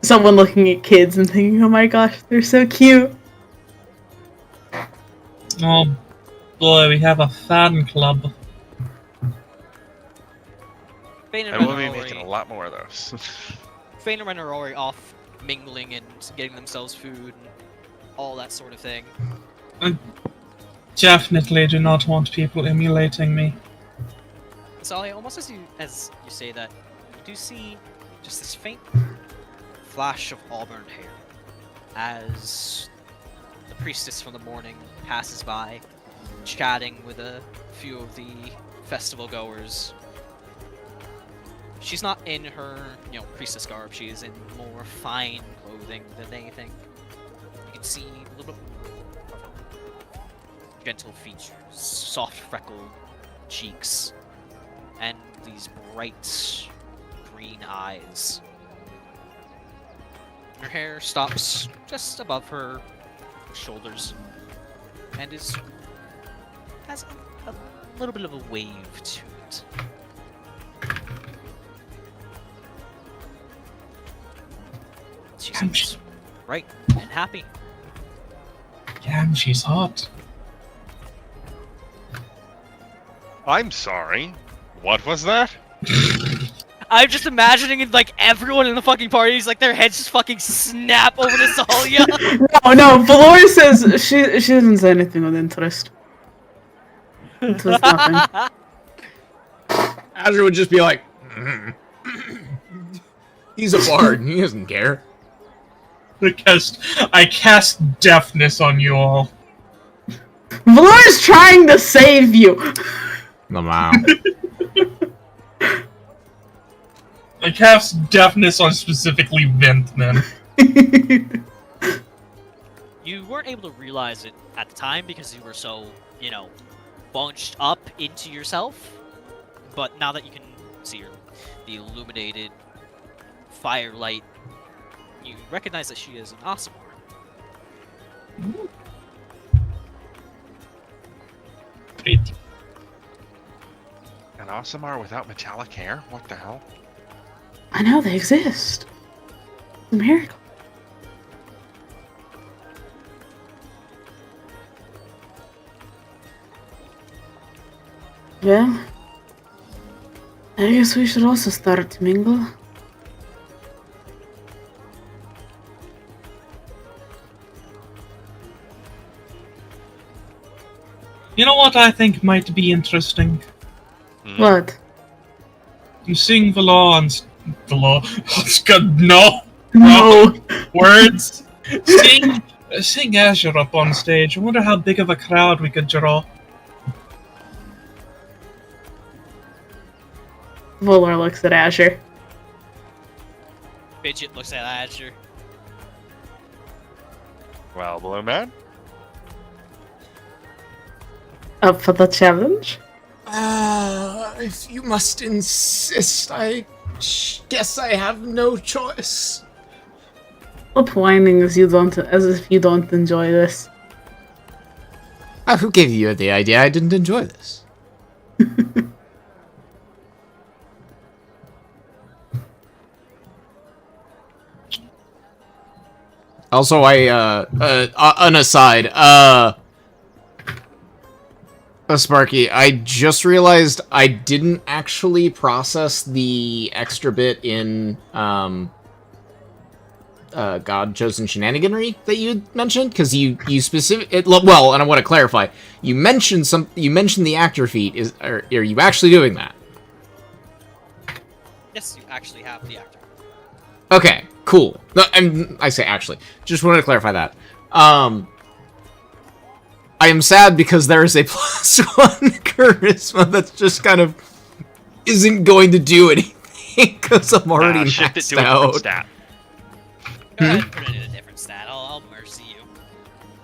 someone looking at kids and thinking, oh my gosh, they're so cute. Oh boy, we have a fan club. Fane and I Ren will are be already- making a lot more of those. Fane and Ren are already off mingling and getting themselves food and all that sort of thing. Definitely do not want people emulating me. Tsalia, almost as you say that, you do see just this faint flash of auburn hair as the priestess from the morning passes by, chatting with a few of the festival goers. She's not in her, priestess garb. She is in more fine clothing than anything. You can see a little bit more of her gentle features, soft freckled cheeks, and these bright green eyes. Her hair stops just above her shoulders and has a little bit of a wave to it. She seems bright and happy. Yeah, and she's hot. I'm sorry. What was that? I'm just imagining it like everyone in the fucking party is like their heads just fucking snap over to Tsalia. No, Valor says she doesn't say anything of interest. It was nothing. Azure would just be like, he's a bard. He doesn't care. I cast deafness on you all. Valor is trying to save you. Wow. I cast deafness on specifically Vint, man. You weren't able to realize it at the time because you were so, bunched up into yourself. But now that you can see the illuminated firelight, you recognize that she is an Aasimar. Great. An Aasimar without metallic hair? What the hell? I know they exist. It's a miracle. Well, I guess we should also start to mingle. You know what I think might be interesting? What? You sing Valor on Valor. It's good. No No. words. Sing Azure up on stage. I wonder how big of a crowd we could draw. Valor looks at Azure. Fidget looks at Azure. Well, Blue Man? Up for the challenge? If you must insist, I guess I have no choice. Stop whining as if you don't enjoy this. Who gave you the idea? I didn't enjoy this. Also, an aside, Sparky, I just realized I didn't actually process the extra bit in, God-chosen shenaniganry that you mentioned, because you well, and I want to clarify, you mentioned the actor feat, are you actually doing that? Yes, you actually have the actor. Okay, cool. No, I say actually. Just wanted to clarify that. I am sad because there is a +1 charisma that's just kind of isn't going to do anything because I'm already shift it maxed to a different out. stat. Go ahead and put it in a different stat. I'll mercy you.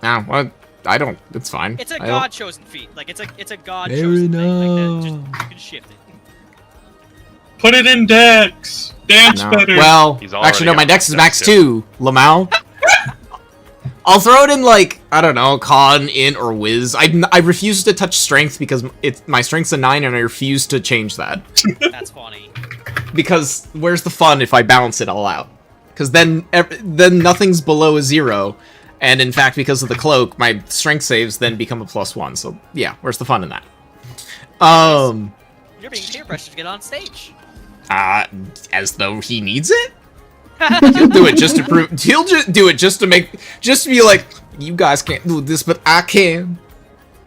Ah, well, I don't. It's fine. It's a I don't- god-chosen feat. Like it's a god-chosen thing. Like that. Just, you can shift it. Put it in Dex. Dance No. better. Well, He's already actually, no, my got dex is Dex max too. 2, Lamau. I'll throw it in, like, I don't know, Con, Int, or Wiz. I refuse to touch Strength because my Strength's a 9 and I refuse to change that. That's funny. Because where's the fun if I balance it all out? Because then nothing's below a 0, and in fact, because of the cloak, my Strength saves then become a +1, so yeah, where's the fun in that? You're being peer pressured to get on stage. As though he needs it? He'll do it just to prove. He'll just do it just to be like, you guys can't do this, but I can.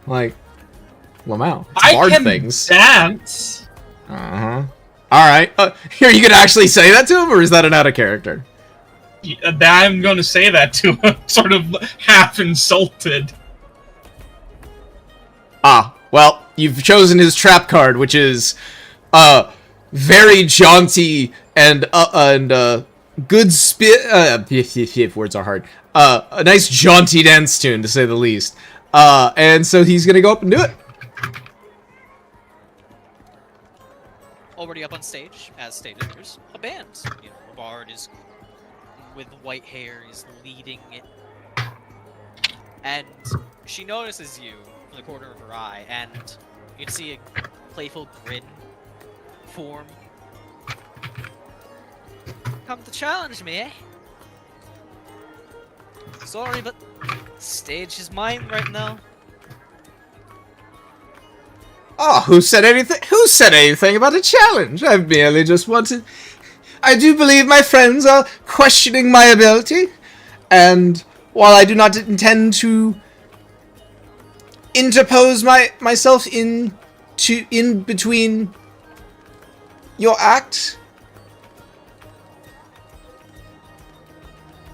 Like, Lamau. I Bard can things. dance. All right. Here, you gonna actually say that to him, or is that an out of character? Yeah, I'm going to say that to him, sort of half insulted. Well, you've chosen his trap card, which is, very jaunty and good words are hard. A nice jaunty dance tune, to say the least. And so he's gonna go up and do it. Already up on stage, as stated, there's a band. You know, a bard is with white hair, is leading it. And she notices you from the corner of her eye, and you can see a playful grin form. Come to challenge me, eh? Sorry, but stage is mine right now. Oh, who said anything? Who said anything about a challenge? I've merely just wanted. I do believe my friends are questioning my ability, and while I do not intend to interpose myself in between your act.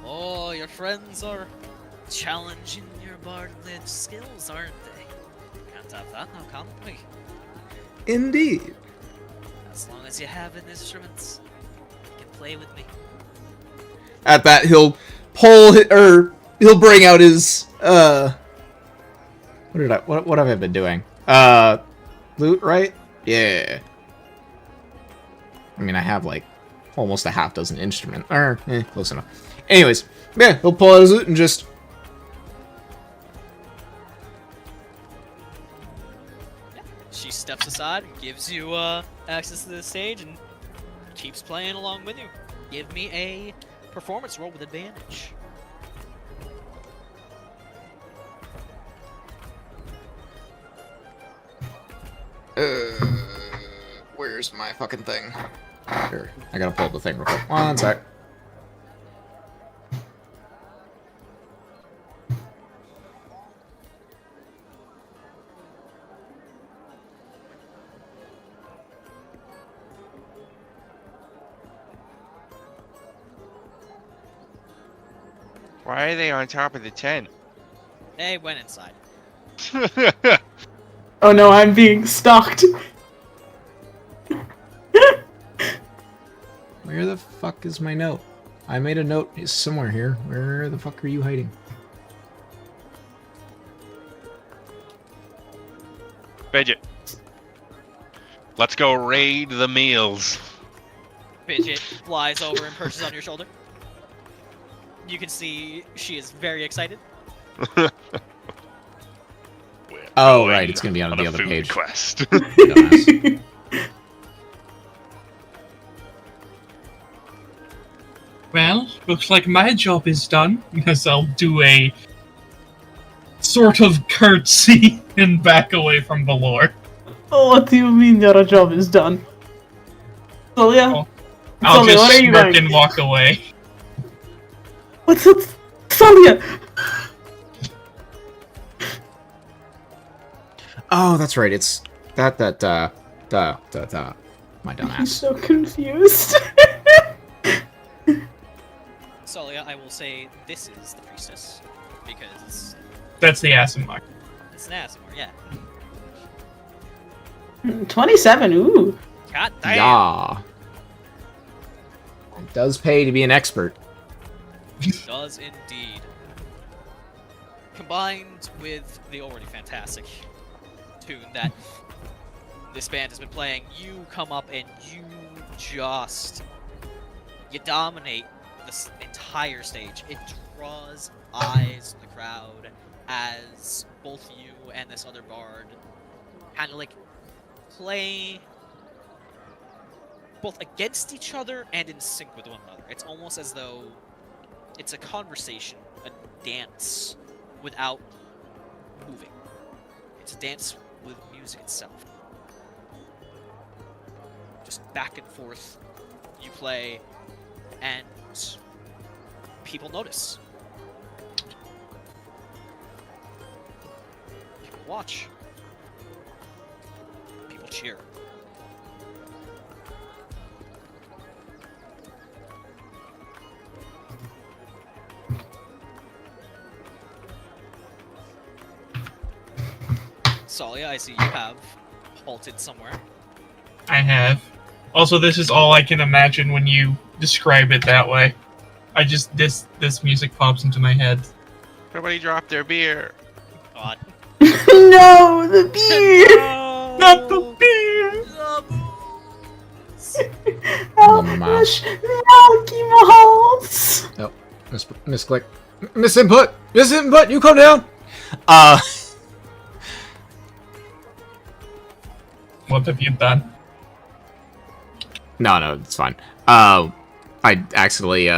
Oh, your friends are challenging your bardly skills, aren't they? Can't have that now, can we? Indeed. As long as you have an instruments, you can play with me. At that, he'll he'll bring out his what have I been doing? Loot, right? Yeah. I mean, I have like almost a half dozen instruments. Close enough. Anyways, yeah, he'll pull out his loot and just. She steps aside and gives you access to the stage and keeps playing along with you. Give me a performance roll with advantage. Where's my fucking thing? Here, I gotta pull up the thing real quick. 1 sec. Why are they on top of the tent? They went inside. Oh no, I'm being stalked. Where the fuck is my note? I made a note somewhere here. Where the fuck are you hiding? Fidget. Let's go raid the meals. Fidget flies over and perches on your shoulder. You can see she is very excited. Oh, right, it's gonna be on the a other food page. Quest. Dumbass. Well, looks like my job is done, because I'll do a sort of curtsy and back away from Valor. Oh, what do you mean your job is done? Tsalia? Oh, I'll Tsalia, just what are you smirk doing? and walk away. What's up? Tsalia! Oh, that's right. It's my I'm dumbass. so confused. Tsalia, I will say this is the priestess. Because That's the Asimar. it's an Asimar, yeah. 27, ooh. God damn! Yeah. It does pay to be an expert. Does indeed. Combined with the already fantastic tune that this band has been playing, you come up and you dominate this entire stage. It draws eyes of the crowd as both you and this other bard kind of like play both against each other and in sync with one another. It's almost as though it's a conversation, a dance without moving. It's a dance with music itself. Just back and forth, you play, and people notice. People watch. People cheer. Tsalia, I see you have halted somewhere. I have. Also, this is all I can imagine when you describe it that way. This music pops into my head. Everybody drop their beer. God. No, the beer! Not the beer! Oh, Mama. Milky Malls! Oh, misclick. Misinput! Misinput! You calm down! What have you done? No, it's fine. I accidentally,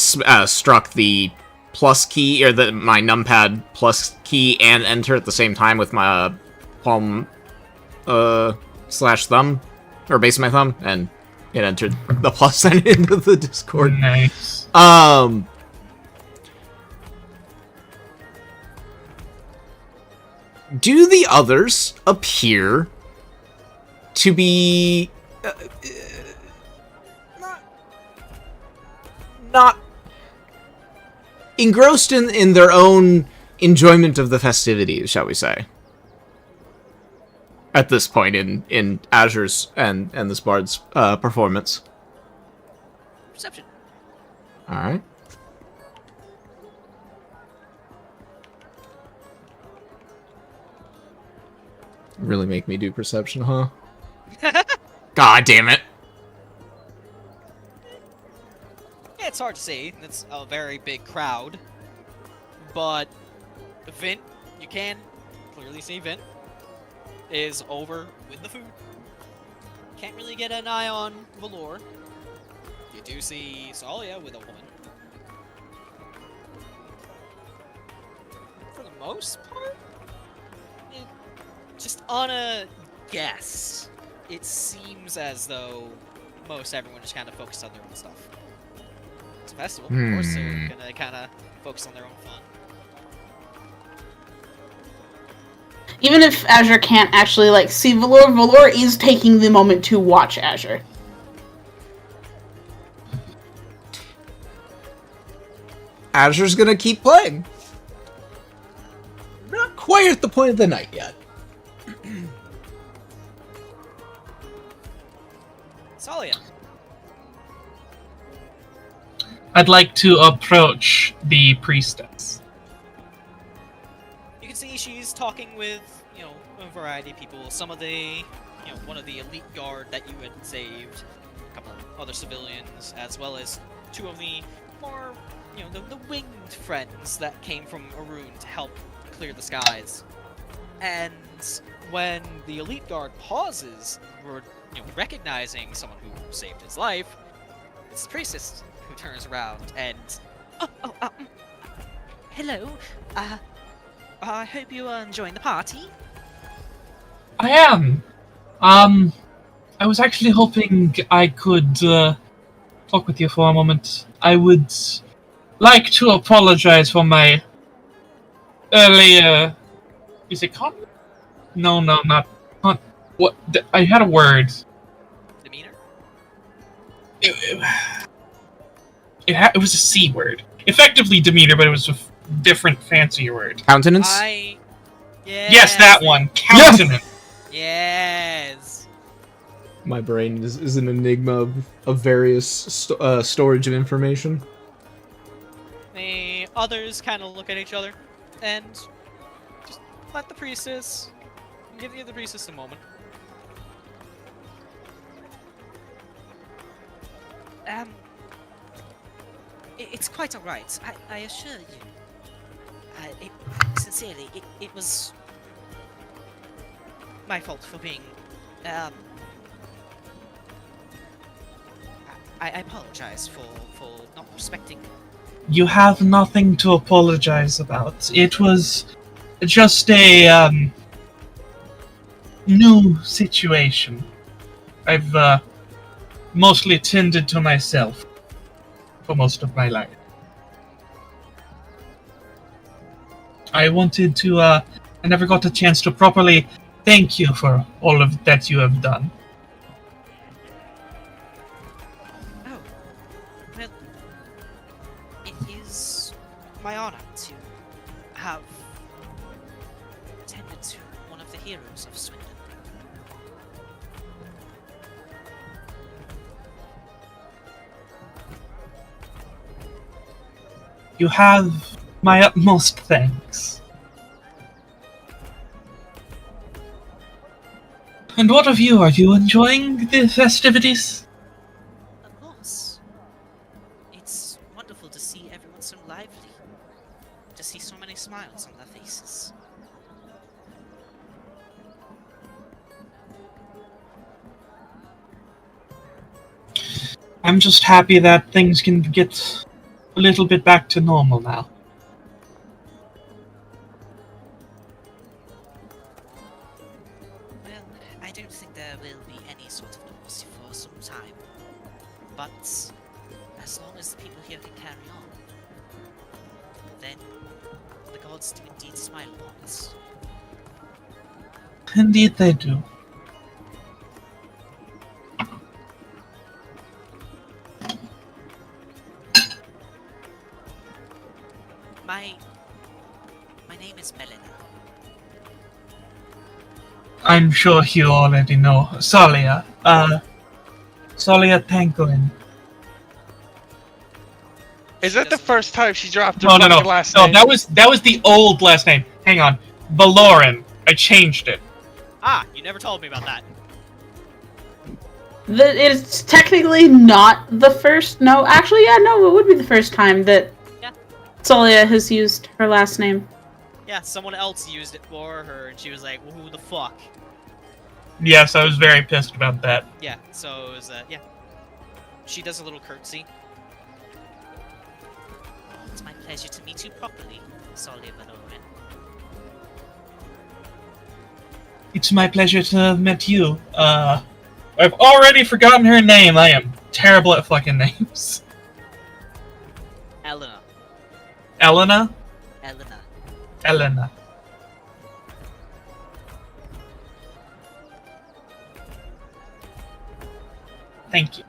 struck the plus key, or my numpad plus key and enter at the same time with my, palm, slash thumb, or base of my thumb, and it entered the plus sign into the Discord. Nice. Do the others appear to be not engrossed in their own enjoyment of the festivities, shall we say? At this point in Azure's and this bard's performance. Perception. All right. Really make me do perception, huh? God damn it. Yeah, it's hard to see. It's a very big crowd. But Vint, you can clearly see Vint is over with the food. Can't really get an eye on Valor. You do see Tsalia with a woman. For the most part, just on a guess, it seems as though most everyone is kind of focused on their own stuff. It's a festival, of course, they're gonna kind of focus on their own fun. Even if Azure can't actually, see Valor, Valor is taking the moment to watch Azure. Azure's gonna keep playing. Not quite at the point of the night yet. Tsalia. I'd like to approach the priestess. You can see she's talking with, a variety of people. Some of the, one of the elite guard that you had saved, a couple of other civilians, as well as two of the more, the winged friends that came from Arun to help clear the skies. And when the elite guard pauses, recognizing someone who saved his life, it's the priestess who turns around and, hello, I hope you are enjoying the party. I am. I was actually hoping I could talk with you for a moment. I would like to apologize for my earlier. Is it con? No, not con. What? I had a word. Demeanor? It was a C word. Effectively demeanor, but it was a different, fancier word. Countenance? Yes, that one. Countenance. Yes. My brain is an enigma of various storage of information. The others kind of look at each other and just let the priestess. Give the priestess a moment. It's quite alright. I assure you. Sincerely, it was my fault for being. I apologize for not respecting. You have nothing to apologize about. It was just a new situation. I've mostly tended to myself for most of my life. I wanted to, I never got a chance to properly thank you for all of that you have done. Oh, well, it is my honor to have tended to one of the heroes of Swindon. You have my utmost thanks. And what of you? Are you enjoying the festivities? Of course. It's wonderful to see everyone so lively. To see so many smiles on their faces. I'm just happy that things can get a little bit back to normal now. Well, I don't think there will be any sort of normalcy for some time. But as long as the people here can carry on, then the gods do indeed smile upon us. Indeed they do. My name is Melina. I'm sure you already know. Tsalia. Tsalia Tankoin. Is that the first time she dropped her No, fucking last no, name? that was the old last name. Hang on. Valoran. I changed it. Ah, you never told me about that. It's technically not the first. No, actually, yeah, no, it would be the first time that Yeah. Tsalia has used her last name. Yeah, someone else used it for her, and she was like, well, who the fuck? Yes, I was very pissed about that. Yeah, so it was, yeah. She does a little curtsy. It's my pleasure to meet you properly, Tsalia Valoran. It's my pleasure to have met you. I've already forgotten her name. I am terrible at fucking names. Elena. Elena? Elena. Elena. Thank you.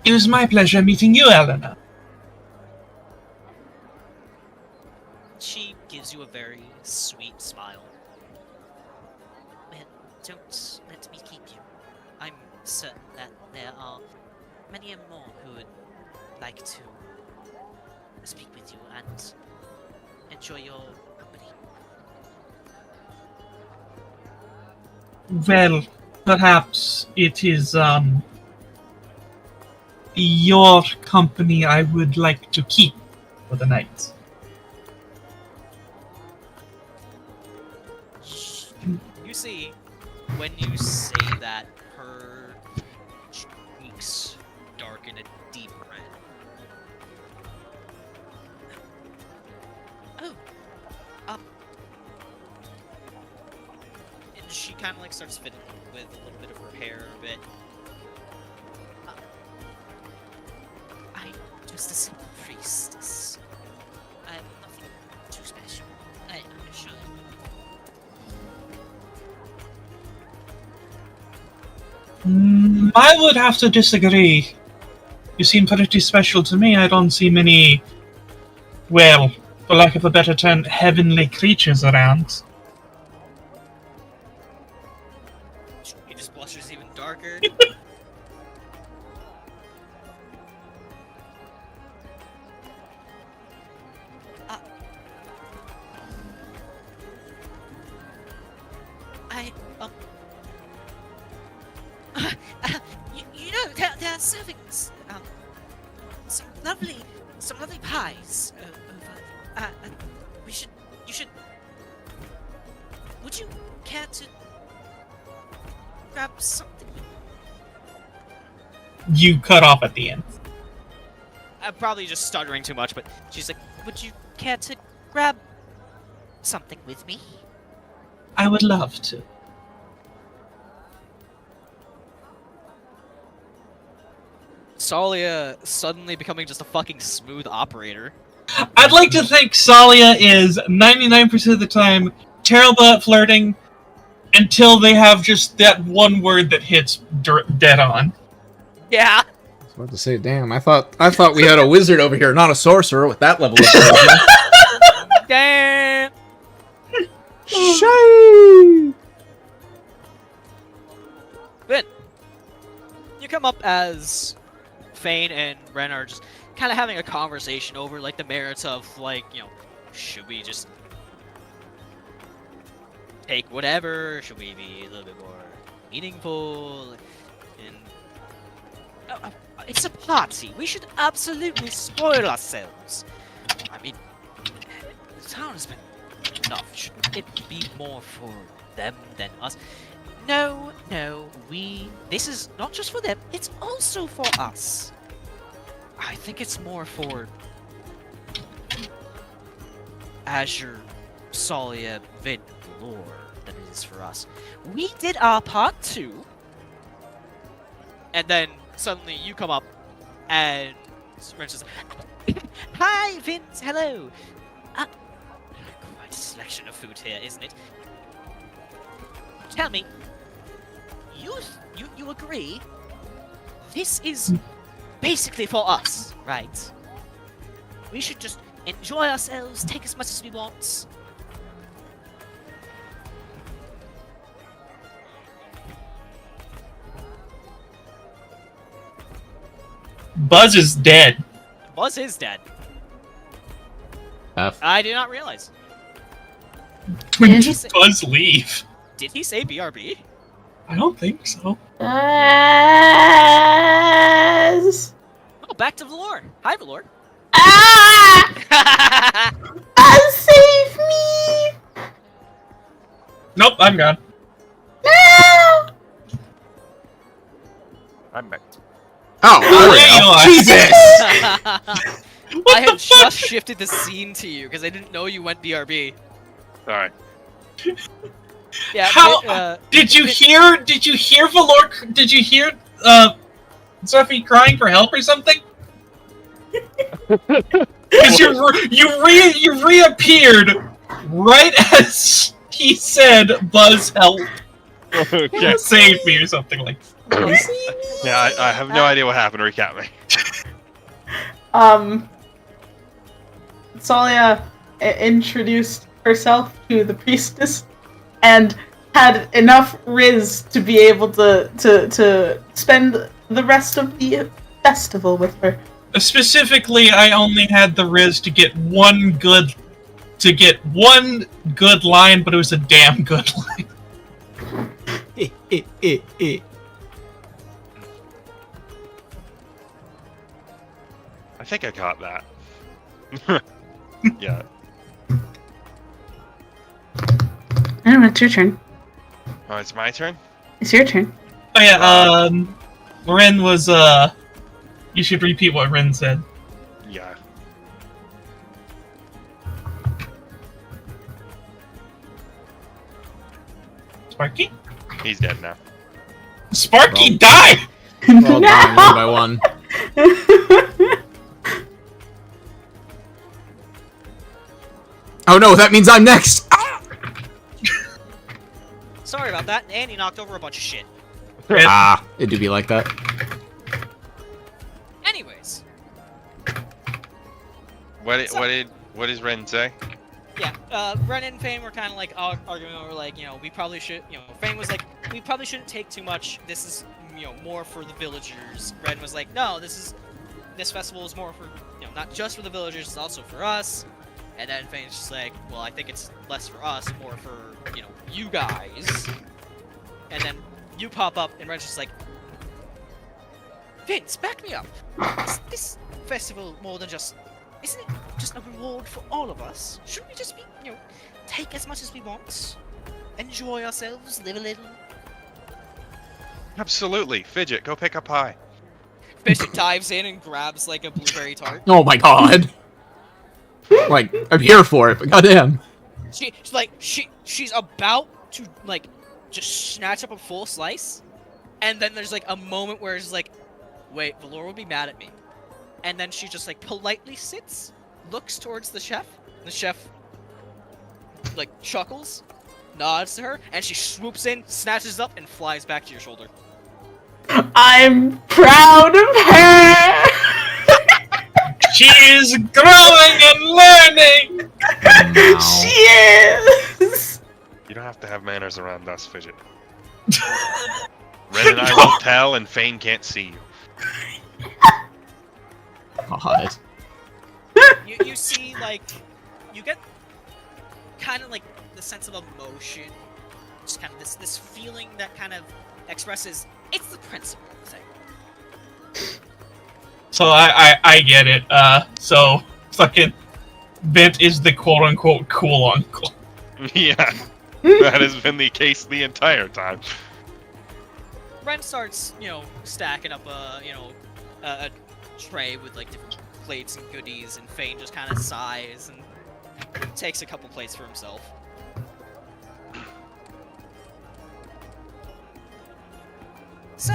It was my pleasure meeting you, Elena. She gives you a very sweet smile. Well, don't let me keep you. I'm certain that there are many more who would like to speak with you and enjoy your company. Well, perhaps it is, your company I would like to keep for the night. You see, when you say that, her cheeks darken a deep red. Oh, And she kind of like starts fiddling with a little bit of her hair a bit. I'm just a simple priestess. I'm nothing too special. I'm sure. I would have to disagree. You seem pretty special to me. I don't see many, well, for lack of a better term, heavenly creatures around. He just blushes even darker. I, you know, there are serving some lovely pies over. You should. Would you care to grab something? You cut off at the end. I'm probably just stuttering too much, but she's like, Would you care to grab something with me? I would love to. Tsalia suddenly becoming just a fucking smooth operator. I'd like to think Tsalia is 99% of the time terrible at flirting until they have just that one word that hits dead on. Yeah. I was about to say, damn, I thought we had a wizard over here, not a sorcerer with that level of charisma. Damn. Shame! Good. You come up as Fane and Ren are just kind of having a conversation over like the merits of like, you know, should we just take whatever? Should we be a little bit more meaningful? And it's a party. We should absolutely spoil ourselves. I mean, the town has been enough. Shouldn't it be more for them than us? No, this is not just for them, it's also for us. I think it's more for Azure, Tsalia, Vint, Lore than it is for us. We did our part too. And then suddenly you come up and Wrench says, "Hi, Vint, hello. Quite a selection of food here, isn't it? Tell me, you agree? This is basically for us, right? We should just enjoy ourselves, take as much as we want." Buzz is dead. Buzz is dead. F. I did not realize. When Did did Buzz leave? Did he say BRB? I don't think so. Yes. Oh, back to Valor. Hi, Valor. Ah! Save me! Nope, I'm gone. No! I'm back. Oh, there you are. Jesus! I had just shifted the scene to you because I didn't know you went BRB. Sorry. Yeah. How did you hear? Did you hear Valor? Did you hear Sophie crying for help or something? Because you reappeared right as he said, "Buzz, help! Okay. Save me," or something like that. Yeah, I have no idea what happened. Recap me. Tsalia introduced herself to the priestess and had enough riz to be able to spend the rest of the festival with her. Specifically, I only had the riz to get one good line, but it was a damn good line. I think I caught that. Yeah. I don't know, it's your turn. Oh, it's my turn? It's your turn. Oh yeah, Ren was you should repeat what Ren said. Yeah. Sparky? He's dead now. Sparky Well. died! We're all dying one by one. Oh no, that means I'm next! Sorry about that. Andy knocked over a bunch of shit. Ah, it do be like that. Anyways, What does Ren say? yeah. Ren and Fane were kind of like arguing over like, we probably should. Fane was like, we probably shouldn't take too much. This is more for the villagers. Ren was like, no, this festival is more for not just for the villagers, it's also for us. And then Fane's just like, well, I think it's less for us, more for you guys. And then you pop up, and Ren's just like, Vince, back me up. Is this festival more than just... Isn't it just a reward for all of us? Shouldn't we just be, take as much as we want? Enjoy ourselves, live a little? Absolutely. Fidget, go pick a pie. Fidget dives in and grabs, like, a blueberry tart. Oh my god. Like, I'm here for it, but goddamn. She's about to, like, just snatch up a full slice, and then there's, like, a moment where it's like, wait, Valor will be mad at me. And then she just, like, politely sits, looks towards the chef like, chuckles, nods to her, and she swoops in, snatches up, and flies back to your shoulder. I'm proud of her! She is growing and learning! Wow. She is! You don't have to have manners around us, Fidget. Ren and I won't tell, and Fane can't see you. God. You see, like, you get kind of, like, the sense of emotion Just kind of this feeling that kind of expresses it's the principle thing. So I get it. So fucking Vint is the quote unquote cool uncle. Yeah, that has been the case the entire time. Ren starts, stacking up a tray with like different plates and goodies, and Fane just kind of sighs and takes a couple plates for himself. So,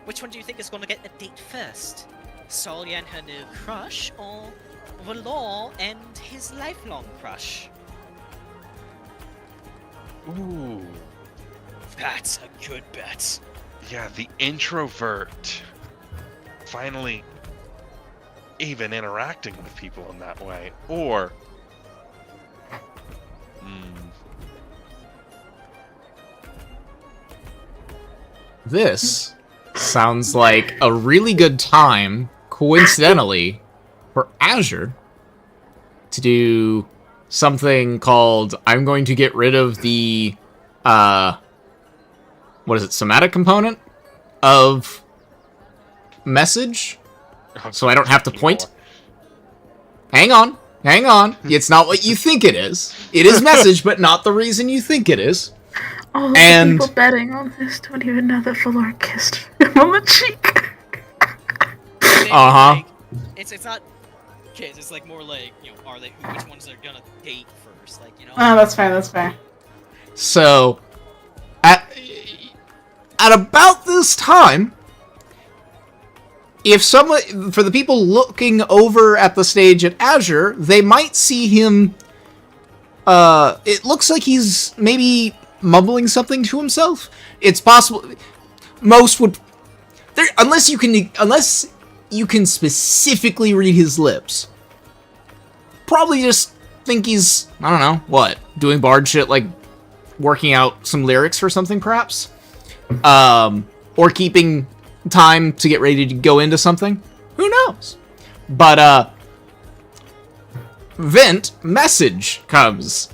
which one do you think is going to get a date first? Tsalia and her new crush, or Valor and his lifelong crush? Ooh. That's a good bet. Yeah, the introvert. Finally even interacting with people in that way. Or... This sounds like a really good time, coincidentally, for Azure to do something called, I'm going to get rid of the, what is it, somatic component of message, so I don't have to point. Hang on. It's not what you think it is. It is message, but not the reason you think it is. All of the people betting on this don't even know that Valor kissed him on the cheek. Uh-huh. Like, it's not kids. It's like more like which ones they're gonna date first, Oh, that's fair. So, at about this time, if someone, for the people looking over at the stage at Azure, they might see him. It looks like he's maybe mumbling something to himself. It's possible. Most would, unless you can specifically read his lips. Probably just think he's, I don't know, what, doing bard shit, like working out some lyrics or something, perhaps, or keeping time to get ready to go into something. Who knows? But Vint message comes.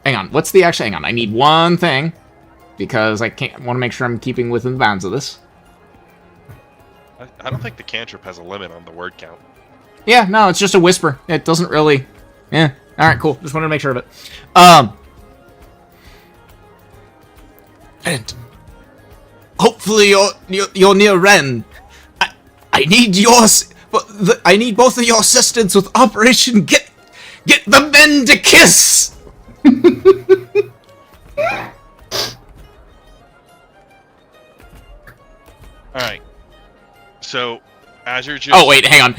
Hang on, hang on, I need one thing, because I want to make sure I'm keeping within the bounds of this. I don't think the cantrip has a limit on the word count. Yeah, no, it's just a whisper. It doesn't really... Yeah, alright, cool. Just wanted to make sure of it. And hopefully you're near Ren. I need I need both of your assistance with Operation Get the Men to Kiss! Alright. So, Azure just... Oh, wait, hang on.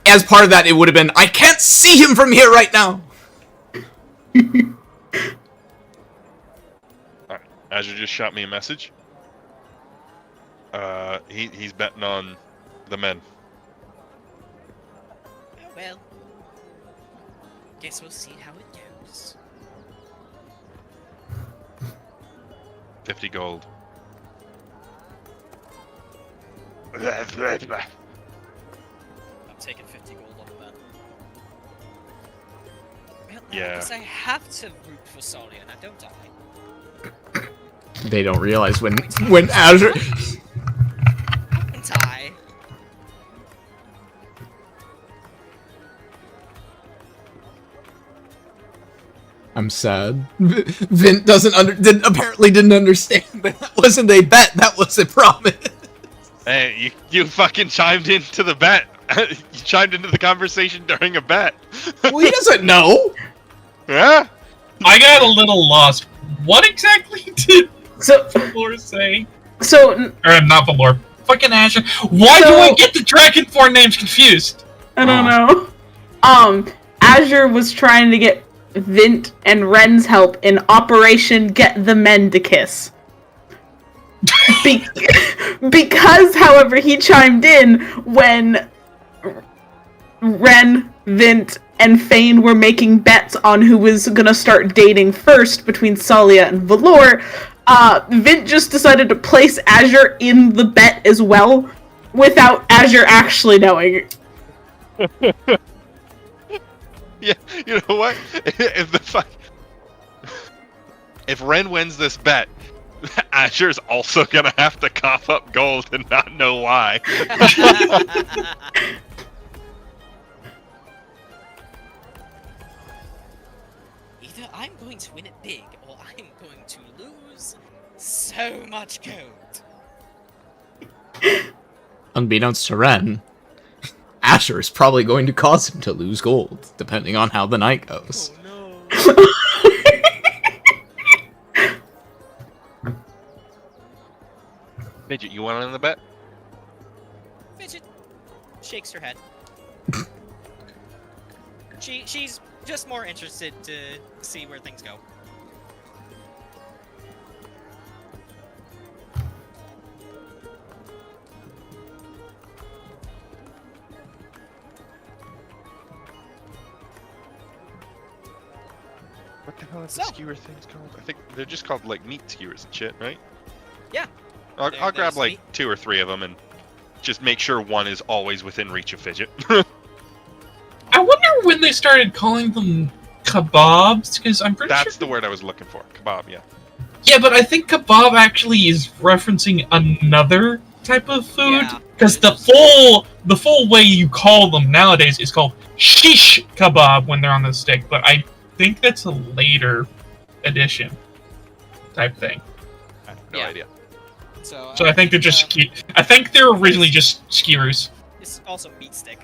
As part of that, it would have been, I can't see him from here right now! Alright, Azure just shot me a message. He's betting on the men. Well, guess we'll see how it goes. 50 gold. I'm taking 50 gold on the bet. Well, Yeah. I guess I have to root for Tsalia now, don't I? They don't realize when Azure... Don't I? I'm sad. Vint apparently didn't understand that wasn't a bet, that was a promise. Hey, you fucking chimed into the bet. You chimed into the conversation during a bet. Well, he doesn't know. Yeah? I got a little lost. What exactly did Valor say? Or not Valor. Fucking Azure. Why do I get the Dragonborn names confused? I don't know. Azure was trying to get Vint and Ren's help in Operation Get the Men to Kiss. Because, however, he chimed in when Ren, Vint, and Fane were making bets on who was gonna start dating first between Tsalia and Valor. Vint just decided to place Azure in the bet as well, without Azure actually knowing. Yeah, you know what? if Ren wins this bet, Azure's also gonna have to cough up gold and not know why. Either I'm going to win it big, or I'm going to lose so much gold. Unbeknownst to Ren, Azure is probably going to cause him to lose gold, depending on how the night goes. Oh no. Midget, you want in the bet? Fidget shakes her head. She's just more interested to see where things go. What the hell is So- the skewer things called? I think they're just called like meat skewers and shit, right? Yeah. I'll grab There's like meat. 2 or 3 of them and just make sure one is always within reach of Fidget. I wonder when they started calling them kebabs, because I'm pretty That's sure... the word I was looking for. Kebab, yeah. Yeah, but I think kebab actually is referencing another type of food, Yeah. because the full way you call them nowadays is called shish kebab when they're on the stick, but I think that's a later edition type thing. I have no Yeah. idea. So So I think they're just I think they're originally just skewers. It's also meat stick.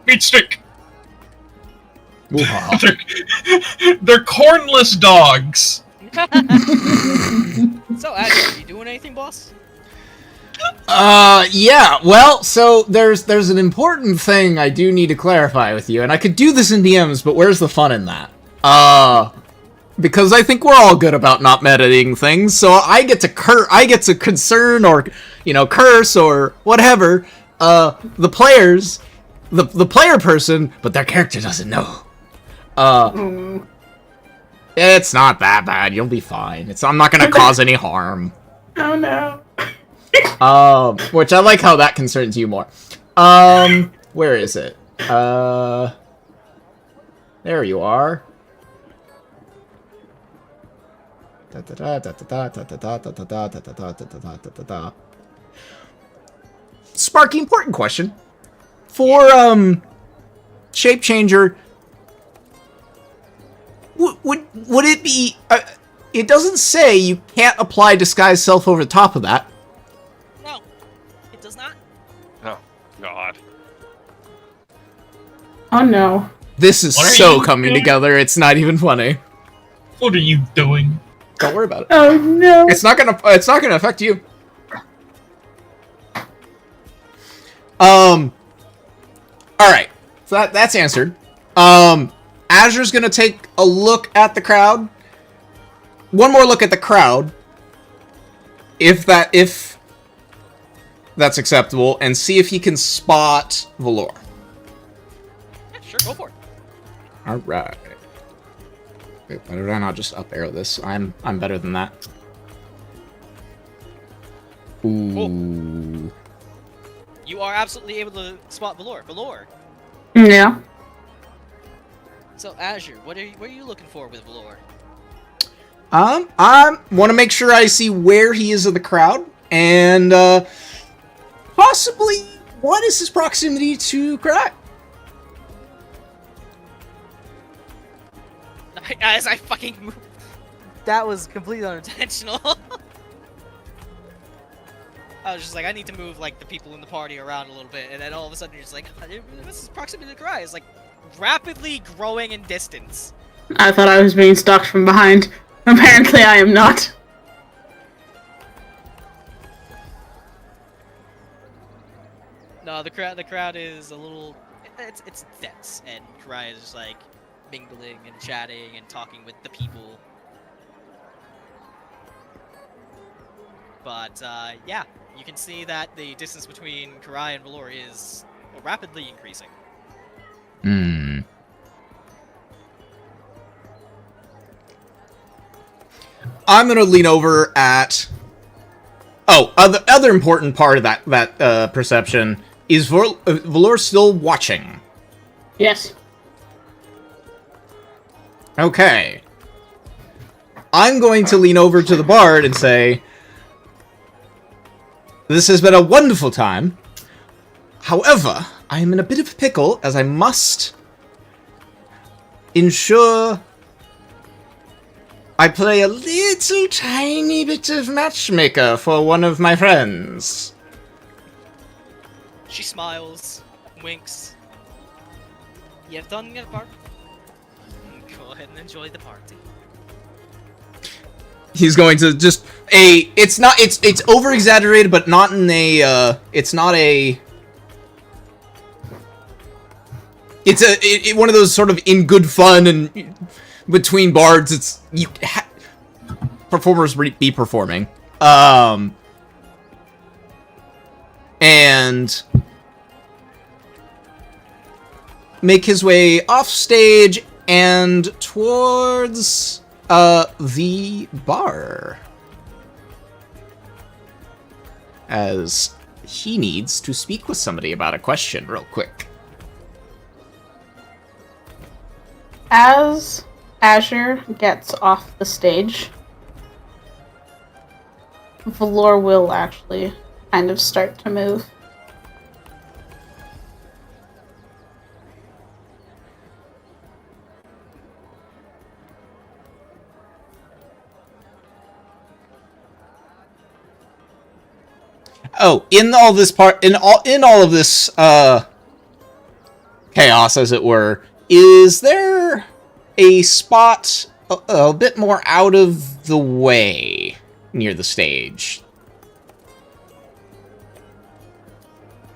Meat stick. Woo-ha. They're cornless dogs. So, Azure, are you doing anything, boss? Yeah, well, so there's an important thing I do need to clarify with you, and I could do this in DMs, but where's the fun in that? Because I think we're all good about not metaing things, so I get to concern or, curse or whatever, the players, the player person, but their character doesn't know. It's not that bad, you'll be fine. I'm not gonna cause any harm. Oh no. Which I like how that concerns you more. Where is it? There you are. Sparky, important question. For, Shape Changer, would it be, it doesn't say you can't apply Disguise Self over the top of that. No, it does not. Oh, God. Oh no. This is What are so you coming doing? together, it's not even funny. What are you doing? Don't worry about it. Oh no. It's not gonna affect you. Alright. So that's answered. Azure's gonna take a look at the crowd. One more look at the crowd. If that's acceptable, and see if he can spot Valor. Yeah, sure, go for it. Alright. Wait, why did I not just up arrow this? I'm better than that. Ooh. You are absolutely able to spot Valor. Valor. Yeah. So, Azure, what are you looking for with Valor? I want to make sure I see where he is in the crowd, and possibly what is his proximity to Cry. As I fucking moved. That was completely unintentional. I was just like, I need to move like the people in the party around a little bit, and then all of a sudden you're just like, this is proximity to Cry. It's like rapidly growing in distance. I thought I was being stalked from behind. Apparently I am not. No, the crowd is a little, it's dense, and Cry is just like mingling and chatting and talking with the people. But yeah, you can see that the distance between Karai and Valor is rapidly increasing. Hmm. I'm gonna lean over at. Oh, other important part of that perception is Valor still watching. Yes. Okay. I'm going to lean over to the bard and say, this has been a wonderful time. However, I am in a bit of a pickle, as I must ensure I play a little tiny bit of matchmaker for one of my friends. She smiles, winks. You have done your part. Go ahead and enjoy the party. He's going to just it's over exaggerated, but not in a it's one of those sort of in good fun and between bards. It's performers be performing, and make his way off stage and towards the bar, as he needs to speak with somebody about a question real quick. As Azure gets off the stage, Valor will actually kind of start to move. Oh, in all this chaos, as it were, is there a spot a bit more out of the way near the stage?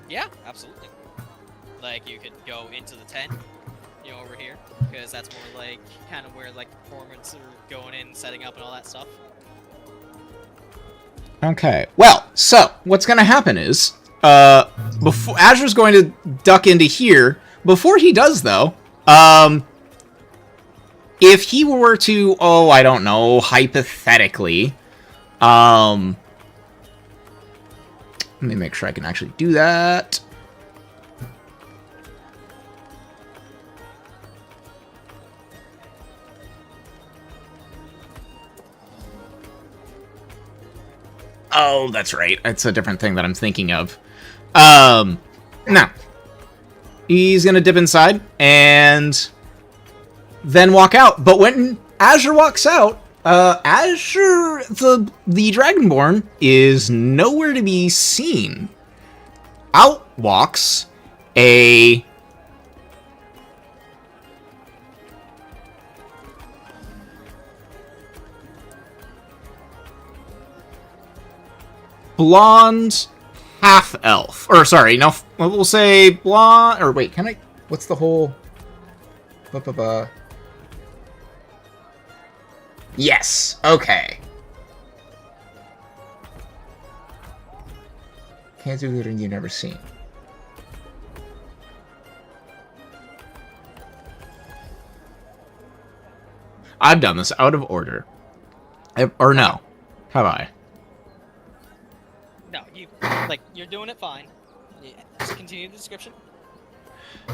Yeah, absolutely. Like, you could go into the tent, over here, because that's more like kind of where like performers are going in, setting up, and all that stuff. Okay. Well, so what's going to happen is, before Azure's going to duck into here. Before he does, though, if he were to, I don't know, hypothetically, let me make sure I can actually do that. Oh, that's right. It's a different thing that I'm thinking of. Now, he's gonna dip inside and then walk out. But when Azure walks out, Azure, the Dragonborn, is nowhere to be seen. Out walks a blonde half-elf. Or, sorry, no, we'll say blonde... Or, wait, can I... What's the whole... Yes, okay. Can't do glittering you've never seen. I've done this out of order. Or no. Have I? No, you're doing it fine. Yeah, just continue the description.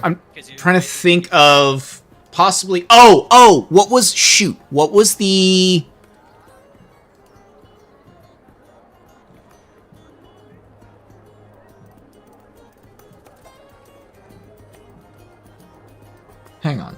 I'm trying to think of possibly... Oh, what was... Shoot. What was the... Hang on.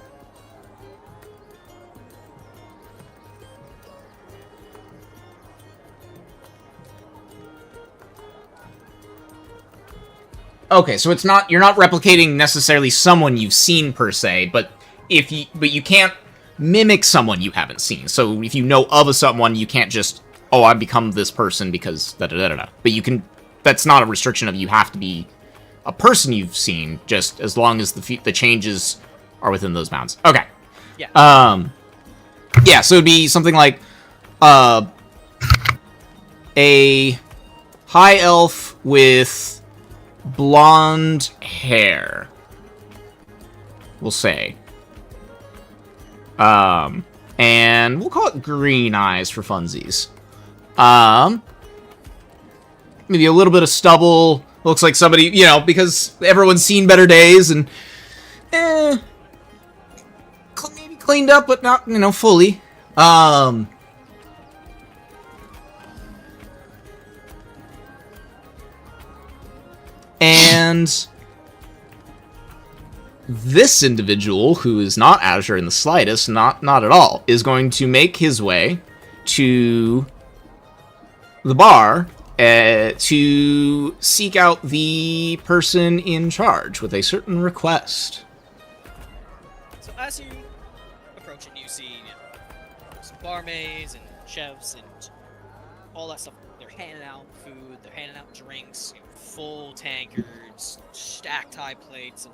Okay, so it's not, you're not replicating necessarily someone you've seen per se, but you can't mimic someone you haven't seen. So if you know of someone, you can't just, I become this person because da-da-da-da-da. But you can, that's not a restriction of you have to be a person you've seen, just as long as the changes are within those bounds. Okay. Yeah. Yeah, so it'd be something like, a high elf with blonde hair, we'll say. And we'll call it green eyes for funsies. Maybe a little bit of stubble. Looks like somebody, because everyone's seen better days, and maybe cleaned up, but not, fully. And this individual, who is not Azure in the slightest, not at all, is going to make his way to the bar to seek out the person in charge with a certain request. So as you approach it, you see some barmaids and chefs and all that stuff. They're handing out food, they're handing out drinks, full tankards, stacked high plates of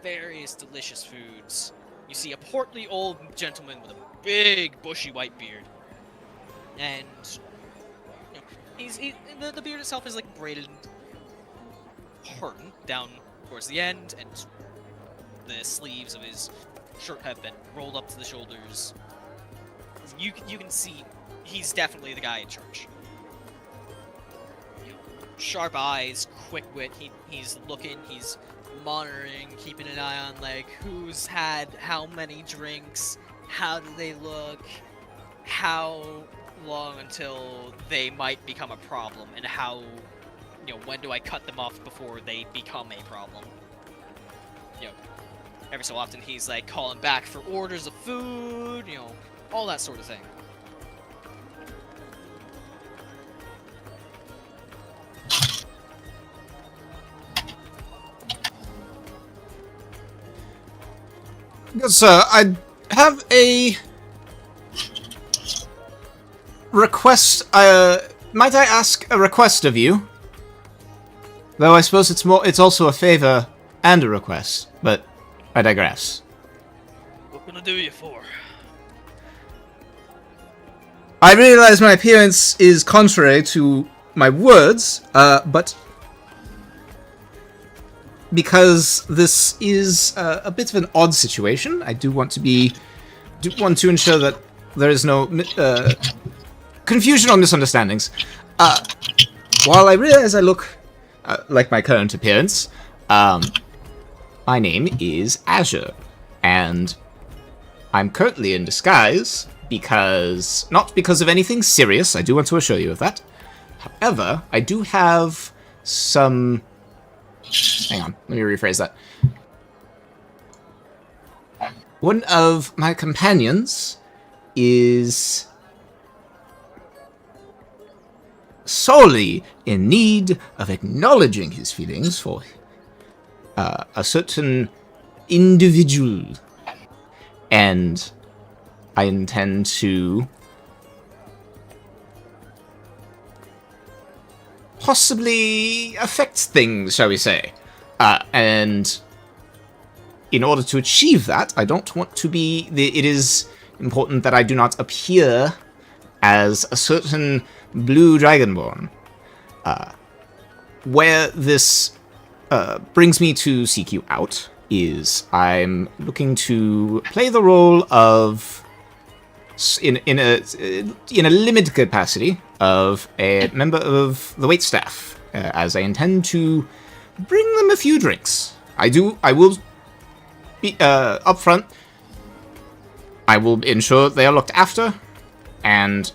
various delicious foods. You see a portly old gentleman with a big bushy white beard, and the beard itself is like braided and down towards the end, and the sleeves of his shirt have been rolled up to the shoulders. You can see he's definitely the guy in charge. Sharp eyes, quick wit. He's looking. He's monitoring, keeping an eye on like who's had how many drinks, how do they look, how long until they might become a problem, and how, when do I cut them off before they become a problem. Every so often he's like calling back for orders of food, all that sort of thing. Good sir, I have a request. Might I ask a request of you? Though I suppose it's also a favor and a request, but I digress. What can I do you for? I realize my appearance is contrary to my words, but because this is a bit of an odd situation, I do want to ensure that there is no confusion or misunderstandings. While I realize I look like my current appearance, my name is Azure, and I'm currently in disguise not because of anything serious, I do want to assure you of that. However, I do have some... Hang on, let me rephrase that. One of my companions is sorely in need of acknowledging his feelings for a certain individual, and I intend to possibly affect things, shall we say. And in order to achieve that, I don't want to be... It is important that I do not appear as a certain blue dragonborn. Where this brings me to seek you out is I'm looking to play the role of... in a limited capacity of a member of the waitstaff, as I intend to bring them a few drinks. I will be upfront. I will ensure they are looked after, and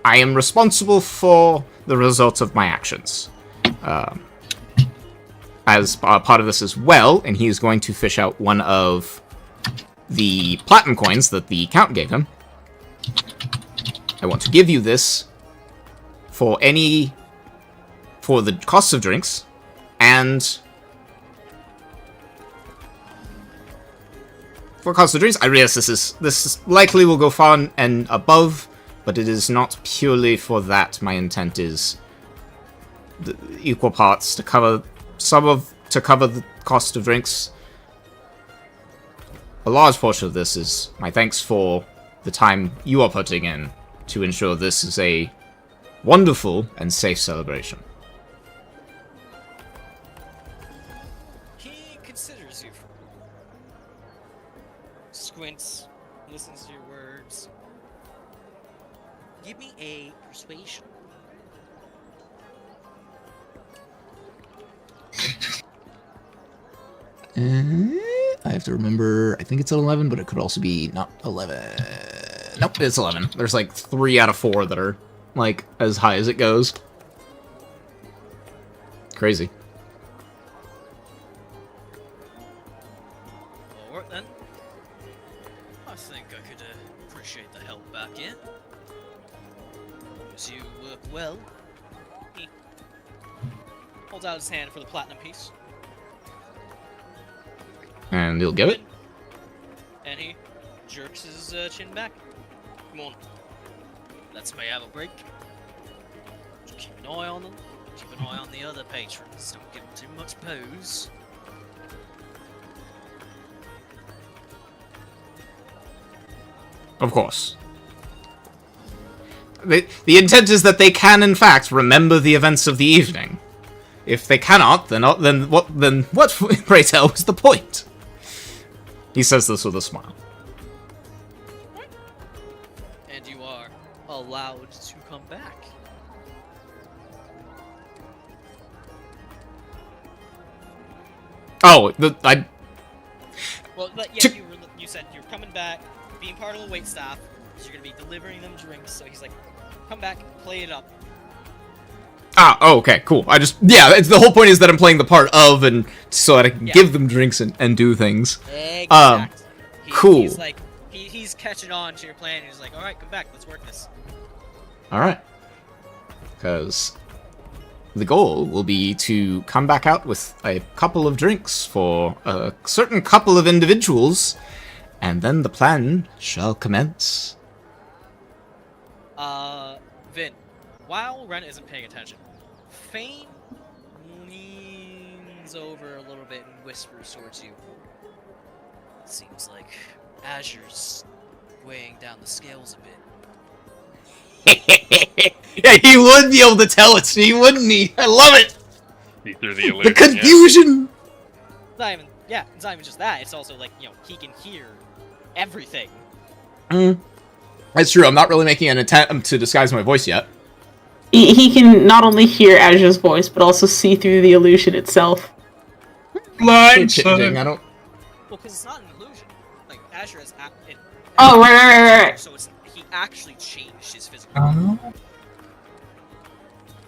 I am responsible for the results of my actions. As part of this as well, and he is going to fish out one of the platinum coins that the Count gave him. I want to give you this for the cost of drinks, and for cost of drinks, I realize this likely will go far and above, but it is not purely for that. My intent is the equal parts to cover the cost of drinks. A large portion of this is my thanks for the time you are putting in to ensure this is a wonderful and safe celebration. He considers you. Squints, listens to your words. Give me a persuasion. I have to remember, I think it's an 11, but it could also be not 11. Nope, it's 11. There's like 3 out of 4 that are like as high as it goes. Crazy. to work well. He holds out his hand for the platinum piece. And he'll give it. And he jerks his chin back. Come on. Let's may have a break. Just keep an eye on them. Keep an eye on the other patrons. Don't give them too much booze. Of course. The intent is that they can, in fact, remember the events of the evening. If they cannot, then what, pray tell, was the point? He says this with a smile. And you are allowed to come back. Oh, Well, yeah, you said you're coming back, being part of the waitstaff, so you're gonna be delivering them drinks. So he's like, come back, play it up. Oh, okay, cool. It's the whole point is that I'm playing the part of, and so that I can give them drinks and do things. Exactly. Cool. He's like, he's catching on to your plan, and he's like, alright, come back, let's work this. Alright. Because the goal will be to come back out with a couple of drinks for a certain couple of individuals, and then the plan shall commence. Vint, while Ren isn't paying attention, Fane leans over a little bit and whispers towards you. Seems like Azure's weighing down the scales a bit. Yeah, he would be able to tell it to me, wouldn't he? I love it! See through the illusion. The confusion! It's not even just that, it's also like, he can hear everything. That's true, I'm not really making an attempt to disguise my voice yet. He can not only hear Azure's voice, but also see through the illusion itself. Blind Changing, I don't... Well, because it's not an illusion. Like, Azure has... Oh, right. So he actually changed his physical...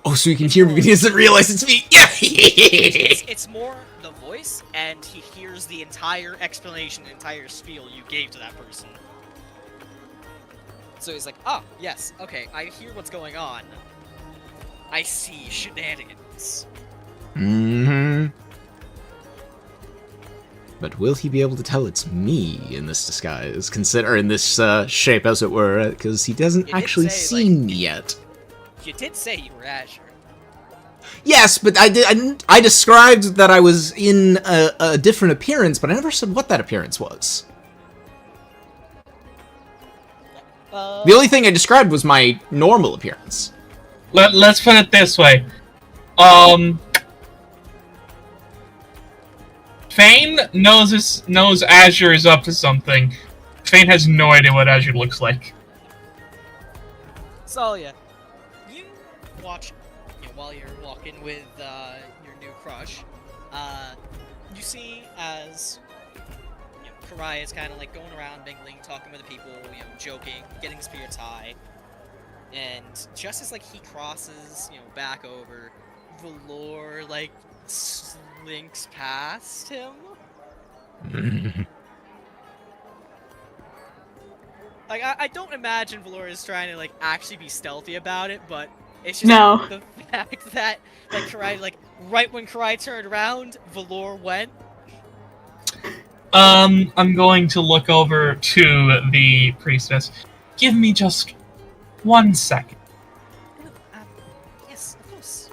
Oh, so you can hear me, but he doesn't realize it's me! Yeah! It's more the voice, and he hears the entire explanation, the entire spiel you gave to that person. So he's like, oh, yes, okay, I hear what's going on. I see shenanigans. Mm-hmm. But will he be able to tell it's me in this disguise, or in this shape, as it were, because he doesn't actually see me yet? You did say you were Azure. Yes, but I described that I was in a different appearance, but I never said what that appearance was. The only thing I described was my normal appearance. Let's put it this way. Fane knows Azure is up to something. Fane has no idea what Azure looks like. Tsalia, you watch, while you're walking with your new crush, you see as Karai is kind of like going around, mingling, talking with the people, joking, getting spirits high, and just as like he crosses, back over, Valor like slinks past him. Like, I don't imagine Valor is trying to, like, actually be stealthy about it, but it's just the fact that, like, Karai, like, right when Karai turned around, Valor went. I'm going to look over to the priestess. Give me just 1 second. Yes, of course.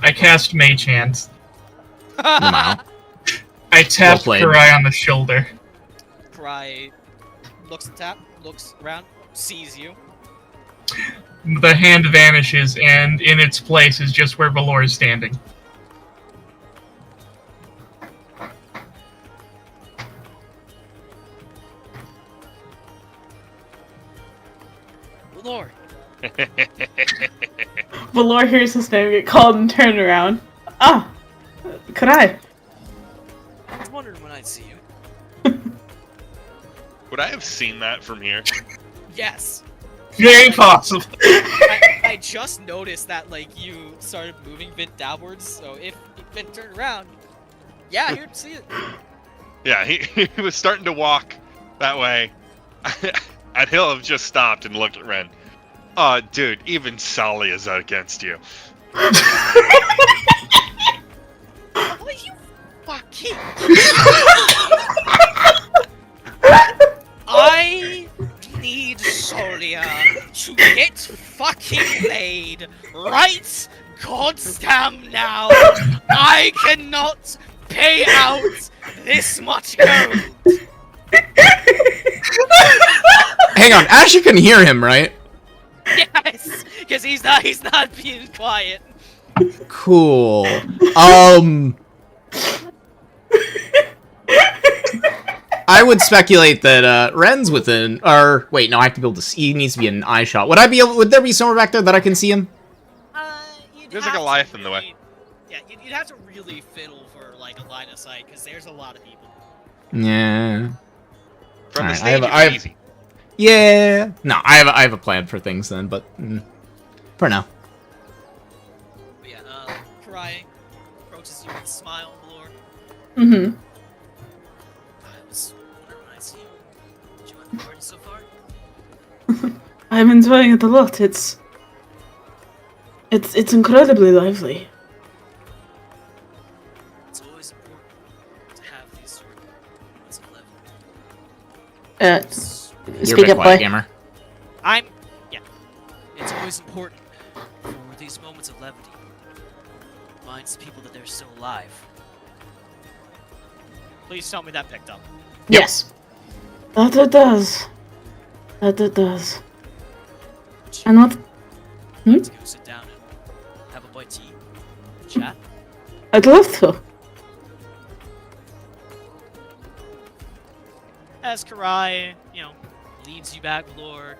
I cast Mage Hand. Wow. I tap Karai on the shoulder. Karai looks around, sees you. The hand vanishes, and in its place is just where Valor is standing. Valor. Valor hears his name get called and turned around. Ah, could I? I was wondering when I'd see you. Would I have seen that from here? Yes. Very possible. I just noticed that, like, you started moving Vint downwards, so if Vint turned around, yeah, you'd see it. Yeah, he was starting to walk that way, and he'll have just stopped and looked at Ren. Dude, even Tsalia's out against you. Oh, you fucking... I need Tsalia to get fucking laid right goddamn now. I cannot pay out this much gold. Hang on, Asher can hear him, right? Yes, because he's not being quiet. Cool. I would speculate that Ren's within, or wait, no, I have to be able to see. He needs to be in an eye shot. Would I be able? Would there be somewhere back there that I can see him? There's a Goliath in the way. Yeah, you'd have to really fiddle for like a line of sight because there's a lot of people. Yeah. From the Alright, stage, I have- it's easy. Yeah. No, I have a plan for things then, but for now. But yeah, Karai approaches you with a smile, Valor. Mm-hmm. I was wondering when I see you. Did you like the party so far? I'm enjoying it a lot. It's incredibly lively. It's always important to have these sort of moments of levity. You're Speak a bit up, quiet, boy. gamer. Yeah. It's always important for these moments of levity. Reminds people that they're still alive. Please tell me that picked up. Yes. That it does. That it does. And what? Let's go sit down and have a bite to eat. Chat. I'd love to. As Karai, leads you back, Lord.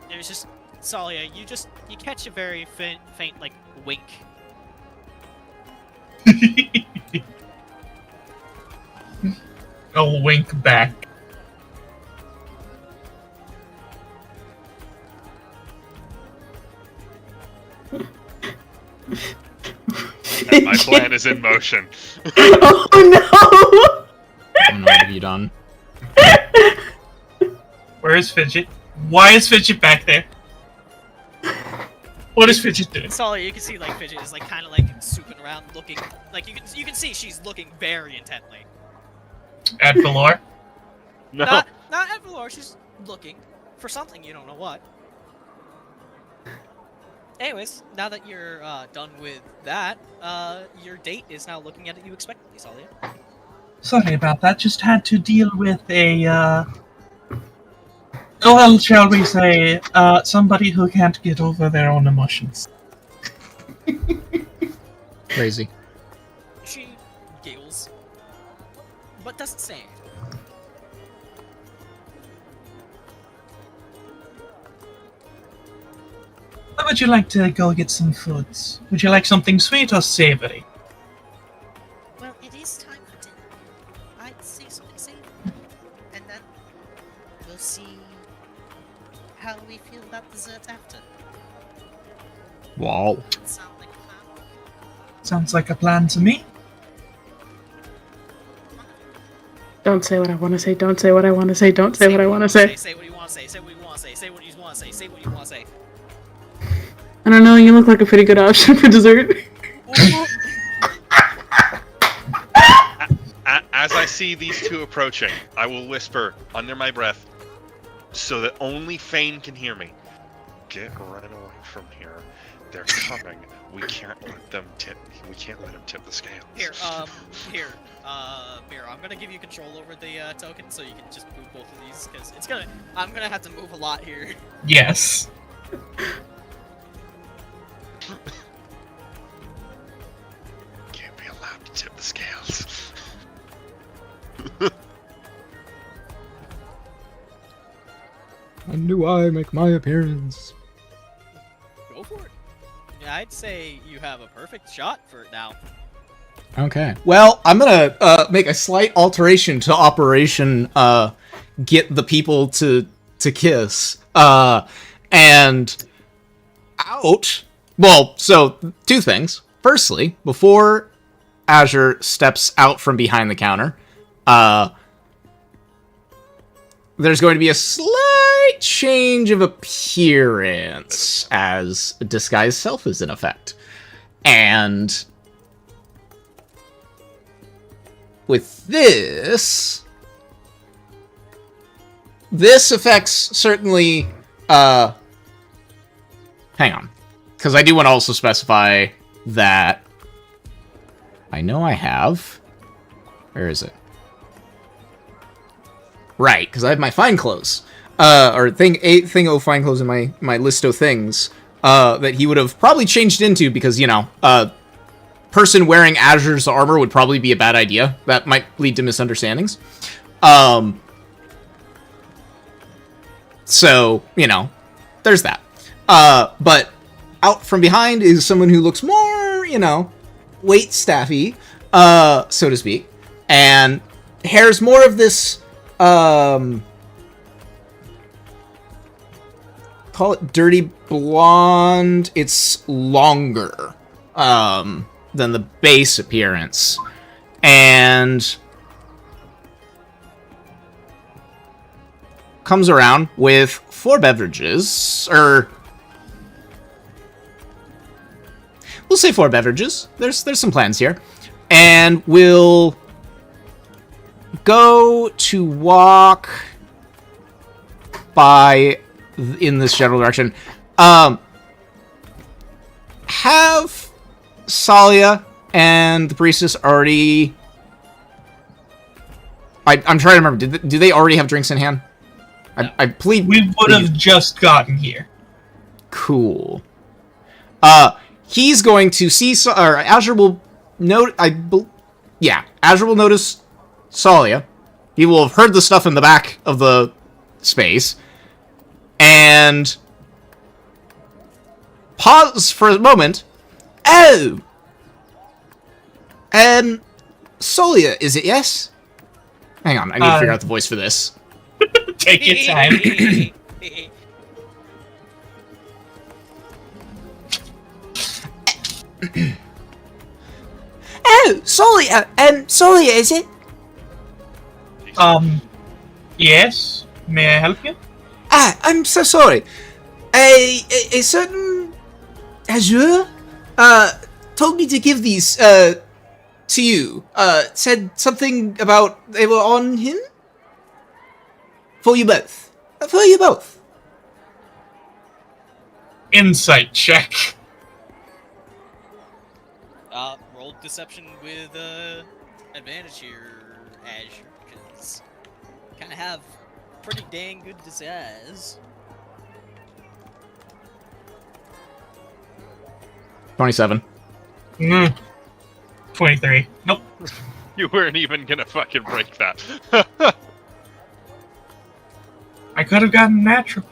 There's just Tsalia. You catch a very faint like wink. I'll wink back. And my plan is in motion. Oh no! What have you done? Where is Fidget? Why is Fidget back there? What is Fidget doing? Tsalia, you can see like Fidget is like kind of like swooping around, looking like you can see she's looking very intently. At Valor? No. Not at Valor, she's looking for something, you don't know what. Anyways, now that you're done with that, your date is now looking at you expectantly, Tsalia. Sorry about that. Just had to deal with a, well, shall we say, somebody who can't get over their own emotions. Crazy. She giggles, but doesn't say anything. How would you like to go get some foods? Would you like something sweet or savory? Well, it is time for dinner. I'd say something savory, and then we'll see how we feel about dessert after. Wow. Sound like a plan? Sounds like a plan to me. Don't say what I want to say. Don't say what I want to say. Don't say what I want to say. Say what you want to say. Say what you want to say. Say what you want to say. Say what you want to say. I don't know. You look like a pretty good option for dessert. As I see these two approaching, I will whisper under my breath, so that only Fane can hear me. Get right away from here. They're coming. We can't let them tip. We can't let them tip the scales. Myra, I'm gonna give you control over the token, so you can just move both of these, because I'm gonna have to move a lot here. Yes. Can't be allowed to tip the scales. When do I make my appearance? Go for it. Yeah, I'd say you have a perfect shot for it now. Okay. Well, I'm gonna make a slight alteration to Operation Get the People to Kiss. And out. Well, so two things. Firstly, before Azure steps out from behind the counter, there's going to be a slight change of appearance as disguise self is in effect. And with this affects certainly, hang on, because I do want to also specify that I know I have, where is it? Right, because I have my fine clothes, or thing o fine clothes in my list of things, that he would have probably changed into because, you know, person wearing Azure's armor would probably be a bad idea. That might lead to misunderstandings. So, you know, there's that. But out from behind is someone who looks more, you know, waitstaffy, so to speak, and hair's more of this, call it dirty blonde. It's longer, than the base appearance, and comes around with 4 beverages, or we'll say 4 beverages. There's some plans here, and we'll go to walk by in this general direction. Have Tsalia and the priestess already... I'm trying to remember. Do they already have drinks in hand? No. I plead... We would have just gotten here. Cool. He's going to see... Or Azure will note... Azure will notice Tsalia. He will have heard the stuff in the back of the space. And... pause for a moment. Oh! Tsalia, is it, yes? Hang on, I need to figure out the voice for this. Take your time. Oh, Tsalia! Tsalia, is it? Yes? May I help you? I'm so sorry. A certain Azure, told me to give these, to you. Said something about they were on him? For you both. For you both. Insight check. Roll deception with advantage here, Azure, because kind of have pretty dang good disguise. 27. 23. Nope. You weren't even gonna fucking break that. I could have gotten natural.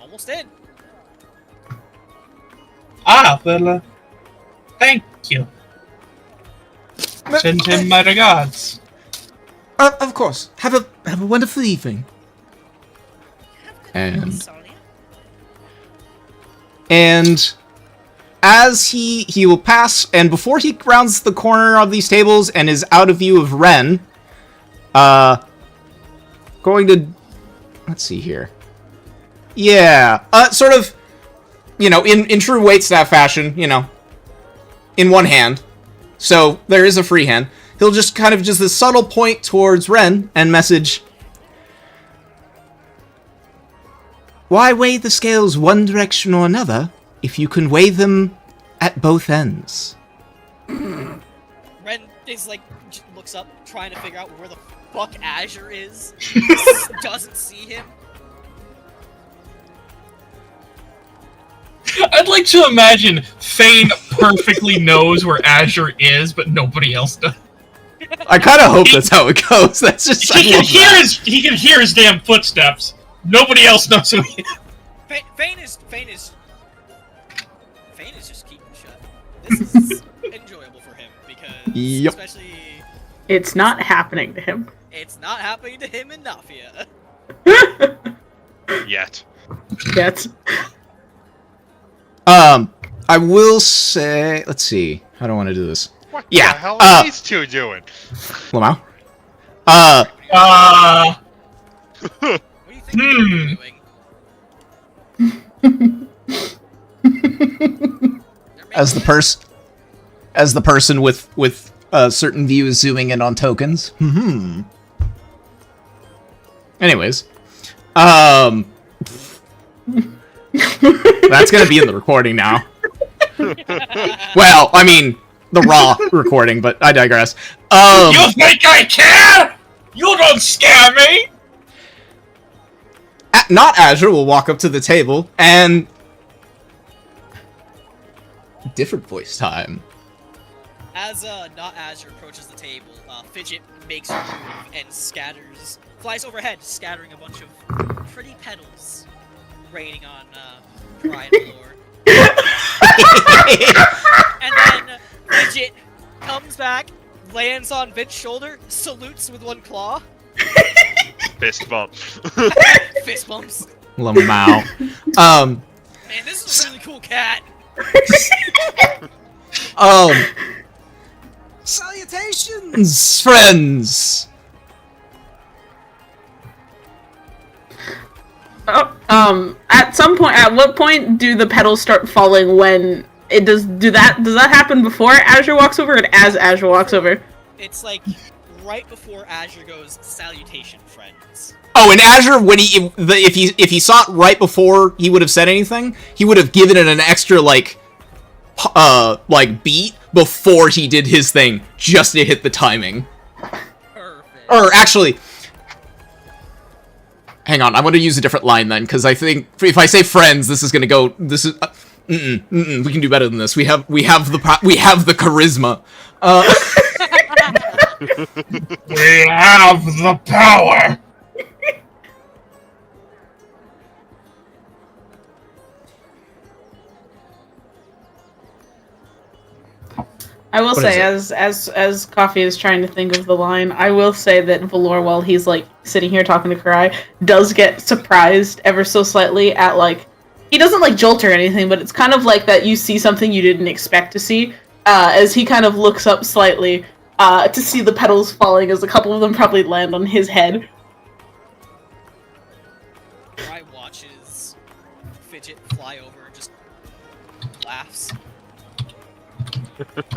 Almost did. Well, thank you. Send him my regards. Of course. Have a wonderful evening. And as he will pass, and before he rounds the corner of these tables and is out of view of Ren, going to, let's see here. Yeah, sort of, you know, in true waitstaff fashion, you know, in one hand. So there is a free hand. He'll just kind of just this subtle point towards Ren and message, why weigh the scales one direction or another if you can weigh them at both ends? Ren is like, looks up, trying to figure out where the fuck Azure is. Doesn't see him. I'd like to imagine Thane perfectly knows where Azure is, but nobody else does. I kind of hope that's how it goes. That's just He can hear his damn footsteps. Nobody else knows who he is. Fane is just keeping shut. This is enjoyable for him because, Yep. especially, It's not happening to him. it's not happening to him enough yet. Yet. Yet. I will say, let's see. How do I want to do this? What Yeah, the hell are these two doing? Lamau. What do you think you're doing? As the person with certain views zooming in on tokens. Anyways, that's gonna be in the recording now. Well, I mean the raw recording, but I digress. You think I care? You don't scare me! Not Azure will walk up to the table and... Different voice time. As not Azure approaches the table, Fidget makes a move and flies overhead, scattering a bunch of pretty petals, raining on Pride Lord. And then Fidget comes back, lands on Vint's shoulder, salutes with one claw. Fist bump. Fist bumps. Lamau. Man, this is a really cool cat. Salutations, friends. At what point do the petals start falling when it does that happen before Azure walks over and as Azure walks over? It's like right before Azure goes, salutation, friends. Oh, and Azure, when if he saw it right before he would have said anything, he would have given it an extra like beat before he did his thing, just to hit the timing. Perfect. Or actually, hang on, I'm going to use a different line then, because I think if I say friends, this is going to go. This is we can do better than this. We have the charisma. We have the power! I will What say, is as Coffee is trying to think of the line, I will say that Valor, while he's like sitting here talking to Karai, does get surprised ever so slightly at like, he doesn't like jolt or anything, but it's kind of like that you see something you didn't expect to see, as he kind of looks up slightly to see the petals falling, as a couple of them probably land on his head. Karai watches Fidget fly over and just laughs. That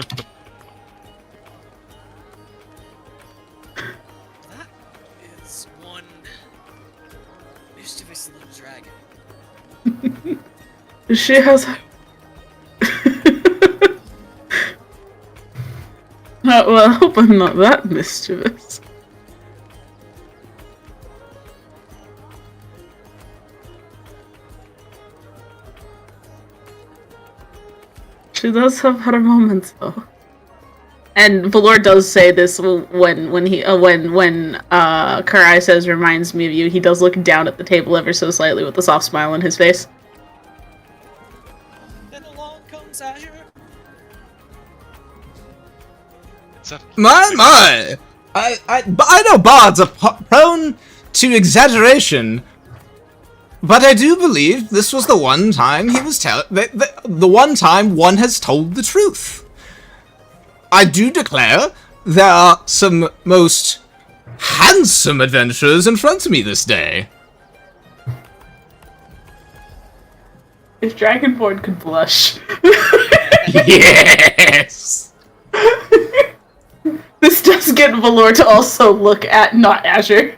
is one mischievous little dragon. She has... well, I hope I'm not that mischievous. She does have her moments, though. And Valor does say this when Karai says "reminds me of you." He does look down at the table ever so slightly with a soft smile on his face. Then along comes Azure. My! I know bards are prone to exaggeration, but I do believe this was the one time he was the one time one has told the truth. I do declare there are some most handsome adventurers in front of me this day. If Dragonborn could blush. Yes! This does get Valor to also look at not Azure.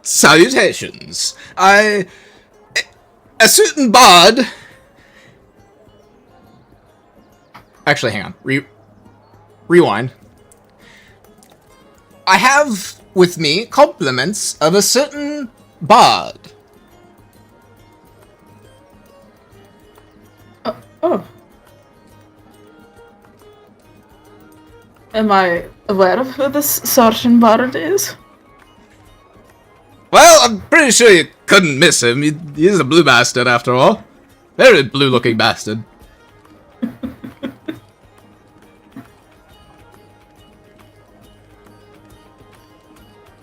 Salutations. A certain bard... Actually, hang on. Rewind. I have with me compliments of a certain bard. Oh. Am I aware of who this certain bard is? Well, I'm pretty sure you couldn't miss him. He's a blue bastard, after all. Very blue-looking bastard.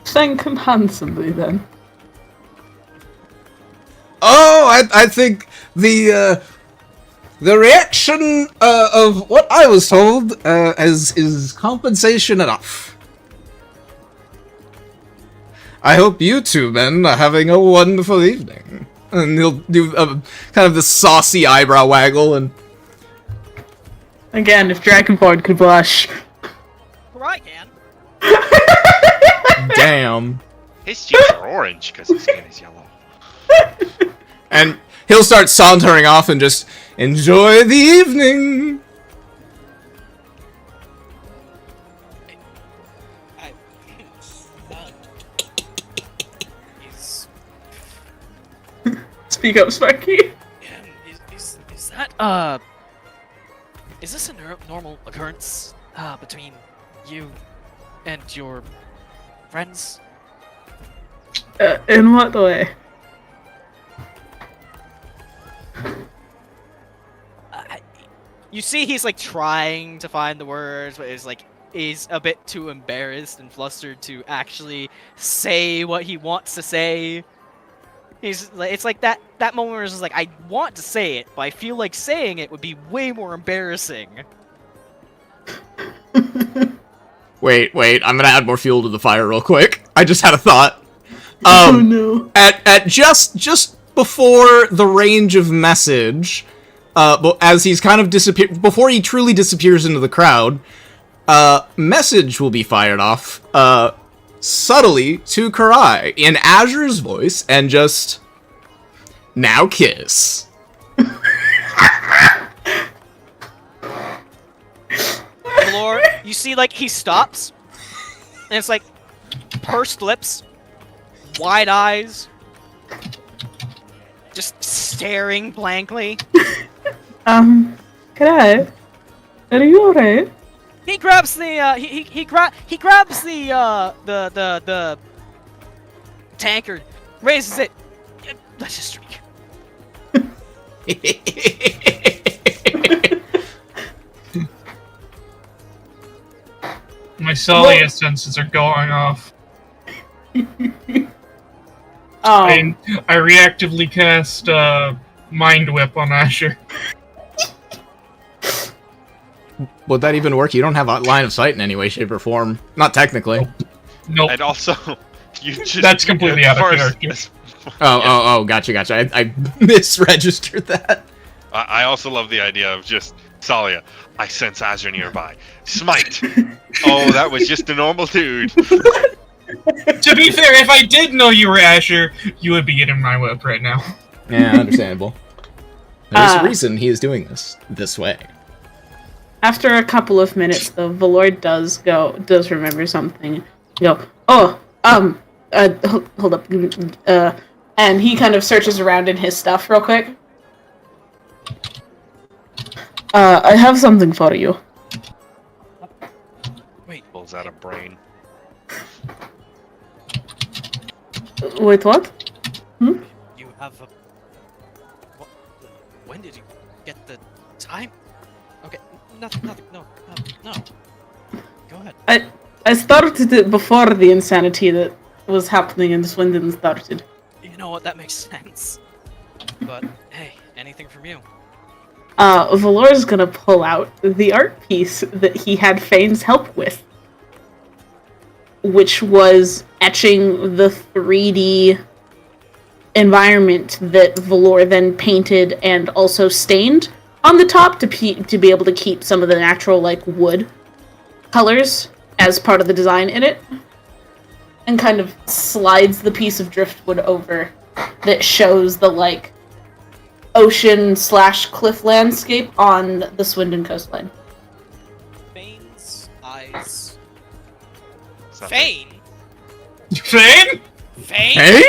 Thank him handsomely, then. Oh, I think the The reaction of what I was told is compensation enough. I hope you two men are having a wonderful evening. And he'll do kind of this saucy eyebrow waggle and... Again, if Dragonborn could blush. Right, can. Damn. His cheeks are orange because his skin is yellow. And he'll start sauntering off and just enjoy the evening. Is, Speak up, Sparky. is that is this a normal occurrence between you and your friends? In what way? You see, he's like trying to find the words, but he's a bit too embarrassed and flustered to actually say what he wants to say. It's like that moment where it's just like, I want to say it, but I feel like saying it would be way more embarrassing. Wait, I'm gonna add more fuel to the fire real quick. I just had a thought. Oh no. At just before the range of message, as he's kind of before he truly disappears into the crowd, message will be fired off, subtly to Karai in Azure's voice, and just, now kiss. Lord, you see, like, he stops, and it's like, pursed lips, wide eyes, just staring blankly. Karai, are you alright? He grabs the he grabs the tankard, raises it. Let's just drink. My Tsalia senses are going off. I reactively cast Mind Whip on Azure. Would that even work? You don't have a line of sight in any way, shape, or form. Not technically. Nope. And also, you just... That's completely out of character. Oh, gotcha. I misregistered that. I also love the idea of just, Tsalia, I sense Azure nearby. Smite! Oh, that was just a normal dude. To be fair, if I did know you were Azure, you would be getting my whip right now. Yeah, understandable. There's a reason he is doing this way. After a couple of minutes, though, Valor does remember something. Hold up. And he kind of searches around in his stuff real quick. I have something for you. Wait. Pulls out a brain. Wait, what? You have a... When did you get the time? Okay, nothing, no. Go ahead. I started it before the insanity that was happening in Swindon started. You know what, that makes sense. But, hey, anything from you? Valor's gonna pull out the art piece that he had Fane's help with, which was etching the 3D environment that Valor then painted and also stained on the top to be able to keep some of the natural, like, wood colors as part of the design in it, and kind of slides the piece of driftwood over that shows the, like, ocean/cliff landscape on the Swindon coastline. Fane's eyes... Fane? Fane? Fane? Hey?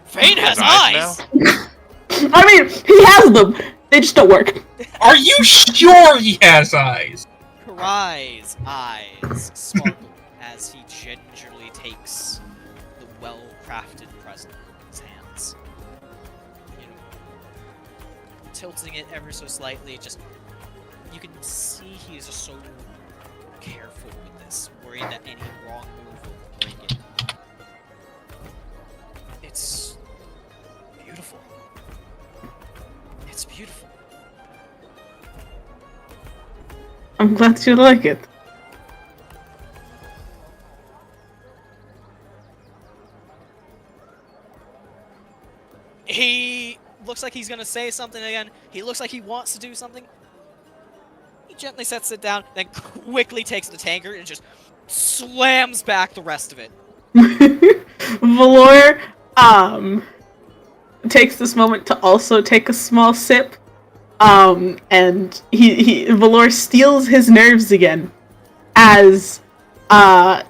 Fane has His eyes eyes. I mean, he has them! They just don't work. Are you sure he has eyes? Karai's eyes sparkle as he gingerly takes the well-crafted present in his hands. You know, tilting it ever so slightly, just... You can see he is just so careful with this, worried that any wrong move will break it. It's... beautiful. It's beautiful. I'm glad you like it. He looks like he's gonna say something again. He looks like he wants to do something. He gently sets it down, then quickly takes the tankard and just slams back the rest of it. Valor, takes this moment to also take a small sip. And Valor steals his nerves again as,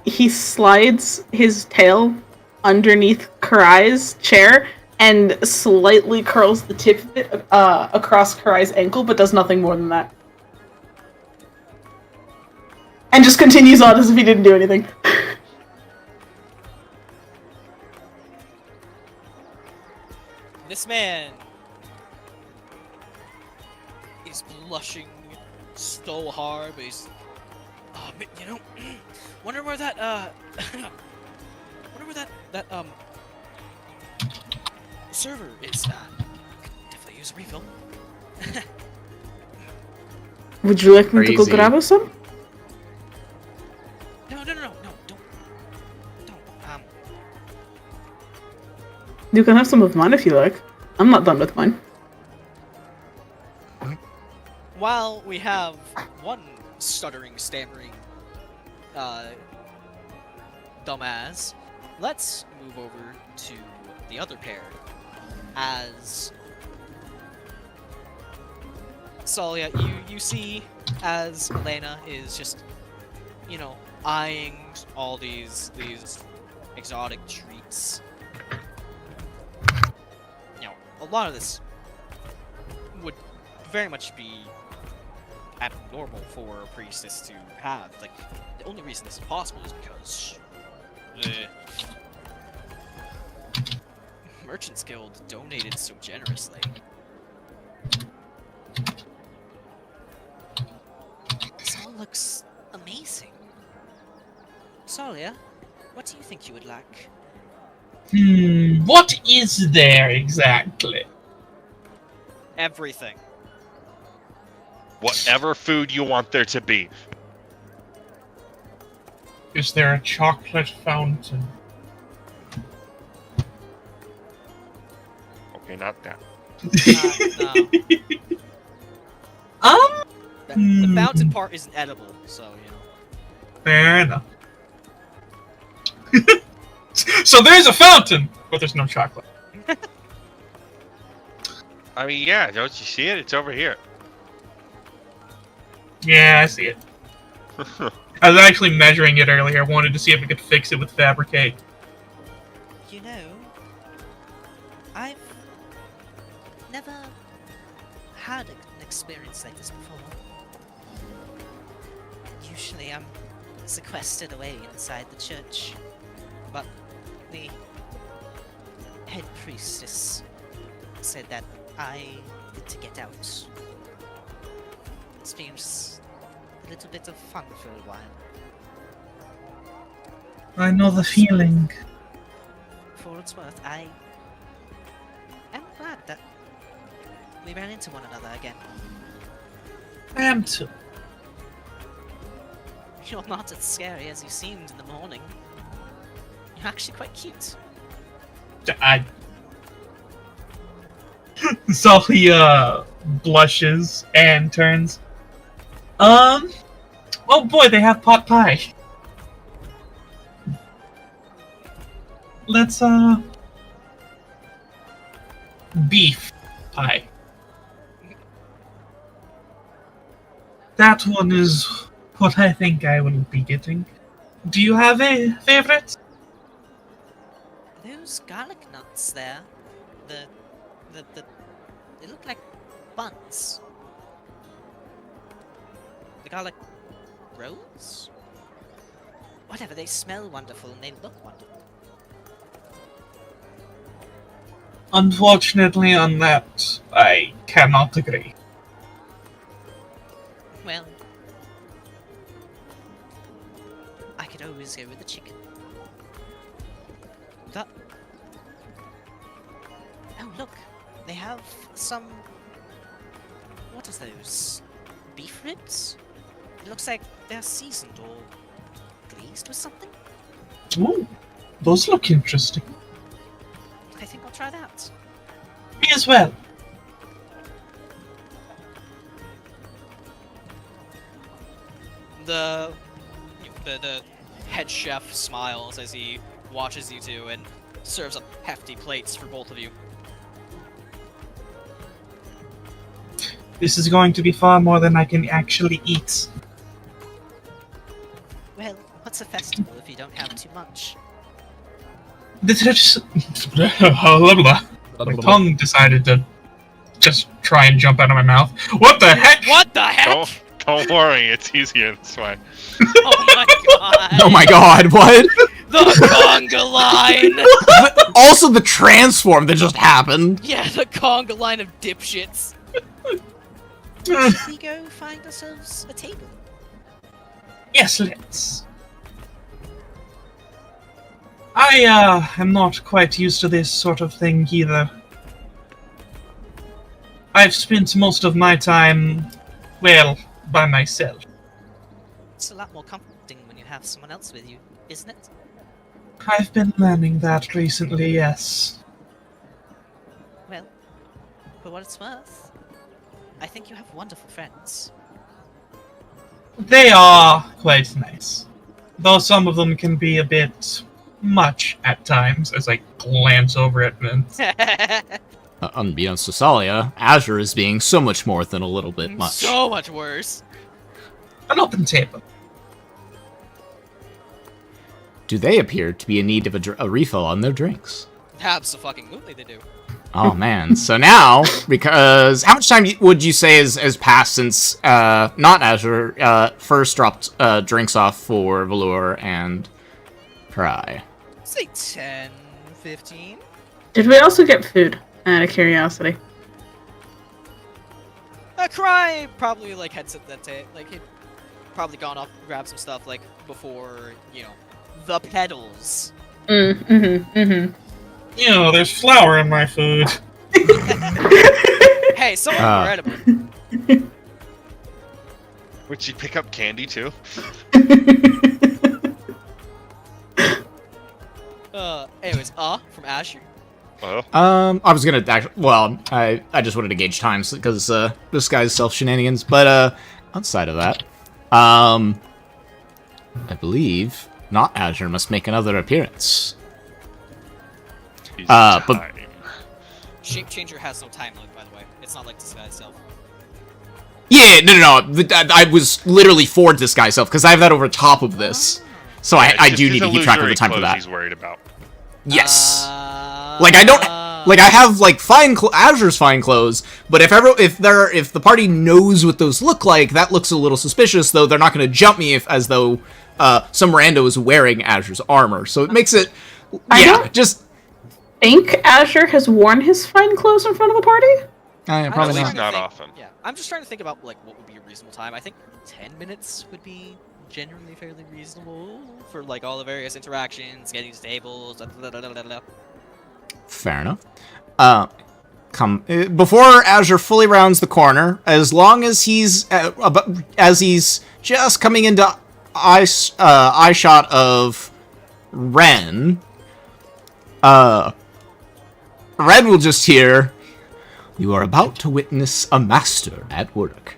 he slides his tail underneath Karai's chair and slightly curls the tip of it, across Karai's ankle, but does nothing more than that. And just continues on as if he didn't do anything. This man is blushing so hard, but he's... Oh, you know, wonder where that, wonder where that server is. Could definitely use a refill. Would you like me to go Crazy. grab us some? No, don't. You can have some of mine if you like. I'm not done with mine. While we have one stuttering, stammering, dumbass, let's move over to the other pair. As Tsalia, you see as Elena is just, you know, eyeing all these exotic treats. You know, a lot of this would very much be abnormal for a priestess to have. Like, the only reason this is possible is because the Merchants Guild donated so generously. This all looks amazing. Tsalia, what do you think you would like? What is there exactly? Everything. Whatever food you want there to be. Is there a chocolate fountain? Okay, not that. No. The fountain part isn't edible, so, you know. Fair enough. So there's a fountain, but there's no chocolate. I mean, yeah, don't you see it? It's over here. Yeah, I see it. I was actually measuring it earlier. I wanted to see if I could fix it with fabricate. You know, I've never had an experience like this before. Usually I'm sequestered away inside the church, but the head priestess said that I need to get out. Experience a little bit of fun for a while. I know the feeling. For what it's worth, I am glad that we ran into one another again. I am too. You're not as scary as you seemed in the morning. You're actually quite cute. Tsalia blushes and turns. Oh boy, they have pot pie. Let's beef pie. That one is what I think I will be getting. Do you have a favorite? Those garlic nuts there, they look like buns. The garlic rolls? Whatever, they smell wonderful and they look wonderful. Unfortunately, on that, I cannot agree. Well, I could always go with the chicken. But... Oh, look! They have some... What is those? Beef ribs? It looks like they're seasoned or glazed with something. Ooh, those look interesting. I think I'll try that. Me as well. The head chef smiles as he watches you two and serves up hefty plates for both of you. This is going to be far more than I can actually eat. Well, what's a festival if you don't have too much? My tongue decided to just try and jump out of my mouth. What the heck? What the heck? Don't worry, it's easier this way. Oh my god! Oh my god, what? The conga line! Also the transform that just happened. Yeah, the conga line of dipshits. Should we go find ourselves a table? Yes, let's. I am not quite used to this sort of thing either. I've spent most of my time, well, by myself. It's a lot more comforting when you have someone else with you, isn't it? I've been learning that recently, yes. Well, for what it's worth, I think you have wonderful friends. They are quite nice. Though some of them can be a bit much at times, as I glance over at Vince. Unbeknownst to Tsalia, Azure is being so much more than a little bit much. So much worse. An open table. Do they appear to be in need of a refill on their drinks? Absolutely they do. Oh man, so now, because how much time would you say has passed since not Azure first dropped drinks off for Valor and Cry? Say 10, 15? Did we also get food? Out of curiosity. Cry probably like heads at that day. Like he'd probably gone off and grabbed some stuff like before, you know, the pedals. You know, there's flour in my food. Hey, some of them are edible. Would she pick up candy too? Anyways, from Azure. Oh. I was gonna actually, well, I just wanted to gauge times because this guy's self shenanigans, but outside of that, I believe not Azure must make another appearance. But Shape Changer has no time limit, by the way. It's not like Disguise Self. yeah, no. I was literally for Disguise Self because I have that over top of this, so Yeah, I it's do just need to his keep track of the illusory time for clothes that. He's worried about. Yes. Like I don't like I have like Azure's fine clothes, but if the party knows what those look like, that looks a little suspicious. Though they're not going to jump me as though some rando is wearing Azure's armor. So it makes it think Azure has worn his fine clothes in front of the party? probably At least not. not often. Yeah, I'm just trying to think about like what would be a reasonable time. I think 10 minutes would be generally fairly reasonable for like all the various interactions, getting to tables. Fair enough. Before Azure fully rounds the corner, as long as he's just coming into eye shot of Ren, Ren will just hear, "You are about to witness a master at work."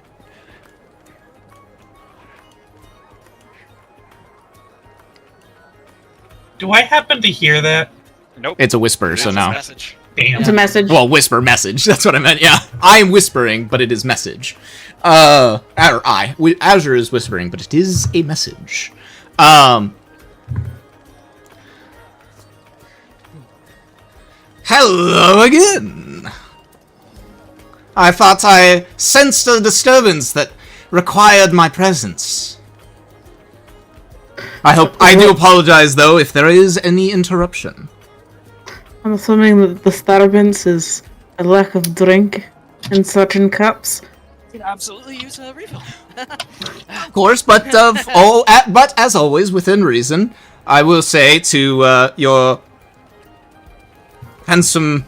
Do I happen to hear that? Nope. It's a whisper, so no. Message. Damn. It's a message. Well, whisper message. That's what I meant. Yeah, I am whispering, but it is message. Azure is whispering, but it is a message. Hello again. I thought I sensed a disturbance that required my presence. I do apologize, though, if there is any interruption. I'm assuming that the disturbance is a lack of drink in certain cups. You can absolutely use a refill. Of course, but but as always, within reason, I will say to your handsome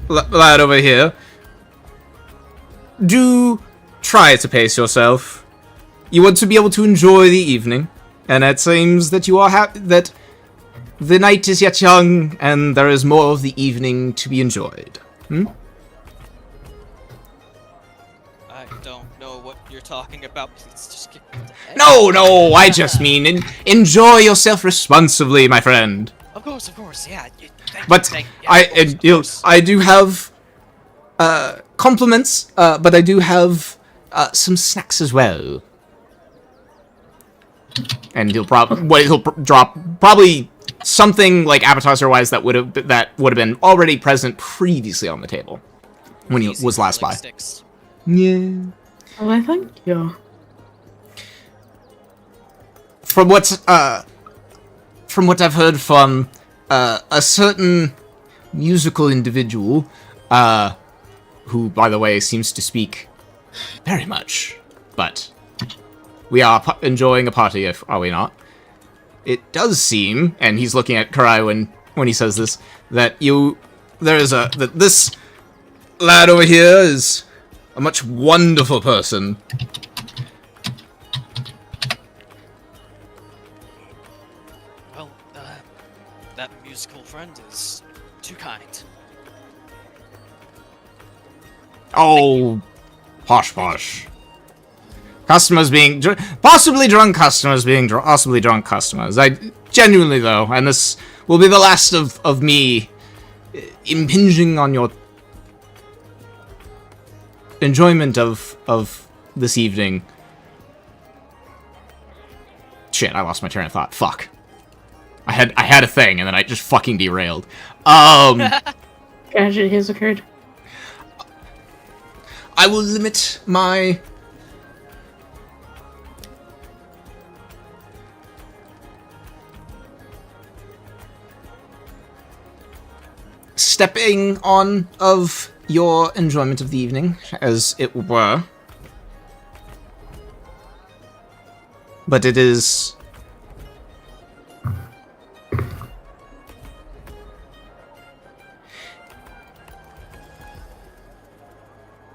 lad over here, do try to pace yourself. you want to be able to enjoy the evening, and it seems that you are that the night is yet young, and there is more of the evening to be enjoyed. Hmm? I don't know what you're talking about. Please just get me to head. No, I just mean enjoy yourself responsibly, my friend. Of course, yeah. But I do have compliments, but I do have some snacks as well. And he'll drop probably something like appetizer-wise that would have been already present previously on the table when he was last by. Sticks. Yeah. Well, thank you. From what I've heard from a certain musical individual, who, by the way, seems to speak very much, but we are enjoying a party, are we not? It does seem, and he's looking at Karai when he says this, that that this lad over here is a much wonderful person. Well, that musical friend is too kind. Oh, posh. Customers being possibly drunk customers being possibly drunk customers. I genuinely though, and this will be the last of me impinging on your enjoyment of this evening. Shit, I lost my train of thought. Fuck. I had a thing and then I just fucking derailed. Tragedy has occurred. I will limit my stepping on of your enjoyment of the evening, as it were. But it is...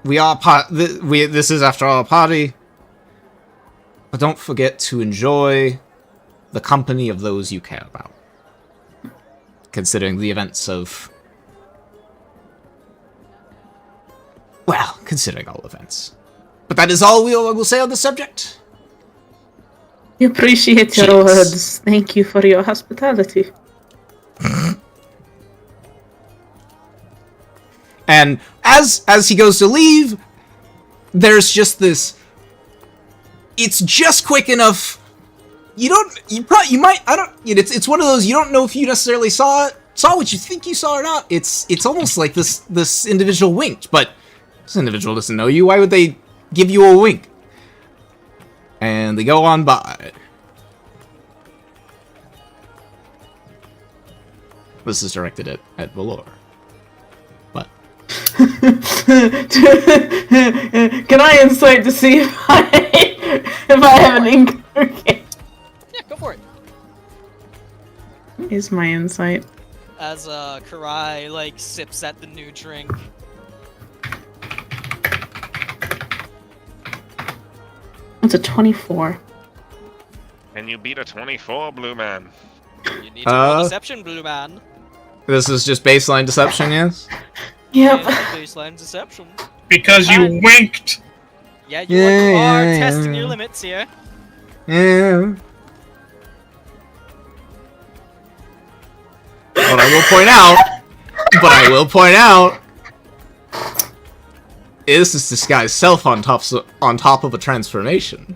this is after all a party. But don't forget to enjoy the company of those you care about. Considering the events of... Well, considering all events. But that is all we will say on the subject. We appreciate your Cheers. words. Thank you for your hospitality. And as he goes to leave, there's just this... It's just quick enough. It's one of those, you don't know if you necessarily saw what you think you saw or not. It's almost like this individual winked, but this individual doesn't know you. Why would they give you a wink? And they go on by. This is directed at Valor. What? Can I insight to see if I have an ink? Okay. Yeah, go for it. Is my insight? As Karai sips at the new drink. It's a 24. Can you beat a 24, Blue Man? You need to roll deception, Blue Man. This is just baseline deception, yes? Yep. Baseline deception. Because you winked! Yeah, you are testing your limits here. Yeah. But I will point out, is this guy's self on top of a transformation.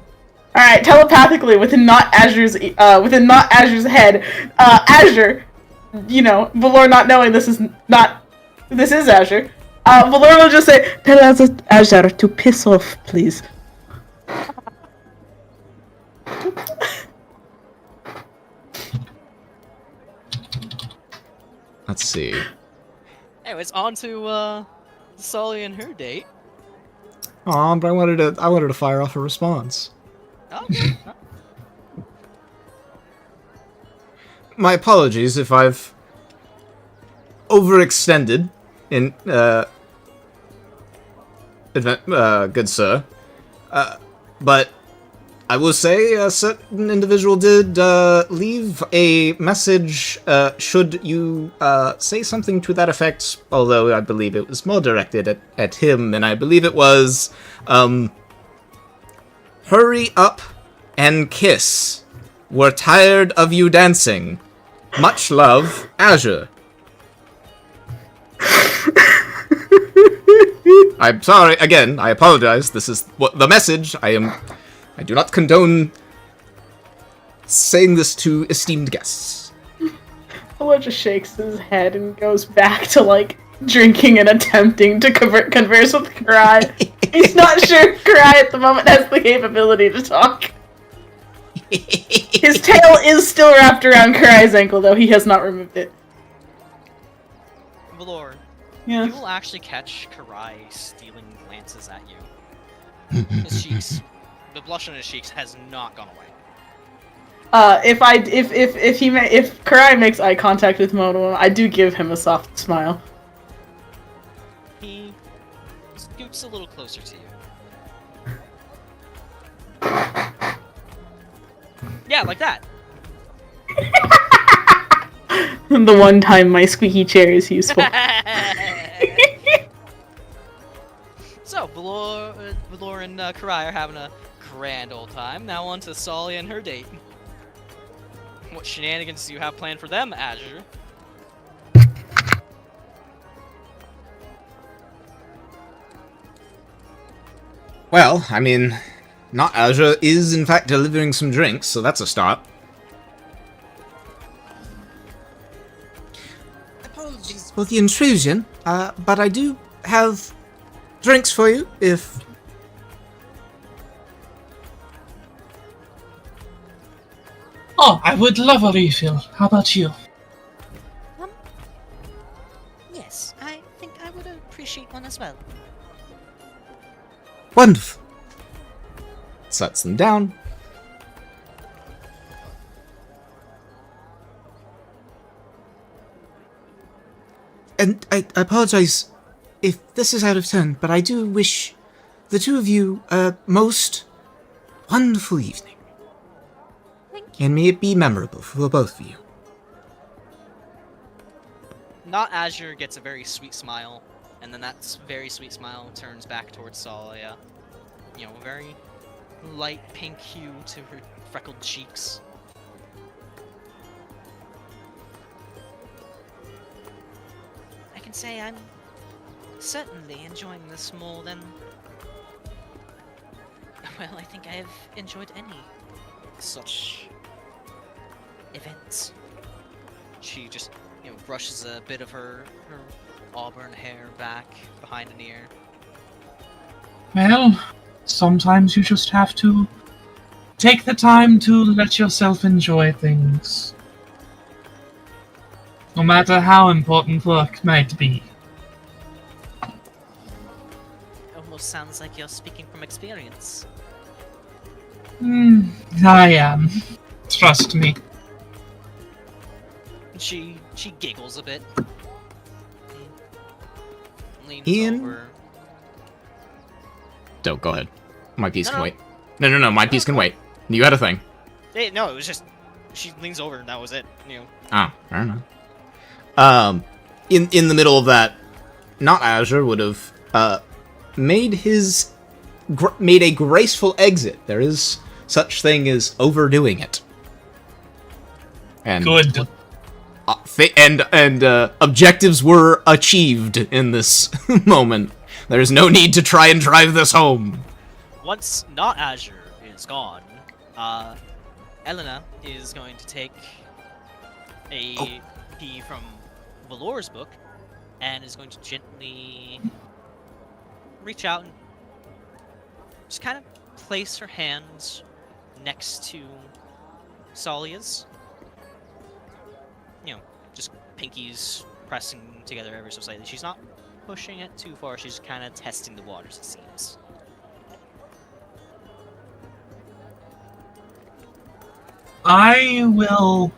All right, telepathically within not Azure's head, Azure, Valor not knowing this is Azure. Valor will just say, "Tell Azure to piss off, please." Let's see. Anyways, on to Tsalia and her date. Aw, but I wanted to fire off a response. Oh, My apologies if I've overextended in good sir. But I will say a certain individual did leave a message should you say something to that effect, although I believe it was more directed at him, and I believe it was, hurry up and kiss. We're tired of you dancing. Much love, Azure. I'm sorry, again, I apologize. This is what the message. I do not condone saying this to esteemed guests. Valo just shakes his head and goes back to, like, drinking and attempting to converse with Karai. He's not sure if Karai at the moment has the capability to talk. His tail is still wrapped around Karai's ankle, though he has not removed it. Valor, Yeah. you will actually catch Karai stealing glances at you. His cheeks, the blush on his cheeks has not gone away. If Karai makes eye contact with Mono, I do give him a soft smile. He scoots a little closer to you. Yeah, like that. The one time my squeaky chair is useful. So, Valor and Karai are having a grand old time. Now on to Tsalia and her date. What shenanigans do you have planned for them, Azure? Well, I mean, not Azure is in fact delivering some drinks, so that's a start. Apologies for the intrusion, but I do have drinks for you, if... Oh, I would love a refill. How about you? Yes, I think I would appreciate one as well. Wonderful. Sets them down. And I apologize if this is out of turn, but I do wish the two of you a most wonderful evening. Thank you. And may it be memorable for both of you. Not Azure gets a very sweet smile, and then that very sweet smile turns back towards Tsalia. You know, a very light pink hue to her freckled cheeks. I can say I'm certainly enjoying this more than... Well, I think I have enjoyed any such events. She just, you know, brushes a bit of her auburn hair back behind an ear. Well, sometimes you just have to take the time to let yourself enjoy things. No matter how important work might be. Almost sounds like you're speaking from experience. I am. Trust me. She giggles a bit. Leans Ian? over. Don't, go ahead. My piece can No. wait. No, my piece can wait. You had a thing. Hey, no, it was just she leans over and that was it. You know. Ah, fair enough. In the middle of that, not Azure would have made a graceful exit. There is such thing as overdoing it. And Good. and objectives were achieved in this moment. There's no need to try and drive this home. Once not Azure is gone, Elena is going to take a key from Valor's book and is going to gently reach out and just kind of place her hands next to Tsalia's. You know, just pinkies pressing together ever so slightly. She's not pushing it too far, she's kind of testing the waters, it seems. I will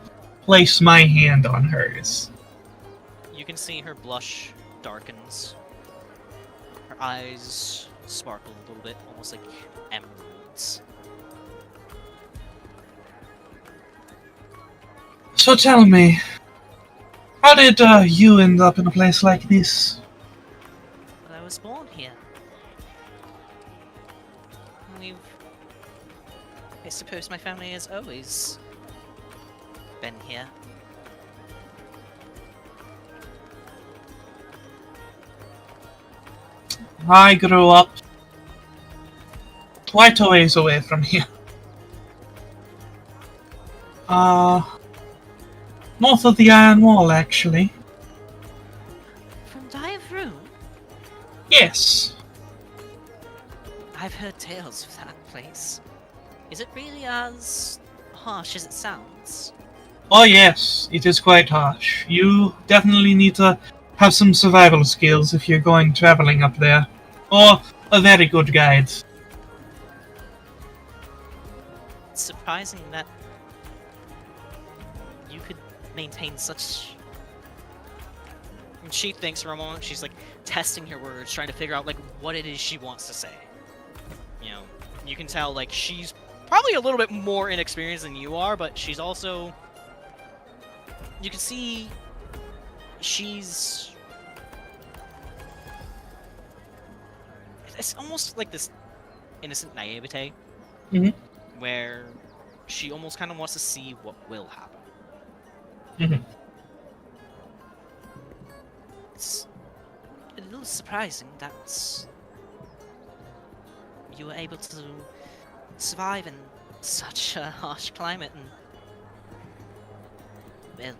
place my hand on hers. You can see her blush darkens. Her eyes sparkle a little bit, almost like emeralds. So tell me, how did you end up in a place like this? Well, I was born here. I suppose my family has always been here. I grew up quite a ways away from here. North of the Iron Wall, actually. From Dive-Room? Yes. I've heard tales of that place. Is it really as harsh as it sounds? Oh yes, it is quite harsh. You definitely need to have some survival skills if you're going traveling up there. Or a very good guide. It's surprising that you could maintain such... And she thinks for a moment, she's like testing her words, trying to figure out like what it is she wants to say. You know, you can tell like she's probably a little bit more inexperienced than you are, but she's also... You can see she's... It's almost like this innocent naivete, where she almost kind of wants to see what will happen. It's a little surprising that you were able to survive in such a harsh climate and, well,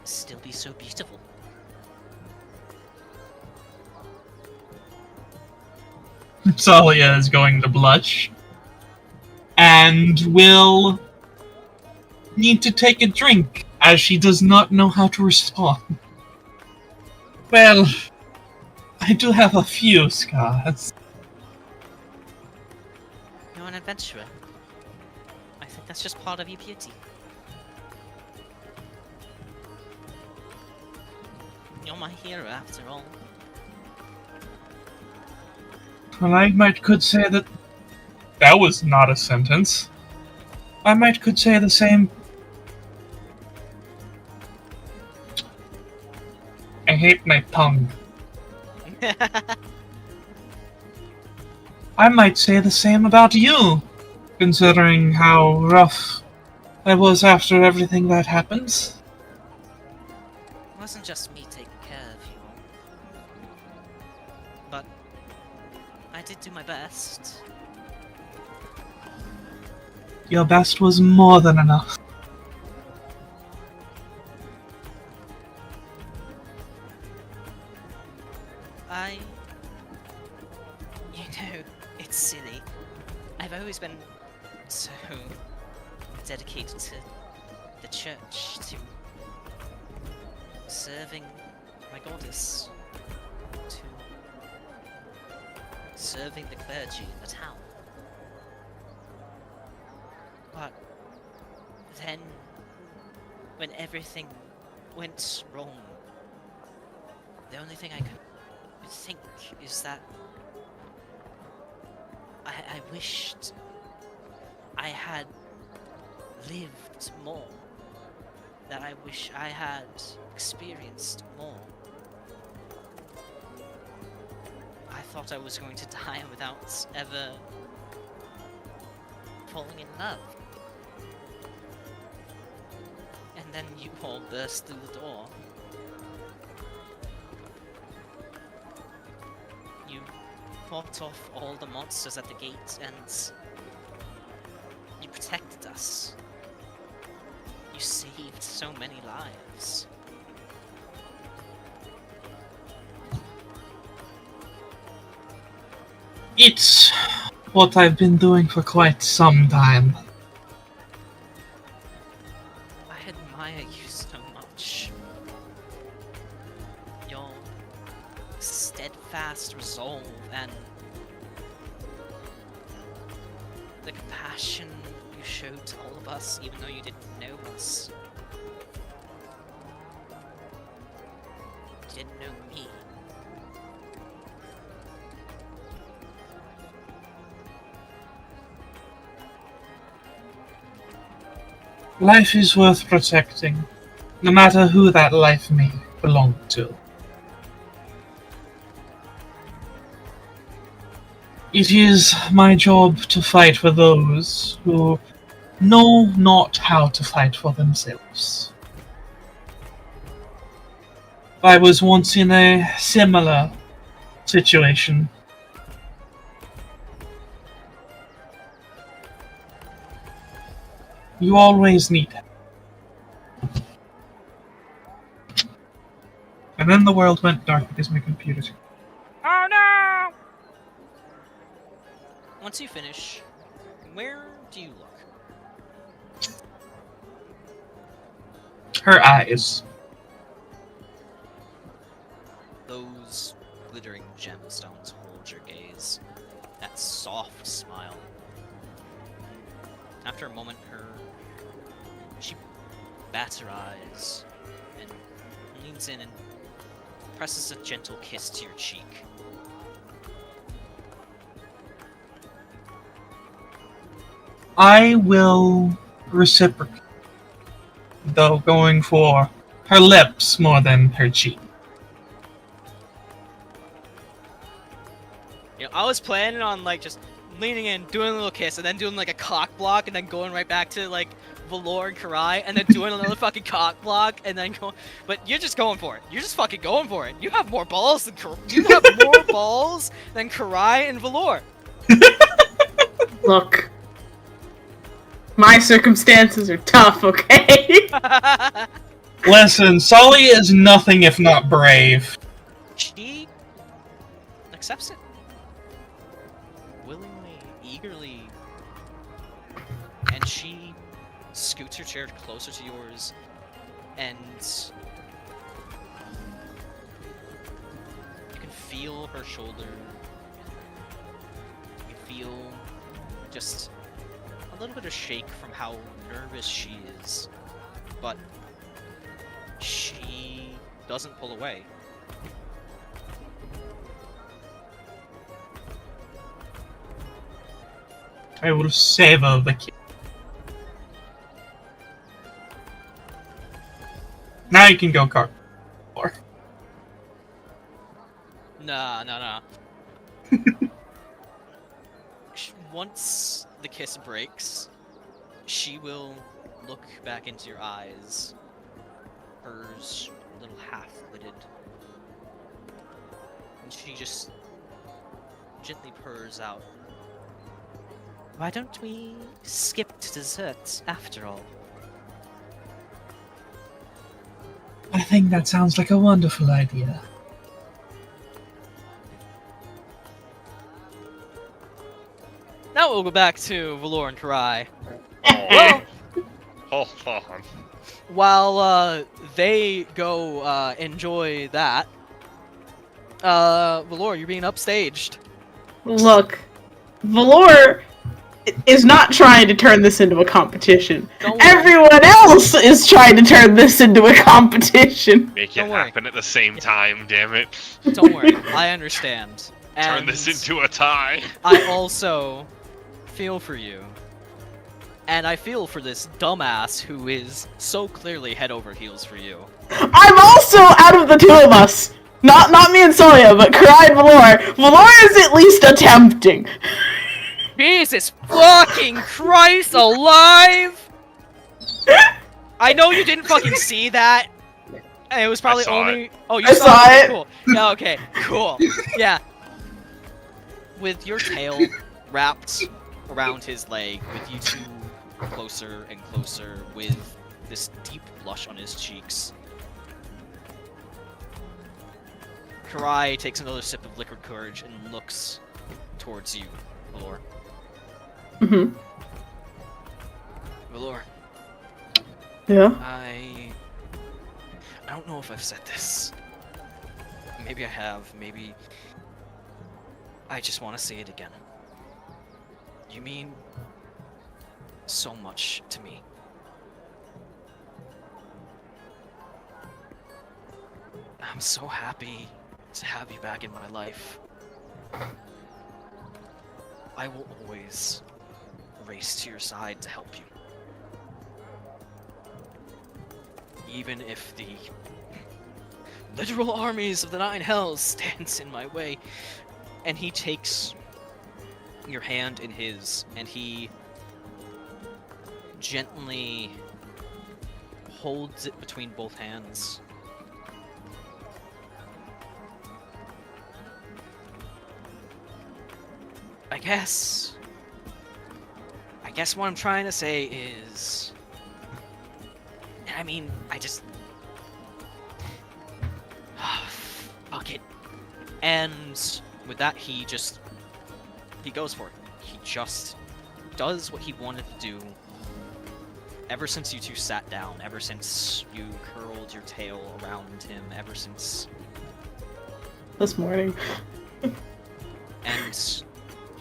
still be so beautiful. Tsalia is going to blush. And will need to take a drink, as she does not know how to respond. Well, I do have a few scars. You're an adventurer. I think that's just part of your beauty. You're my hero, after all. Well, I could say that that was not a sentence. I could say the same. I hate my tongue. I might say the same about you, considering how rough I was after everything that happened. It wasn't just me taking care of you all. But I did do my best. Your best was more than enough. You know, it's silly. I've always been so dedicated to the church, to serving my goddess, to serving the clergy in the town. But then, when everything went wrong, the only thing I could think is that I wished I had lived more, that I wish I had experienced more. I thought I was going to die without ever falling in love. And then you all burst through the door. You fought off all the monsters at the gate and you protected us. You saved so many lives. It's what I've been doing for quite some time. I admire you so much. Your steadfast resolve and the compassion you showed to all of us, even though you didn't know us. You didn't know me. Life is worth protecting, no matter who that life may belong to. It is my job to fight for those who know not how to fight for themselves. I was once in a similar situation. You always need it. And then the world went dark because my computer. Oh no! Once you finish, where do you look? Her eyes. Those glittering gemstones hold your gaze. That soft smile. After a moment, she bats her eyes and leans in and presses a gentle kiss to your cheek. I will reciprocate, though going for her lips more than her cheek. You know, I was planning on like just leaning in, doing a little kiss, and then doing like a cock block, and then going right back to like Valor and Karai, and then doing another fucking cock block, and then going. But you're just going for it. You're just fucking going for it. You have more balls than you have more balls than Karai and Valor. Look. My circumstances are tough, okay? Listen, Tsalia is nothing if not brave. She accepts it. Willingly, eagerly. And she scoots her chair closer to yours, and you can feel her shoulder. You can feel just a little bit of shake from how nervous she is, but she doesn't pull away. I will savor the kiss. Now you can go cart. Nah. Once the kiss breaks, she will look back into your eyes, hers a little half-lidded, and she just gently purrs out. Why don't we skip to dessert after all? I think that sounds like a wonderful idea. Now we'll go back to Valor and Karai. Oh, hold on. While they go enjoy that, Valor, you're being upstaged. Look, Valor is not trying to turn this into a competition. Don't worry. Everyone else is trying to turn this into a competition. Make it Don't worry. happen at the same time, damn it. Don't worry, I understand. Turn And this into a tie. I also feel for you. And I feel for this dumbass who is so clearly head over heels for you. I'm also out of the two of us. Not me and Tsalia, but Karai and Valor. Valor is at least attempting. Jesus fucking Christ alive! I know you didn't fucking see that. And it was probably saw only. it. Oh, you I saw saw it? it. Cool. Yeah, okay, cool. Yeah. With your tail wrapped around his leg, with you two closer and closer, with this deep blush on his cheeks. Karai takes another sip of liquid courage and looks towards you, Valor. Mm-hmm. Valor, Yeah? I don't know if I've said this. Maybe I have, maybe I just want to say it again. You mean so much to me. I'm so happy to have you back in my life. I will always race to your side to help you. even if the literal armies of the Nine Hells stands in my way. And he takes your hand in his, and he gently holds it between both hands. I guess what I'm trying to say is, I mean, fuck it. And with that, he goes for it. He just does what he wanted to do ever since you two sat down, ever since you curled your tail around him, ever since... This morning. And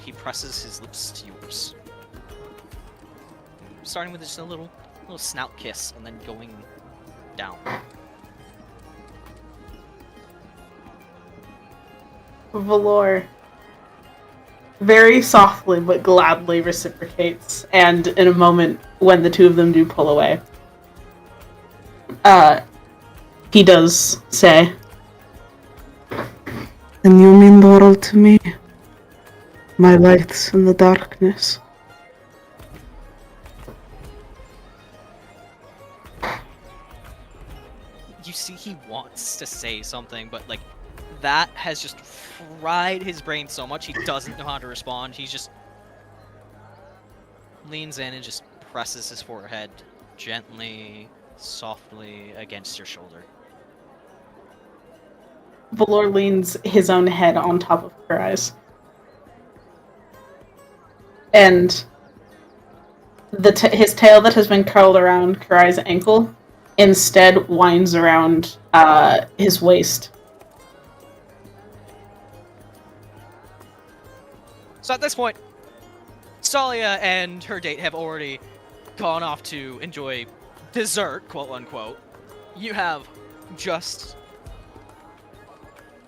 he presses his lips to yours. Starting with just a little snout kiss, and then going down. Valor very softly but gladly reciprocates, and in a moment when the two of them do pull away, he does say, "And you mean the world to me, my lights in the darkness." You see, he wants to say something, but like, that has just fried his brain so much he doesn't know how to respond. He just leans in and just presses his forehead gently, softly against your shoulder. Valor leans his own head on top of her eyes. And his tail that has been curled around Karai's ankle instead winds around his waist. So at this point, Tsalia and her date have already gone off to enjoy dessert, quote unquote. You have just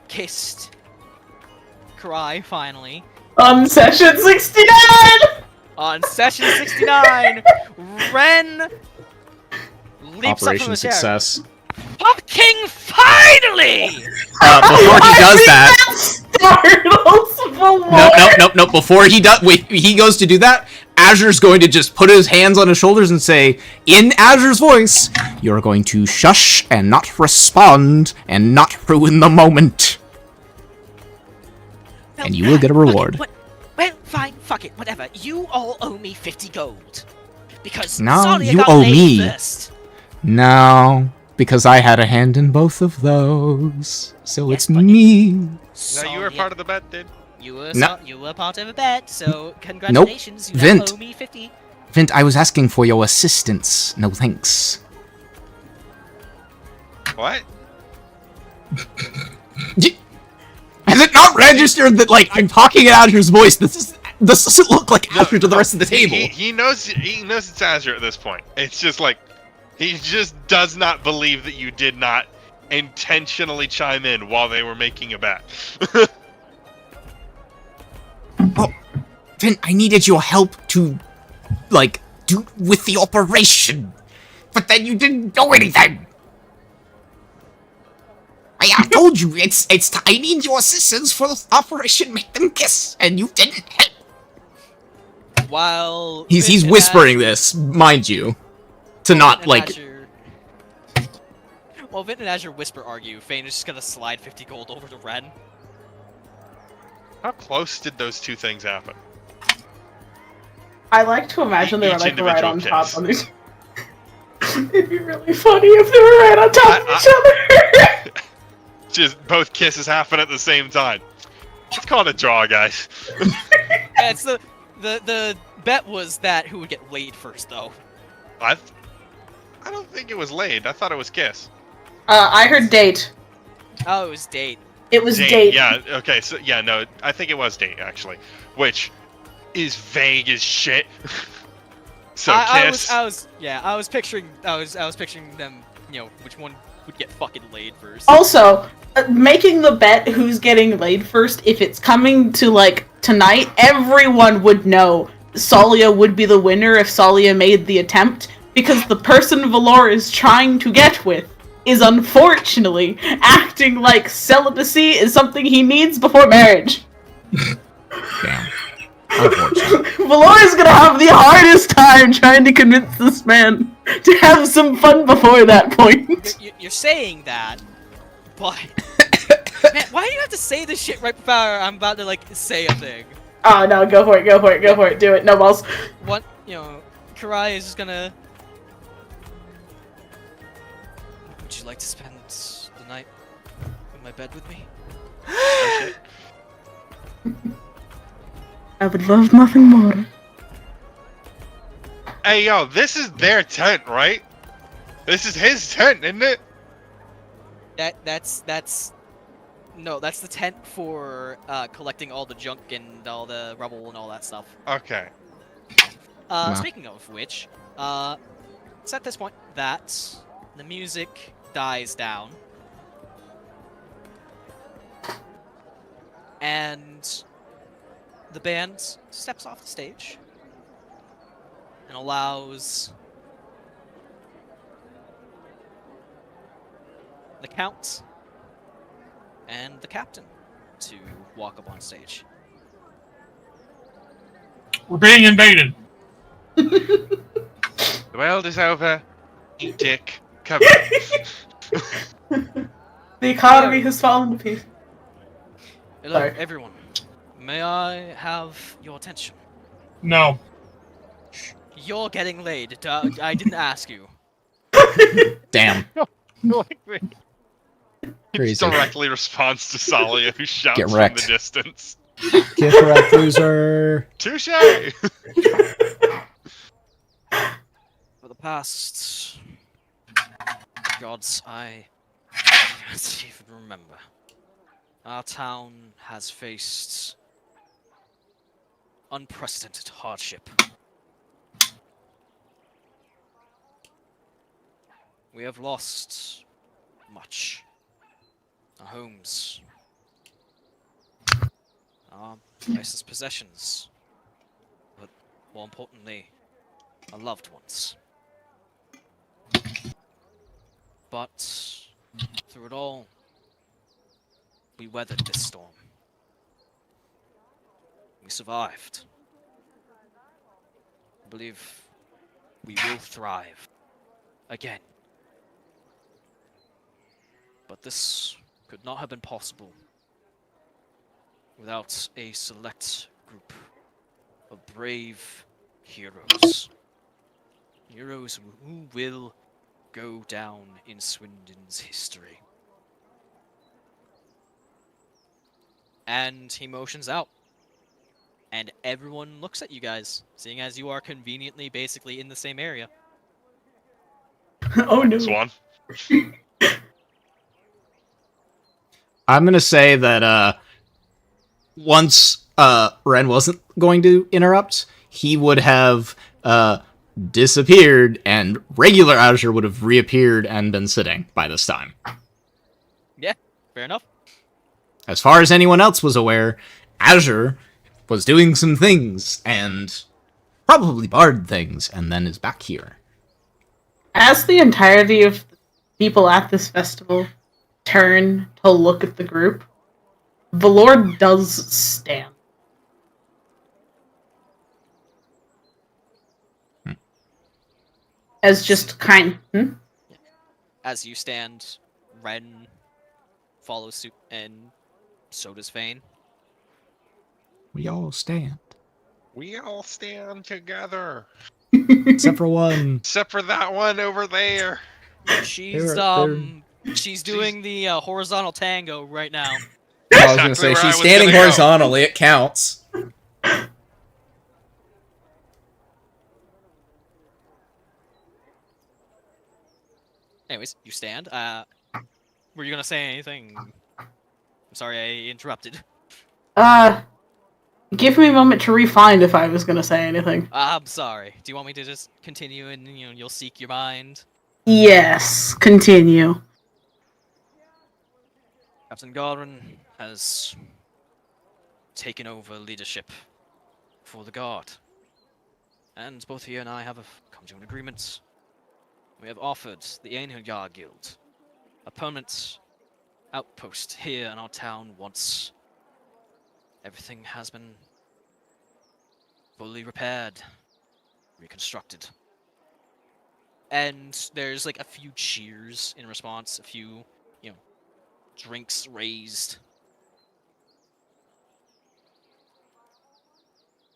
kissed Karai finally. On session 69! On session 69, Ren leaps up from Operation the chair. success. Fucking finally! Before he does that, Startles Valor! no. Before he goes to do that, Azure's going to just put his hands on his shoulders and say, in Azure's voice, "You're going to shush and not respond and not ruin the moment, and you will get a reward." Okay, well, fine, fuck it, whatever. You all owe me 50 gold. Because No, Tsalia you got owe laid me. First. No, because I had a hand in both of those, so Yes, it's but me. No, you were Tsalia- part of the bet, dude. You were No. you were part of a bet, so congratulations. You now Vint. owe me 50. Vint, I was asking for your assistance. No thanks. What? Has it not registered that, like, I'm talking in Azure's voice? This doesn't look like Azure to the rest of the table. He knows it's Azure at this point. It's just like he just does not believe that you did not intentionally chime in while they were making a bet. Oh, Vint, I needed your help to, like, do with the operation, but then you didn't do anything. I told you, I need your assistance for the operation, make them kiss, and you didn't help. While He's Vint and whispering this, mind you, to not, and like, Azure... While Vint and Azure whisper argue, Fane is just gonna slide 50 gold over to Ren. How close did those two things happen? I like to imagine they were Each like right individual on top kiss. of each. It'd be really funny if they were right on top of each other. Just both kisses happen at the same time. Let's call it a draw, guys. Yeah, it's the bet was that who would get laid first, though. I don't think it was laid. I thought it was kiss. I heard date. Oh, it was date. It was date. Yeah. Okay. So yeah, no, I think it was date actually, which is vague as shit. So kiss. I was picturing them. You know, which one would get fucking laid first. Also, making the bet who's getting laid first, if it's coming to, like, tonight, everyone would know Tsalia would be the winner if Tsalia made the attempt, because the person Valor is trying to get with is unfortunately acting like celibacy is something he needs before marriage. Damn. Unfortunate. Valor is gonna have the hardest time trying to convince this man to have some fun before that point. You're saying that, but man, why do you have to say this shit right before I'm about to like say a thing? Oh no, go for it, do it, no balls. What, Karai is just gonna. Would you like to spend the night in my bed with me? I would love nothing more. Hey, yo, this is their tent, right? This is his tent, isn't it? That's no, that's the tent for collecting all the junk and all the rubble and all that stuff. Okay. Wow. Speaking of which, it's at this point that the music dies down, and the band steps off the stage and allows the Count and the Captain to walk up on stage. We're being invaded. The world is over. Eat dick. Come The economy has fallen to pieces. Hello, Sorry. everyone. May I have your attention? No. You're getting laid. I didn't ask you. Damn. Crazy. Directly responds to Tsalia, who shouts Get from wrecked. the distance. Get wrecked, loser. Touche! For the past... gods, I can't even remember. Our town has faced unprecedented hardship. We have lost much. Our homes, our priceless possessions, but more importantly, our loved ones. But through it all, we weathered this storm. We survived. I believe we will thrive again. But this could not have been possible without a select group of brave heroes. Heroes who will go down in Swindon's history. And he motions out. And everyone looks at you guys, seeing as you are conveniently basically in the same area. Oh no. Swan. I'm gonna say that once Ren wasn't going to interrupt, he would have disappeared, and regular Azure would have reappeared and been sitting by this time. Yeah, fair enough. As far as anyone else was aware, Azure was doing some things, and probably bard things, and then is back here. As the entirety of the people at this festival turn to look at the group, Valor does stand. As just As you stand, Ren follows suit, and so does Vane. We all stand. We all stand together. Except for one. Except for that one over there. She's she's doing the horizontal tango right now. I was gonna say, Exactly where I she's was standing gonna go. horizontally, it counts. Anyways, you stand. Were you gonna say anything? I'm sorry I interrupted. Give me a moment to refine if I was gonna say anything. I'm sorry. Do you want me to just continue and you'll seek your mind? Yes, continue. Captain Godwin has taken over leadership for the Guard. And both he and I have come to an agreement We have offered the Einherjar Guild a permanent outpost here in our town once everything has been fully repaired, reconstructed. And there's like a few cheers in response, a few, drinks raised.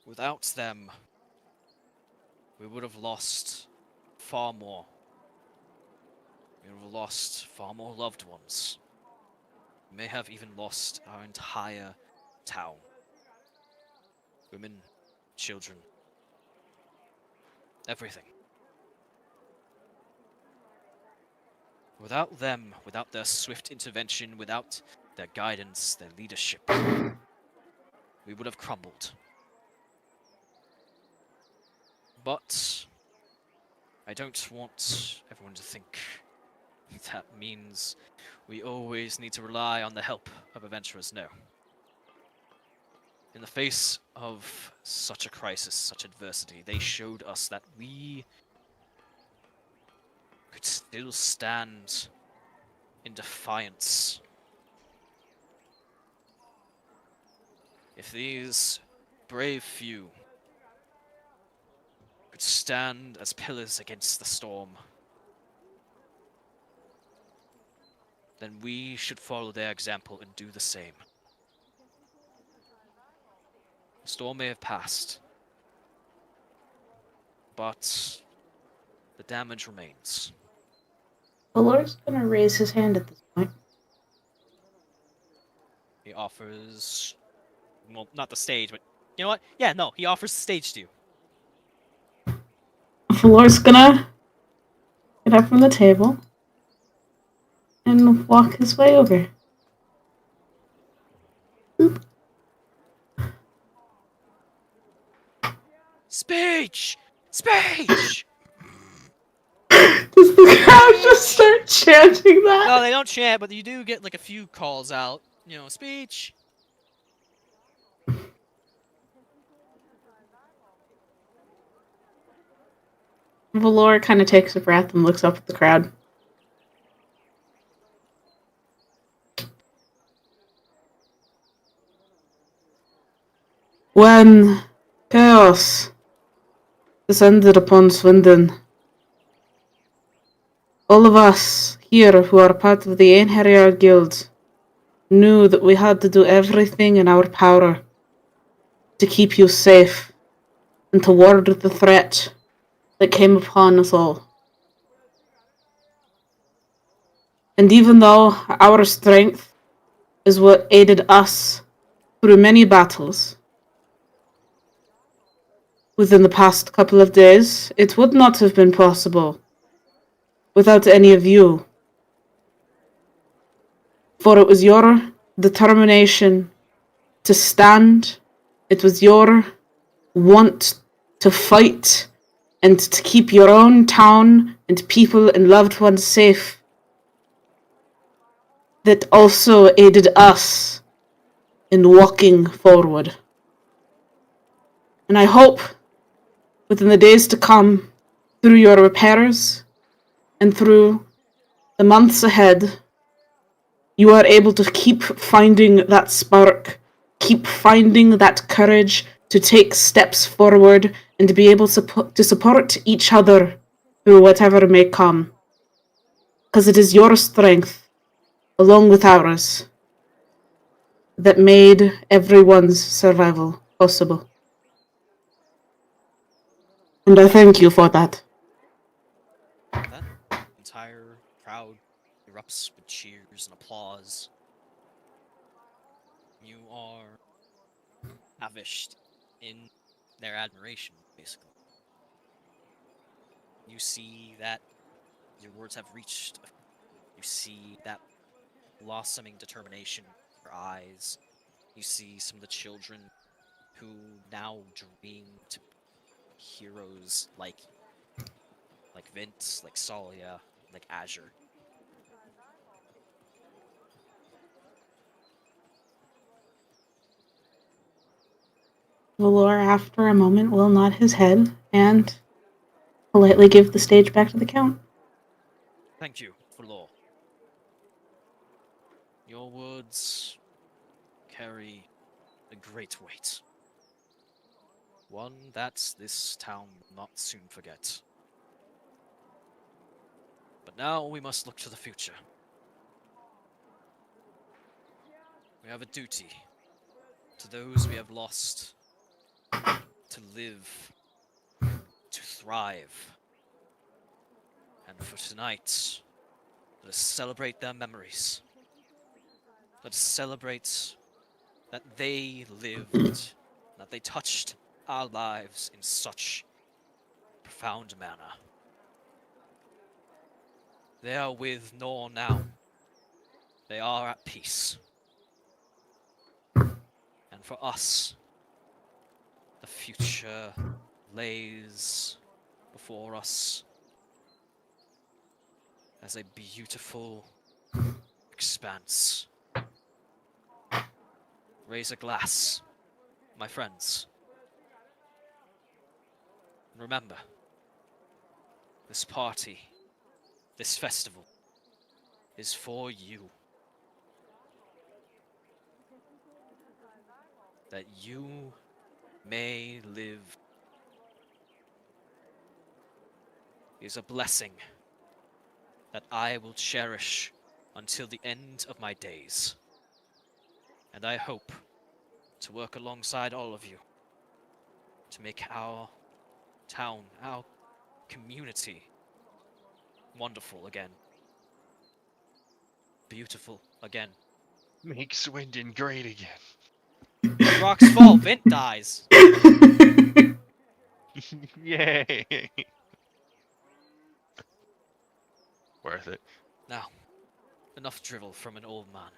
Without them, we would have lost far more. We would have lost far more loved ones. We may have even lost our entire town. Women, children, everything. Without them, without their swift intervention, without their guidance, their leadership, we would have crumbled. But I don't want everyone to think that means we always need to rely on the help of adventurers. No. In the face of such a crisis, such adversity, they showed us that we could still stand in defiance. If these brave few could stand as pillars against the storm, then we should follow their example and do the same. The storm may have passed, but the damage remains. Valor's gonna raise his hand at this point. He offers, well, not the stage, but you know what? Yeah, no, he offers the stage to you. Valor's gonna get up from the table and walk his way over. Oop. Speech! Speech! Does the crowd just start chanting that? No, they don't chant, but you do get like a few calls out. Speech! Valor kind of takes a breath and looks up at the crowd. When chaos descended upon Swindon, all of us here who are part of the Einherjar Guild knew that we had to do everything in our power to keep you safe and to ward the threat that came upon us all. And even though our strength is what aided us through many battles within the past couple of days, it would not have been possible without any of you. For it was your determination to stand, it was your want to fight and to keep your own town and people and loved ones safe that also aided us in walking forward. And I hope within the days to come, through your repairs and through the months ahead, you are able to keep finding that spark, keep finding that courage to take steps forward and to be able to support each other through whatever may come. Because it is your strength, along with ours, that made everyone's survival possible. And I thank you for that. That entire crowd erupts with cheers and applause. You are lavished in their admiration, basically. You see that your words have reached. You see that blossoming determination in your eyes. You see some of the children who now dream to be heroes like Vint, like Tsalia, like Azure. Valor, after a moment, will nod his head and politely give the stage back to the Count. Thank you, Valor. Your words carry a great weight. One that this town will not soon forget. But now we must look to the future. We have a duty to those we have lost, to live, to thrive. And for tonight, let us celebrate their memories. Let us celebrate that they lived, that they touched our lives in such a profound manner. They are with Nor now. They are at peace. And for us, the future lays before us as a beautiful expanse. Raise a glass, my friends. And remember, this party, this festival, is for you. That you may live is a blessing that I will cherish until the end of my days. And I hope to work alongside all of you to make our town, our community, wonderful again. Beautiful again. Make Swindon great again. Rocks fall, Vint dies. Yay! Worth it. Now, enough drivel from an old man.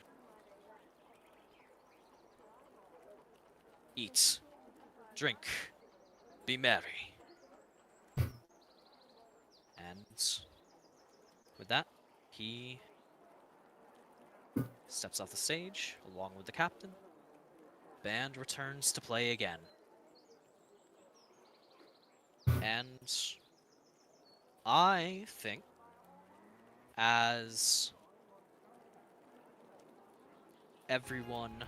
Eat, drink, be merry. And with that, he steps off the stage along with the captain. Band returns to play again. And I think as everyone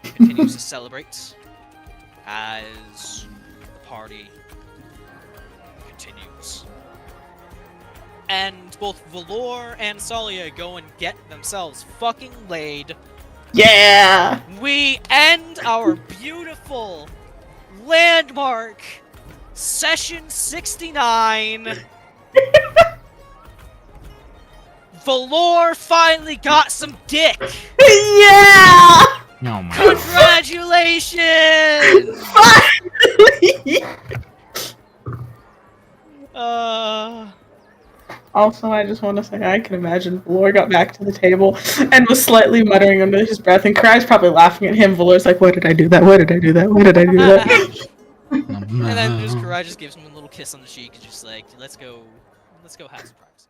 continues to celebrate, as the party continues, and both Valor and Tsalia go and get themselves fucking laid, Yeah! we end our beautiful landmark session 69. Valor finally got some dick. Yeah! Oh my god. Congratulations! Finally! Also, I just want to say I can imagine Valor got back to the table and was slightly muttering under his breath, and Cry's probably laughing at him. Valor's like, "Why did I do that? Why did I do that? Why did I do that?" And then Karai just gives him a little kiss on the cheek and just like, let's go have some practice.